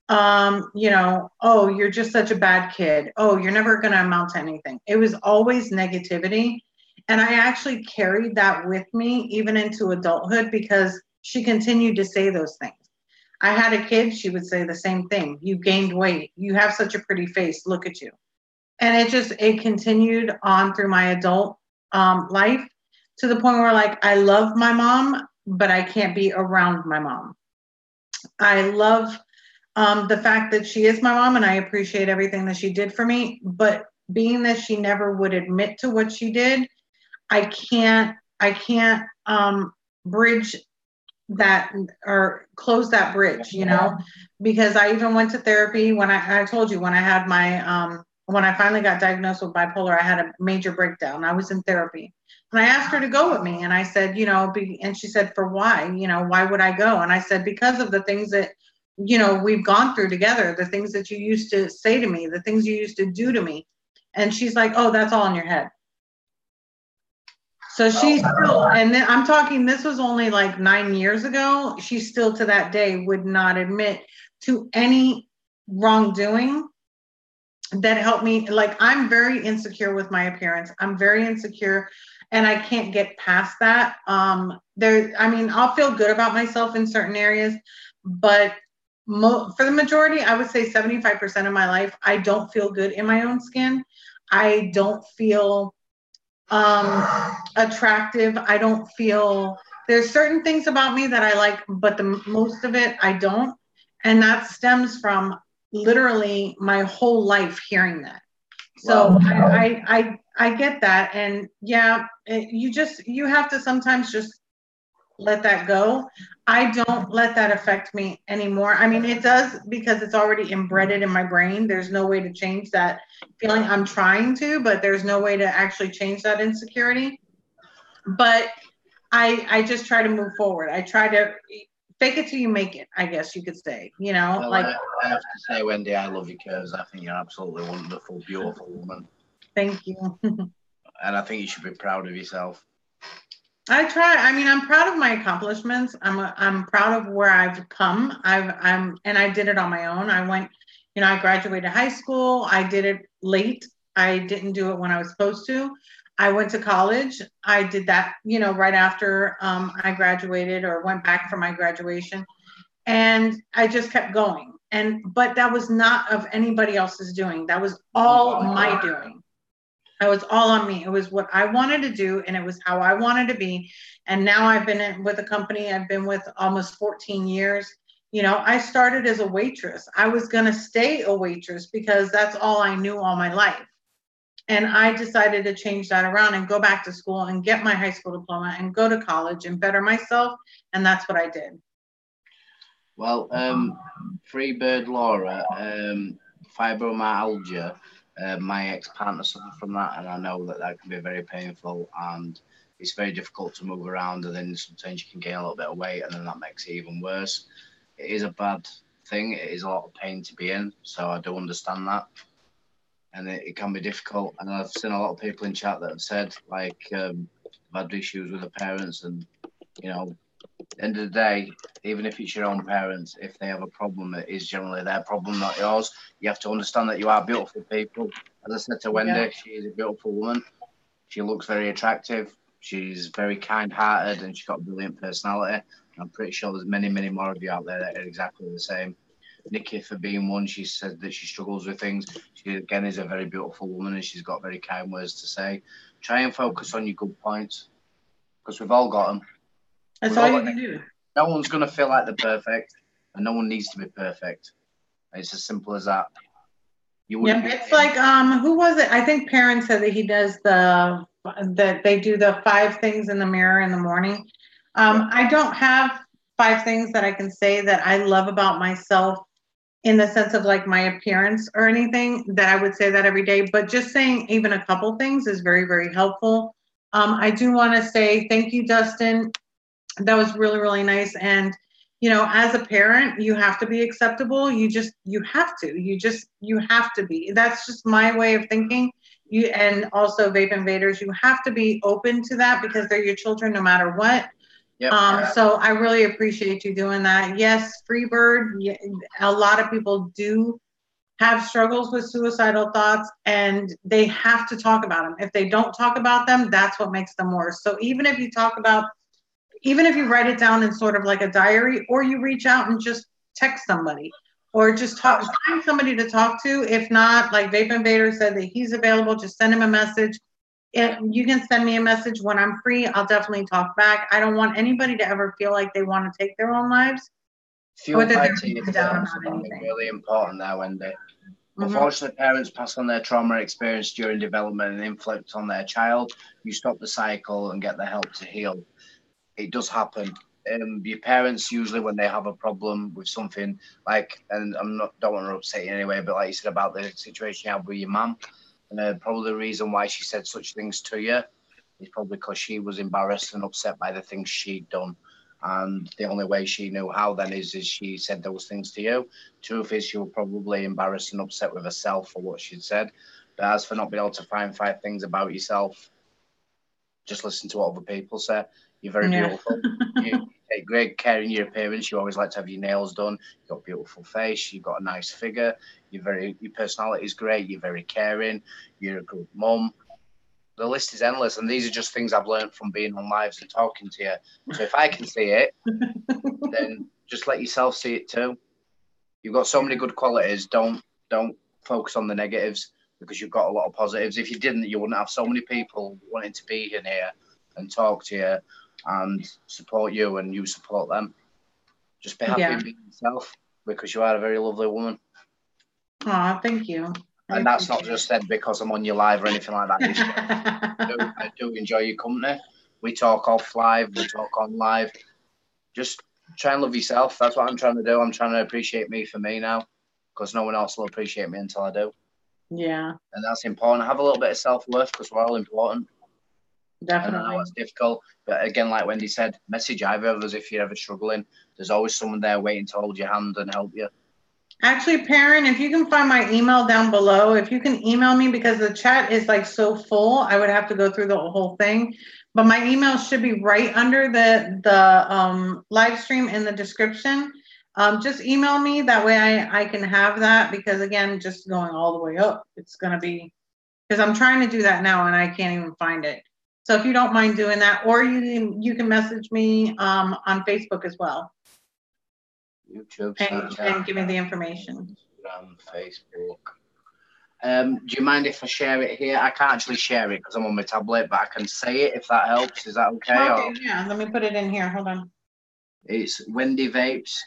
[SPEAKER 1] Oh, you're just such a bad kid. Oh, you're never going to amount to anything. It was always negativity. And I actually carried that with me even into adulthood, because she continued to say those things. I had a kid, she would say the same thing. You gained weight. You have such a pretty face. Look at you. And it continued on through my adult life, to the point where, like, I love my mom, but I can't be around my mom. I love the fact that she is my mom, and I appreciate everything that she did for me. But being that she never would admit to what she did, I can't bridge that or close that bridge, because I even went to therapy when I told you when I had my when I finally got diagnosed with bipolar. I had a major breakdown. I was in therapy, and I asked her to go with me, and I said, and she said, for why? Why would I go? And I said, because of the things that we've gone through together, the things that you used to say to me, the things you used to do to me. And she's like, oh, that's all in your head. So she's still, and then I'm talking, this was only like 9 years ago. She still to that day would not admit to any wrongdoing that helped me. Like, I'm very insecure with my appearance. I'm very insecure, and I can't get past that. I'll feel good about myself in certain areas, but for the majority, I would say 75% of my life, I don't feel good in my own skin. I don't feel attractive. I don't feel, there's certain things about me that I like, but the most of it I don't. And that stems from literally my whole life hearing that. So I get that. And yeah, you have to sometimes just let that go. I don't let that affect me anymore. I mean, it does, because it's already embedded in my brain. There's no way to change that feeling. I'm trying to, but there's no way to actually change that insecurity. But I just try to move forward. I try to fake it till you make it, I guess you could say,
[SPEAKER 2] Well, I have to say, Wendy, I love your curves. I think you're absolutely wonderful, beautiful woman.
[SPEAKER 1] Thank you.
[SPEAKER 2] And I think you should be proud of yourself.
[SPEAKER 1] I try. I mean, I'm proud of my accomplishments. I'm proud of where I've come. And I did it on my own. I went, I graduated high school. I did it late. I didn't do it when I was supposed to. I went to college. I did that, right after I graduated or went back for my graduation. And I just kept going. But that was not of anybody else's doing. That was all my doing. It was all on me. It was what I wanted to do, and it was how I wanted to be. And now I've been with a company I've been with almost 14 years. I started as a waitress. I was going to stay a waitress because that's all I knew all my life. And I decided to change that around and go back to school and get my high school diploma and go to college and better myself. And that's what I did.
[SPEAKER 2] Well, Freebird Laura, fibromyalgia. My ex-partner suffered from that, and I know that can be very painful, and it's very difficult to move around, and then sometimes you can gain a little bit of weight, and then that makes it even worse. It is a bad thing. It is a lot of pain to be in, so I do understand that, and it can be difficult. And I've seen a lot of people in chat that have said, like, they've had issues with the parents, and, at the end of the day, even if it's your own parents, if they have a problem, it is generally their problem, not yours. You have to understand that you are beautiful people. As I said to Wendy, she is a beautiful woman. She looks very attractive. She's very kind-hearted, and she's got a brilliant personality. I'm pretty sure there's many, many more of you out there that are exactly the same. Nikki, for being one, she said that she struggles with things. She, again, is a very beautiful woman, and she's got very kind words to say. Try and focus on your good points, because we've all got them.
[SPEAKER 1] That's all you can do.
[SPEAKER 2] No one's going to feel like they're perfect, and no one needs to be perfect. It's as simple as that.
[SPEAKER 1] It's like, who was it? I think Perrin said that he does that they do the 5 things in the mirror in the morning. I don't have 5 things that I can say that I love about myself in the sense of like my appearance or anything that I would say that every day, but just saying even a couple things is very, very helpful. I do want to say thank you, Dustin. That was really, really nice. And, as a parent, you have to be acceptable. You have to be. That's just my way of thinking. And also Vape Invaders, you have to be open to that because they're your children no matter what. Yep. So I really appreciate you doing that. Yes, Freebird, a lot of people do have struggles with suicidal thoughts, and they have to talk about them. If they don't talk about them, that's what makes them worse. So even if you write it down in sort of like a diary, or you reach out and just text somebody, or just find somebody to talk to. If not, like Vape Invader said that he's available, just send him a message. You can send me a message when I'm free. I'll definitely talk back. I don't want anybody to ever feel like they want to take their own lives.
[SPEAKER 2] Fuel by
[SPEAKER 1] down
[SPEAKER 2] tea is
[SPEAKER 1] about
[SPEAKER 2] something
[SPEAKER 1] anything.
[SPEAKER 2] really important there, Wendy.
[SPEAKER 1] Mm-hmm.
[SPEAKER 2] Unfortunately, parents pass on their trauma experience during development and inflict on their child. You stop the cycle and get the help to heal. It does happen. Your parents usually, when they have a problem with something, like, and don't want to upset you anyway, but like you said about the situation you had with your mum, probably the reason why she said such things to you is probably because she was embarrassed and upset by the things she'd done. And the only way she knew how then is she said those things to you. Truth is, she was probably embarrassed and upset with herself for what she'd said. But as for not being able to find 5 things about yourself, just listen to what other people say. You're very beautiful. You take great care in your appearance. You always like to have your nails done. You've got a beautiful face. You've got a nice figure. Your personality is great. You're very caring. You're a good mum. The list is endless, and these are just things I've learned from being on lives and talking to you. So if I can see it, then just let yourself see it too. You've got so many good qualities. Don't focus on the negatives, because you've got a lot of positives. If you didn't, you wouldn't have so many people wanting to be in here and talk to you and support you, and you support them. Just be happy and be yourself, because you are a very lovely woman.
[SPEAKER 1] Aw, thank you.
[SPEAKER 2] And that's not just said because I'm on your live or anything like that. I do enjoy your company. We talk off live, we talk on live. Just try and love yourself. That's what I'm trying to do. I'm trying to appreciate me for me now, because no one else will appreciate me until I do.
[SPEAKER 1] Yeah.
[SPEAKER 2] And that's important. Have a little bit of self-worth, because we're all important.
[SPEAKER 1] Definitely.
[SPEAKER 2] And I know it's difficult. But again, like Wendy said, message either of us if you're ever struggling. There's always someone there waiting to hold your hand and help you.
[SPEAKER 1] Actually, Perrin, if you can find my email down below, if you can email me, because the chat is like so full, I would have to go through the whole thing. But my email should be right under the live stream in the description. Just email me. That way I can have that, because again, just going all the way up, it's going to be, because I'm trying to do that now and I can't even find it. So if you don't mind doing that, or you can message me on Facebook as well.
[SPEAKER 2] YouTube,
[SPEAKER 1] and give me the information.
[SPEAKER 2] Instagram, Facebook. Do you mind if I share it here? I can't actually share it because I'm on my tablet, but I can say it if that helps. Is that okay?
[SPEAKER 1] Okay, yeah. Let me put it in here. Hold on.
[SPEAKER 2] It's Wendy Vapes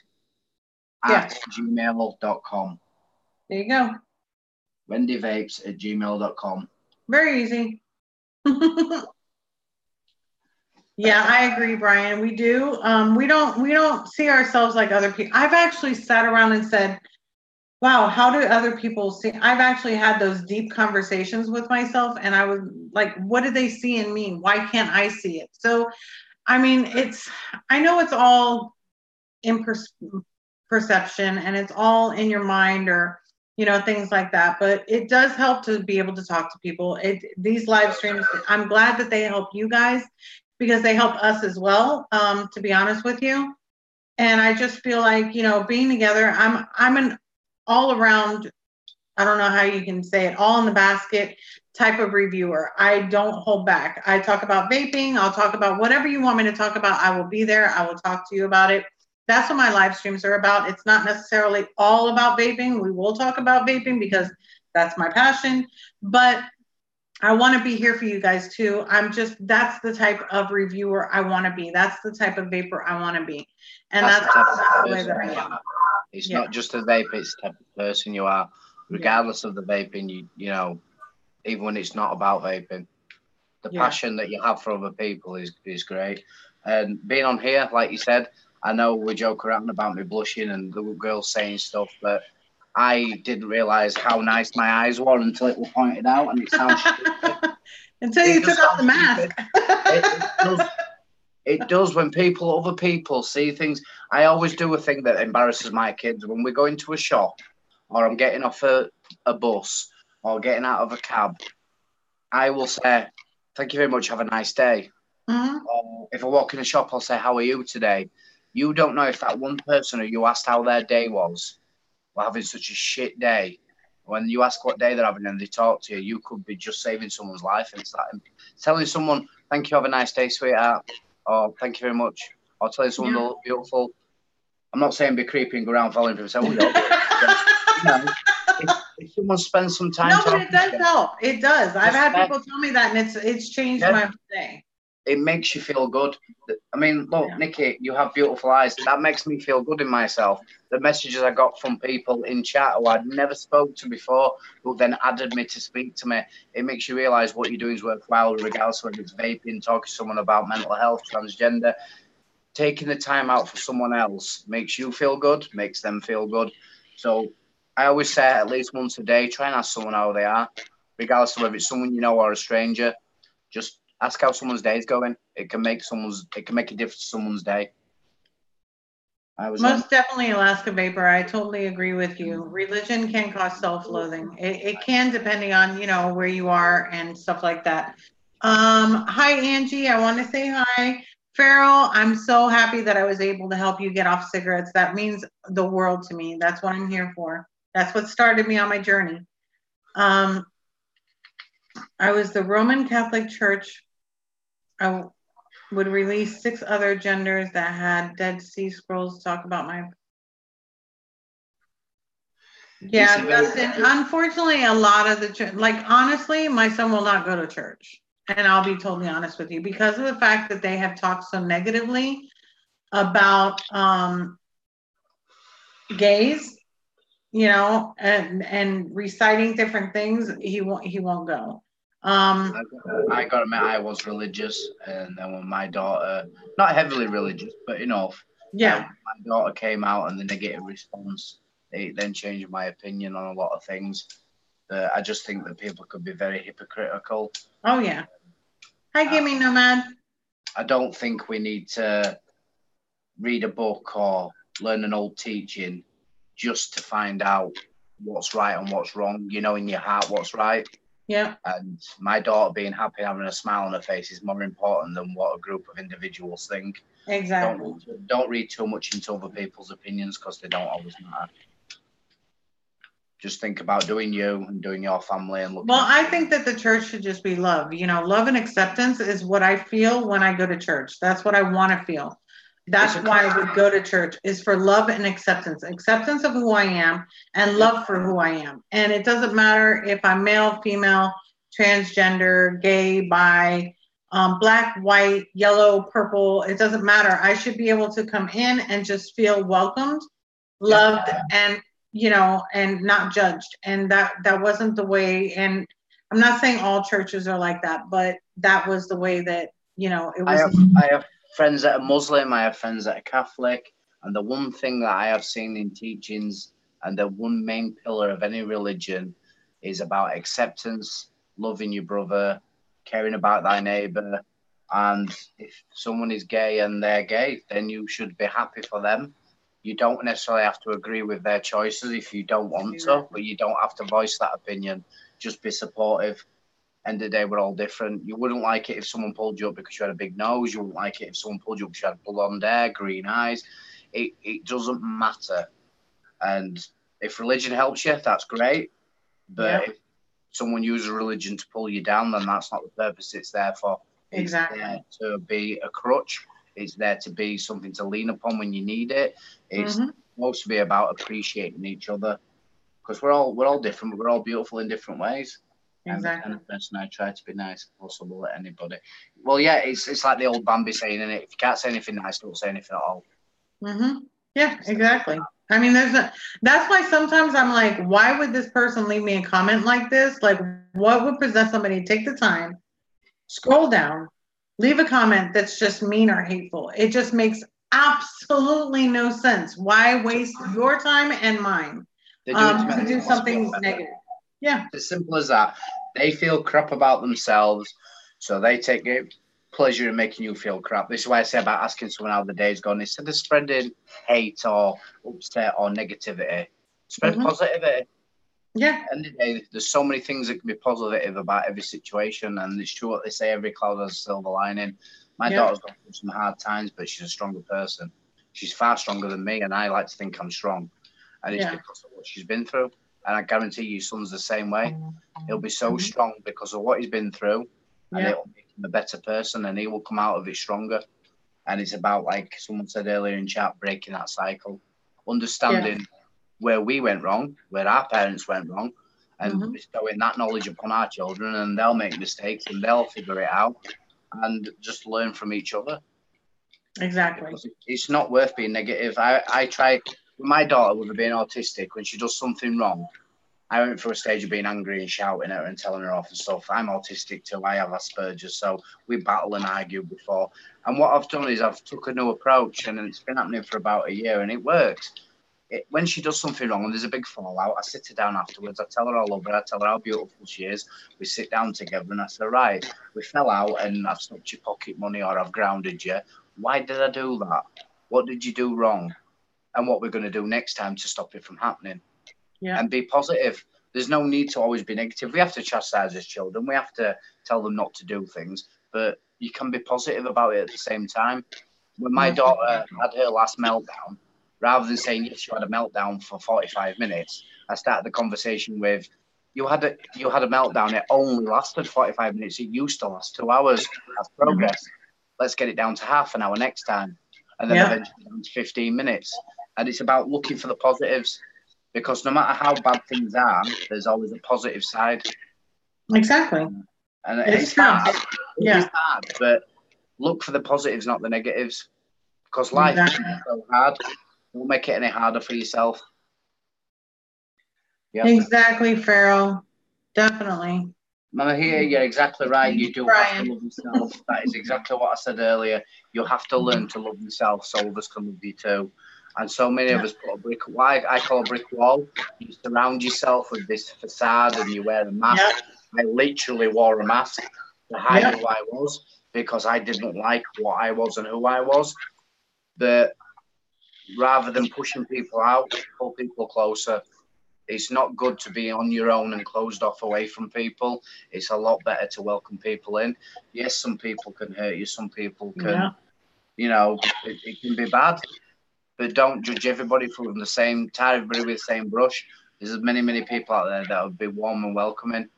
[SPEAKER 2] at gmail.com.
[SPEAKER 1] There you go.
[SPEAKER 2] Wendy Vapes at gmail.com.
[SPEAKER 1] Very easy. Yeah, I agree, Brian. We do. We don't see ourselves like other people. I've actually sat around and said, wow, how do other people see? I've actually had those deep conversations with myself, and I was like, what do they see in me? Why can't I see it? So, I mean, I know it's all in perception, and it's all in your mind, or, things like that. But it does help to be able to talk to people. These live streams, I'm glad that they help you guys, because they help us as well, to be honest with you. And I just feel like, being together, I'm an all around, I don't know how you can say it, all in the basket type of reviewer. I don't hold back. I talk about vaping. I'll talk about whatever you want me to talk about. I will be there. I will talk to you about it. That's what my live streams are about. It's not necessarily all about vaping. We will talk about vaping because that's my passion, but I want to be here for you guys too. That's the type of reviewer I want to be. That's the type of vapor I want to be. And that's the way that I am.
[SPEAKER 2] It's not just a vape, it's the type of person you are, regardless of the vaping, even when it's not about vaping. The passion that you have for other people is great. And being on here, like you said, I know we joke around about me blushing and the girls saying stuff, but I didn't realise how nice my eyes were until it was pointed out, and it sounds stupid.
[SPEAKER 1] Until you took off the mask.
[SPEAKER 2] It does when other people see things. I always do a thing that embarrasses my kids. When we go into a shop, or I'm getting off a bus, or getting out of a cab, I will say, thank you very much, have a nice day.
[SPEAKER 1] Mm-hmm.
[SPEAKER 2] Or if I walk in a shop, I'll say, how are you today? You don't know if that one person who you asked how their day was were having such a shit day. When you ask what day they're having and they talk to you, you could be just saving someone's life. And it's like telling someone, thank you, have a nice day, sweetheart. Or thank you very much. Or telling someone they look beautiful. I'm not saying be creepy and go around following people and say, if someone spends some time.
[SPEAKER 1] No, but it does help. It does. I've had people tell me that, and it's changed my day.
[SPEAKER 2] it makes you feel good. I mean, look, Nikki, you have beautiful eyes. That makes me feel good in myself. The messages I got from people in chat who I'd never spoke to before, who then added me to speak to me, it makes you realise what you're doing is worthwhile, regardless of whether it's vaping, talking to someone about mental health, transgender. Taking the time out for someone else makes you feel good, makes them feel good. So I always say at least once a day, try and ask someone how they are, regardless of whether it's someone you know or a stranger. Just ask how someone's day is going. It can make a difference to someone's day.
[SPEAKER 1] Most definitely, Alaska Vapor. I totally agree with you. Religion can cause self-loathing. It can, depending on, you know, where you are and stuff like that. Hi, Angie. I want to say hi. Farrell, I'm so happy that I was able to help you get off cigarettes. That means the world to me. That's what I'm here for. That's what started me on my journey. I was the Roman Catholic Church. I would release 6 other genders that had Dead Sea Scrolls talk about my. Yeah, Dustin, unfortunately, a lot of the, like, honestly, my son will not go to church. And I'll be totally honest with you, because of the fact that they have talked so negatively about gays, you know, and reciting different things, he won't go.
[SPEAKER 2] I got to admit, I was religious, and then when my daughter, not heavily religious, but enough,
[SPEAKER 1] yeah,
[SPEAKER 2] my daughter came out and the negative response, it then changed my opinion on a lot of things. I just think that people could be very hypocritical.
[SPEAKER 1] Oh yeah. Hi, Gaming Nomad.
[SPEAKER 2] I don't think we need to read a book or learn an old teaching just to find out what's right and what's wrong. You know in your heart what's right.
[SPEAKER 1] Yeah.
[SPEAKER 2] And my daughter being happy, having a smile on her face is more important than what a group of individuals think.
[SPEAKER 1] Exactly.
[SPEAKER 2] Don't read too much into other people's opinions, because they don't always matter. Just think about doing you and doing your family and looking.
[SPEAKER 1] Well, I think that the church should just be love. You know, love and acceptance is what I feel when I go to church. That's what I want to feel. That's why I would go to church, is for love and acceptance of who I am and love for who I am. And it doesn't matter if I'm male, female, transgender, gay, bi, black, white, yellow, purple. It doesn't matter. I should be able to come in and just feel welcomed, loved, and, you know, and not judged. And that wasn't the way. And I'm not saying all churches are like that, but that was the way that, you know, it was.
[SPEAKER 2] I have friends that are Muslim, I have friends that are Catholic, and the one thing that I have seen in teachings, and the one main pillar of any religion, is about acceptance, loving your brother, caring about thy neighbour. And if someone is gay and they're gay, then you should be happy for them. You don't necessarily have to agree with their choices if you don't want to, but you don't have to voice that opinion. Just be supportive. End of the day, we're all different. You wouldn't like it if someone pulled you up because you had a big nose. You wouldn't like it if someone pulled you up because you had blonde hair, green eyes. It doesn't matter. And if religion helps you, that's great. But if someone uses religion to pull you down, then that's not the purpose it's there for.
[SPEAKER 1] Exactly.
[SPEAKER 2] It's there to be a crutch. It's there to be something to lean upon when you need it. It's supposed to be about appreciating each other, because we're all different, but we're all beautiful in different ways. Exactly. I'm the kind of person I try to be nice if possible at anybody. Well, yeah, it's like the old Bambi saying, isn't it? If you can't say anything nice, don't say anything at all.
[SPEAKER 1] Yeah, exactly. I mean, that's why sometimes I'm like, why would this person leave me a comment like this? Like, what would possess somebody to take the time, scroll down, leave a comment that's just mean or hateful? It just makes absolutely no sense. Why waste your time and mine to do something negative? Yeah.
[SPEAKER 2] It's as simple as that. They feel crap about themselves, so they take pleasure in making you feel crap. This is why I say about asking someone how the day's gone. Instead of spreading hate or upset or negativity, spread positivity.
[SPEAKER 1] Yeah.
[SPEAKER 2] End of the day, there's so many things that can be positive about every situation, and it's true what they say, every cloud has a silver lining. My daughter's gone through some hard times, but she's a stronger person. She's far stronger than me, and I like to think I'm strong. And it's because of what she's been through. And I guarantee you, son's the same way. He'll be so strong because of what he's been through, and it'll make him a better person, and he will come out of it stronger. And it's about, like someone said earlier in chat, breaking that cycle, understanding where we went wrong, where our parents went wrong, and bestowing that knowledge upon our children, and they'll make mistakes and they'll figure it out. and just learn from each other.
[SPEAKER 1] Exactly.
[SPEAKER 2] Because it's not worth being negative. I try with my daughter with her being autistic, when she does something wrong, I went through a stage of being angry and shouting at her and telling her off and stuff. I'm autistic too. I have Asperger's, so we battle and argue before. And what I've done is I've took a new approach, and it's been happening for about a year, and it works. When she does something wrong and there's a big fallout, I sit her down afterwards. I tell her all over. I tell her how beautiful she is. We sit down together and I say, right, we fell out and I've stopped your pocket money or I've grounded you. Why did I do that? What did you do wrong? And what we're going to do next time to stop it from happening.
[SPEAKER 1] Yeah.
[SPEAKER 2] And be positive. There's no need to always be negative. We have to chastise as children. We have to tell them not to do things. But you can be positive about it at the same time. When my daughter had her last meltdown, rather than saying, yes, you had a meltdown for 45 minutes, I started the conversation with, you had a meltdown. It only lasted 45 minutes. It used to last 2 hours. That's progress. Let's get it down to half an hour next time. And then eventually down to 15 minutes. And it's about looking for the positives, because no matter how bad things are, there's always a positive side.
[SPEAKER 1] Exactly.
[SPEAKER 2] And it's hard. It's hard, but look for the positives, not the negatives. Because life is so hard. Don't make it any harder for yourself.
[SPEAKER 1] Exactly, Farrell. Definitely.
[SPEAKER 2] Mama, here, you're exactly right. You do have to love yourself. That is exactly what I said earlier. You have to learn to love yourself so others can love you too. And so many of us put a brick, what I call a brick wall. You surround yourself with this facade and you wear a mask. I literally wore a mask to hide who I was, because I didn't like what I was and who I was. But rather than pushing people out, pull people closer. It's not good to be on your own and closed off away from people. It's a lot better to welcome people in. Yes, some people can hurt you. Some people can, you know, it can be bad. But don't judge everybody from the same, tie everybody with the same brush. There's many, many people out there that would be warm and welcoming.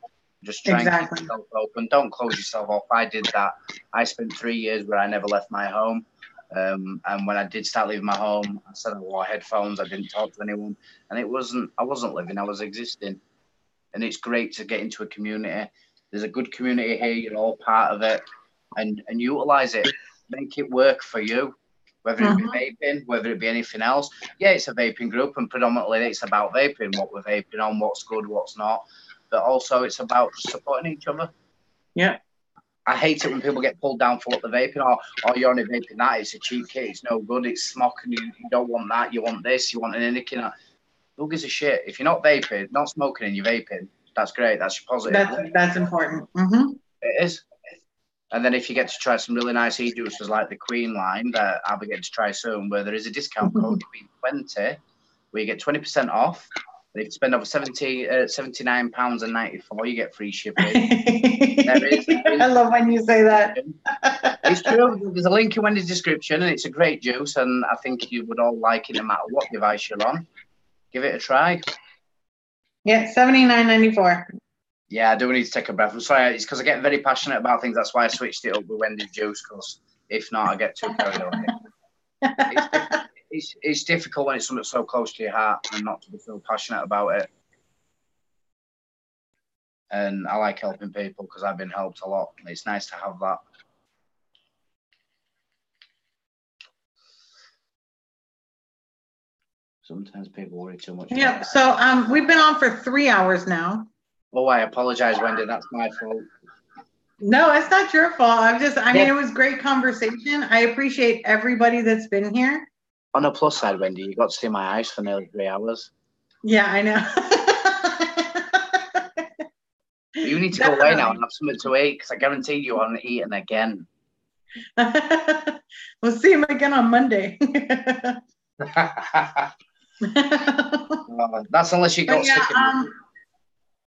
[SPEAKER 2] Just try and keep yourself open. Don't close yourself off. I did that. I spent 3 years where I never left my home. And when I did start leaving my home, I said I wore headphones. I didn't talk to anyone, and I wasn't living. I was existing. And it's great to get into a community. There's a good community here. You're all part of it, and utilize it. Make it work for you. Whether it be vaping, whether it be anything else. Yeah, it's a vaping group, and predominantly it's about vaping, what we're vaping on, what's good, what's not. But also it's about supporting each other.
[SPEAKER 1] Yeah.
[SPEAKER 2] I hate it when people get pulled down for what they're vaping, or you're only vaping that, it's a cheap kit, it's no good, it's smoke, and you don't want that, you want this, you want an indicator. Who gives a shit? If you're not vaping, not smoking, and you're vaping, that's great, that's your positive.
[SPEAKER 1] That's important.
[SPEAKER 2] It is. And then if you get to try some really nice e-juices like the Queen line that I'll be getting to try soon, where there is a discount code, Queen20, where you get 20% off. If you spend over £79.94, you get free shipping. There is.
[SPEAKER 1] I love when you say that.
[SPEAKER 2] It's true. There's a link in Wendy's description, and it's a great juice, and I think you would all like it no matter what device you're on. Give it a try.
[SPEAKER 1] Yeah, $79.94.
[SPEAKER 2] Yeah, I do need to take a breath. I'm sorry, it's because I get very passionate about things. That's why I switched it up with Wendy's juice, because if not, I get too carried away. It's difficult when it's something so close to your heart and not to be so passionate about it. And I like helping people because I've been helped a lot. It's nice to have that. Sometimes people worry too much.
[SPEAKER 1] Yeah, so we've been on for 3 hours now.
[SPEAKER 2] Oh, I apologize, Wendy. That's my fault.
[SPEAKER 1] No, it's not your fault. I mean, it was great conversation. I appreciate everybody that's been here.
[SPEAKER 2] On the plus side, Wendy, you got to see my eyes for nearly 3 hours.
[SPEAKER 1] Yeah, I know.
[SPEAKER 2] You need to go away now and have something to eat, because I guarantee you aren't eating again.
[SPEAKER 1] We'll see him again on Monday.
[SPEAKER 2] That's unless you got sick.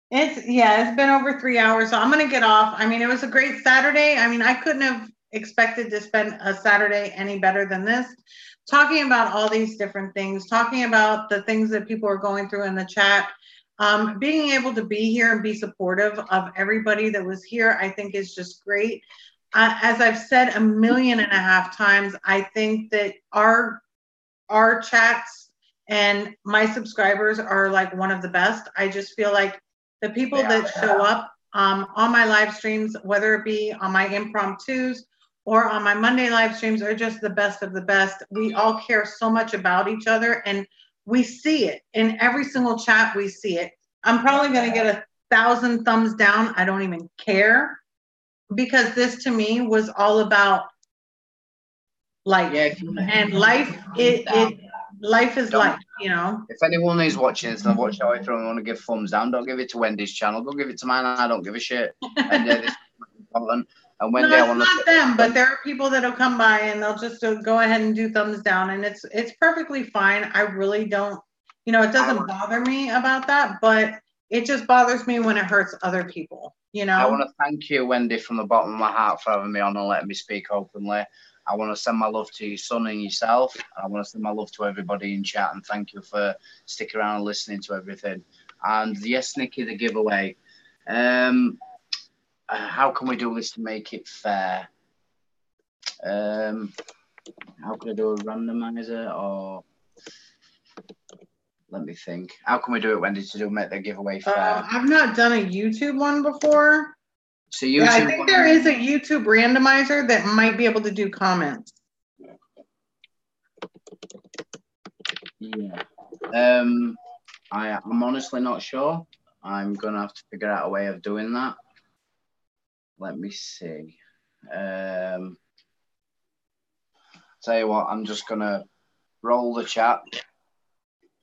[SPEAKER 1] It's been over 3 hours, so I'm gonna get off. I mean, it was a great Saturday. I mean, I couldn't have expected to spend a Saturday any better than this, talking about all these different things, talking about the things that people are going through in the chat. Being able to be here and be supportive of everybody that was here, I think is just great. As I've said 1.5 million times, I think that our chats and my subscribers are like one of the best. I just feel like the people that show up on my live streams, whether it be on my impromptus or on my Monday live streams, are just the best of the best. We all care so much about each other, and we see it in every single chat. We see it. I'm probably going to get 1,000 thumbs down. I don't even care, because this to me was all about life. And life, life is life, you know.
[SPEAKER 2] If anyone is watching this and they're watching it and want to give thumbs down, don't give it to Wendy's channel. Go give it to mine. I don't give a shit. And this is important. And Wendy,
[SPEAKER 1] no,
[SPEAKER 2] I want
[SPEAKER 1] to not them, but there are people that'll come by and they'll just go ahead and do thumbs down, and it's perfectly fine. I really don't, you know, it doesn't bother me about that, but it just bothers me when it hurts other people, you know.
[SPEAKER 2] I want to thank you, Wendy, from the bottom of my heart for having me on and letting me speak openly. I want to send my love to your son and yourself. I want to send my love to everybody in chat, and thank you for sticking around and listening to everything. And yes, Nikki, the giveaway. How can we do this to make it fair? How can I do a randomizer, or let me think. How can we do it, Wendy, to make the giveaway fair?
[SPEAKER 1] I've not done a YouTube one before.
[SPEAKER 2] So YouTube,
[SPEAKER 1] yeah, I think there is a YouTube randomizer that might be able to do comments.
[SPEAKER 2] Yeah. I'm honestly not sure. I'm gonna have to figure out a way of doing that. Let me see. Tell you what, I'm just gonna roll the chat,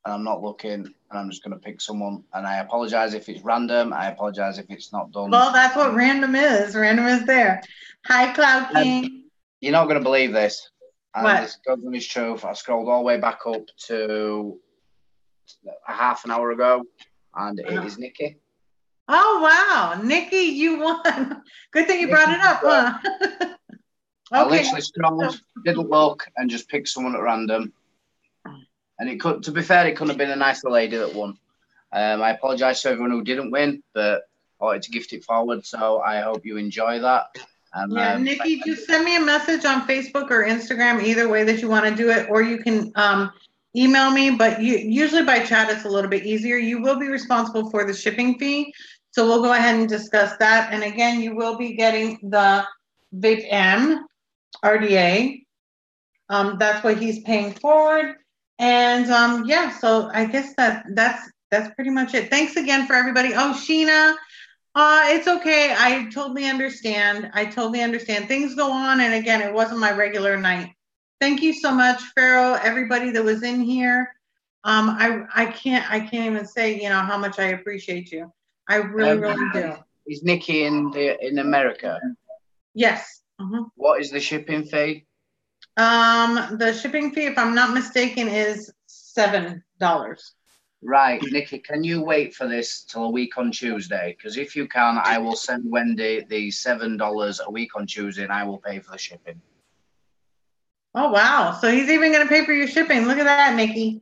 [SPEAKER 2] and I'm not looking, and I'm just gonna pick someone. And I apologize if it's random. I apologize if it's not done.
[SPEAKER 1] Well, that's what random is. Random is there. Hi, Cloud King.
[SPEAKER 2] You're not gonna believe this. And
[SPEAKER 1] what?
[SPEAKER 2] This God's honest truth. I scrolled all the way back up to a half an hour ago, and it is Nikki.
[SPEAKER 1] Oh, wow. Nikki, you won. Good thing you brought it up, huh?
[SPEAKER 2] Okay. I literally scrolled, didn't look, and just picked someone at random. And it could, to be fair, it couldn't have been a nicer lady that won. I apologise to everyone who didn't win, but I wanted to gift it forward, so I hope you enjoy that.
[SPEAKER 1] Yeah, Nikki, just send me a message on Facebook or Instagram, either way that you want to do it, or you can email me, but usually by chat it's a little bit easier. You will be responsible for the shipping fee, so we'll go ahead and discuss that. And again, you will be getting the Vape M RDA. That's what he's paying forward. And yeah, so I guess that's pretty much it. Thanks again for everybody. Oh, Sheena. It's okay. I totally understand. Things go on, and again, it wasn't my regular night. Thank you so much, Pharaoh, everybody that was in here. I can't even say, you know, how much I appreciate you. I really do.
[SPEAKER 2] Is Nikki in America?
[SPEAKER 1] Yes.
[SPEAKER 2] What is the shipping fee?
[SPEAKER 1] The shipping fee, if I'm not mistaken, is $7.
[SPEAKER 2] Right, Nikki, can you wait for this till a week on Tuesday? Because if you can, I will send Wendy the $7 a week on Tuesday, and I will pay for the shipping.
[SPEAKER 1] Oh, wow. So he's even going to pay for your shipping. Look at that, Nikki.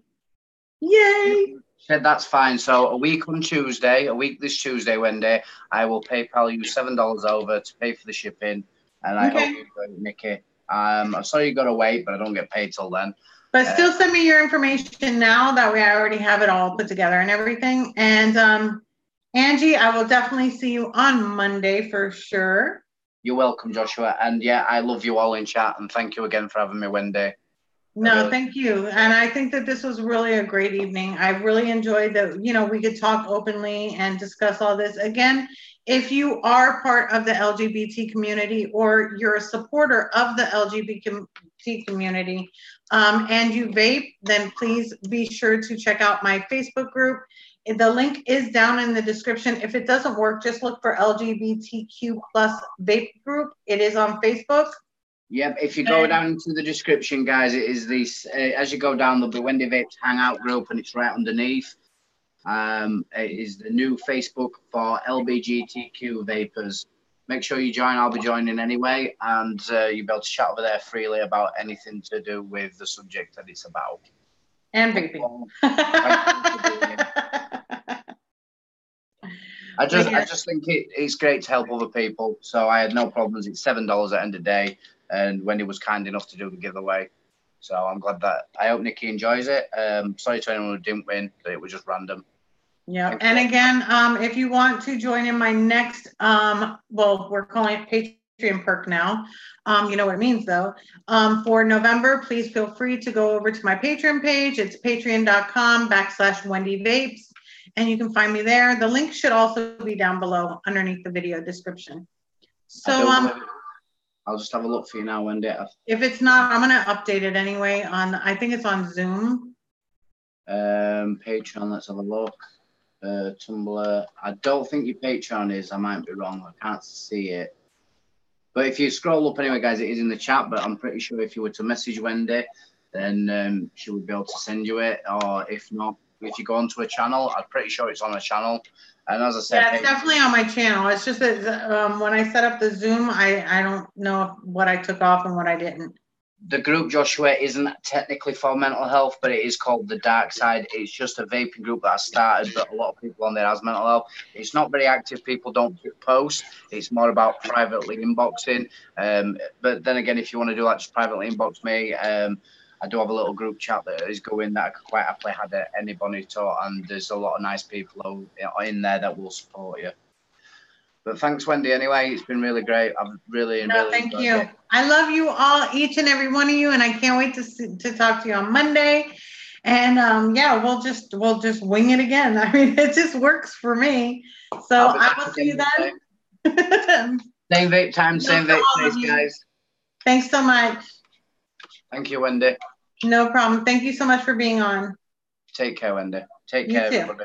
[SPEAKER 1] Yay.
[SPEAKER 2] Said that's fine. So a week on Tuesday, this Tuesday, Wendy, I will PayPal you $7 over to pay for the shipping. And I hope you enjoy it, Nikki. I'm sorry you got to wait, but I don't get paid till then.
[SPEAKER 1] But still send me your information now. That way I already have it all put together and everything. And Angie, I will definitely see you on Monday for sure.
[SPEAKER 2] You're welcome, Joshua. And yeah, I love you all in chat. And thank you again for having me, Wendy.
[SPEAKER 1] No, thank you. And I think that this was really a great evening. I really enjoyed that, you know, we could talk openly and discuss all this. Again, if you are part of the LGBT community or you're a supporter of the LGBT community and you vape, then please be sure to check out my Facebook group. The link is down in the description. If it doesn't work, just look for LGBTQ plus vape group. It is on Facebook.
[SPEAKER 2] Yep, if you go down into the description, guys, it is this, as you go down, there'll be Wendy Vapes Hangout group, and it's right underneath. It is the new Facebook for LGBTQ vapors. Make sure you join. I'll be joining anyway, and you'll be able to chat over there freely about anything to do with the subject that it's about.
[SPEAKER 1] And vaping.
[SPEAKER 2] I just think it's great to help other people. So I had no problems. It's $7 at the end of the day. And Wendy was kind enough to do the giveaway. So I'm glad that, I hope Nikki enjoys it. Sorry to anyone who didn't win, but it was just random.
[SPEAKER 1] Yeah. And again, if you want to join in my next, well, we're calling it Patreon perk now. You know what it means though. For November, please feel free to go over to my Patreon page. It's patreon.com/Wendy Vapes. And you can find me there. The link should also be down below underneath the video description. So
[SPEAKER 2] I'll just have a look for you now, Wendy.
[SPEAKER 1] If it's not, I'm gonna update it anyway I think it's on Zoom.
[SPEAKER 2] Patreon, let's have a look. Tumblr. I don't think your Patreon is. I might be wrong. I can't see it. But if you scroll up anyway, guys, it is in the chat. But I'm pretty sure if you were to message Wendy, then she would be able to send you it. Or if not, if you go onto a channel, I'm pretty sure it's on a channel. And as I said,
[SPEAKER 1] yeah, it's definitely on my channel. It's just that when I set up the Zoom, I don't know what I took off and what I didn't.
[SPEAKER 2] The group, Joshua, isn't technically for mental health, but it is called The Dark Side. It's just a vaping group that I started, but a lot of people on there has mental health. It's not very active. People don't post. It's more about privately inboxing. But then again, if you want to do that, just privately inbox me. I do have a little group chat that is going that I could quite happily have anybody talk, and there's a lot of nice people in there that will support you. But thanks, Wendy, anyway. It's been really great. I've really
[SPEAKER 1] thank you. It. I love you all, each and every one of you, and I can't wait to talk to you on Monday. And yeah, we'll just wing it again. I mean, it just works for me. So I will see you then.
[SPEAKER 2] Same vape time, same vape place, guys.
[SPEAKER 1] Thanks so much.
[SPEAKER 2] Thank you, Wendy.
[SPEAKER 1] No problem. Thank you so much for being on.
[SPEAKER 2] Take care, Wendy. Take care, everybody.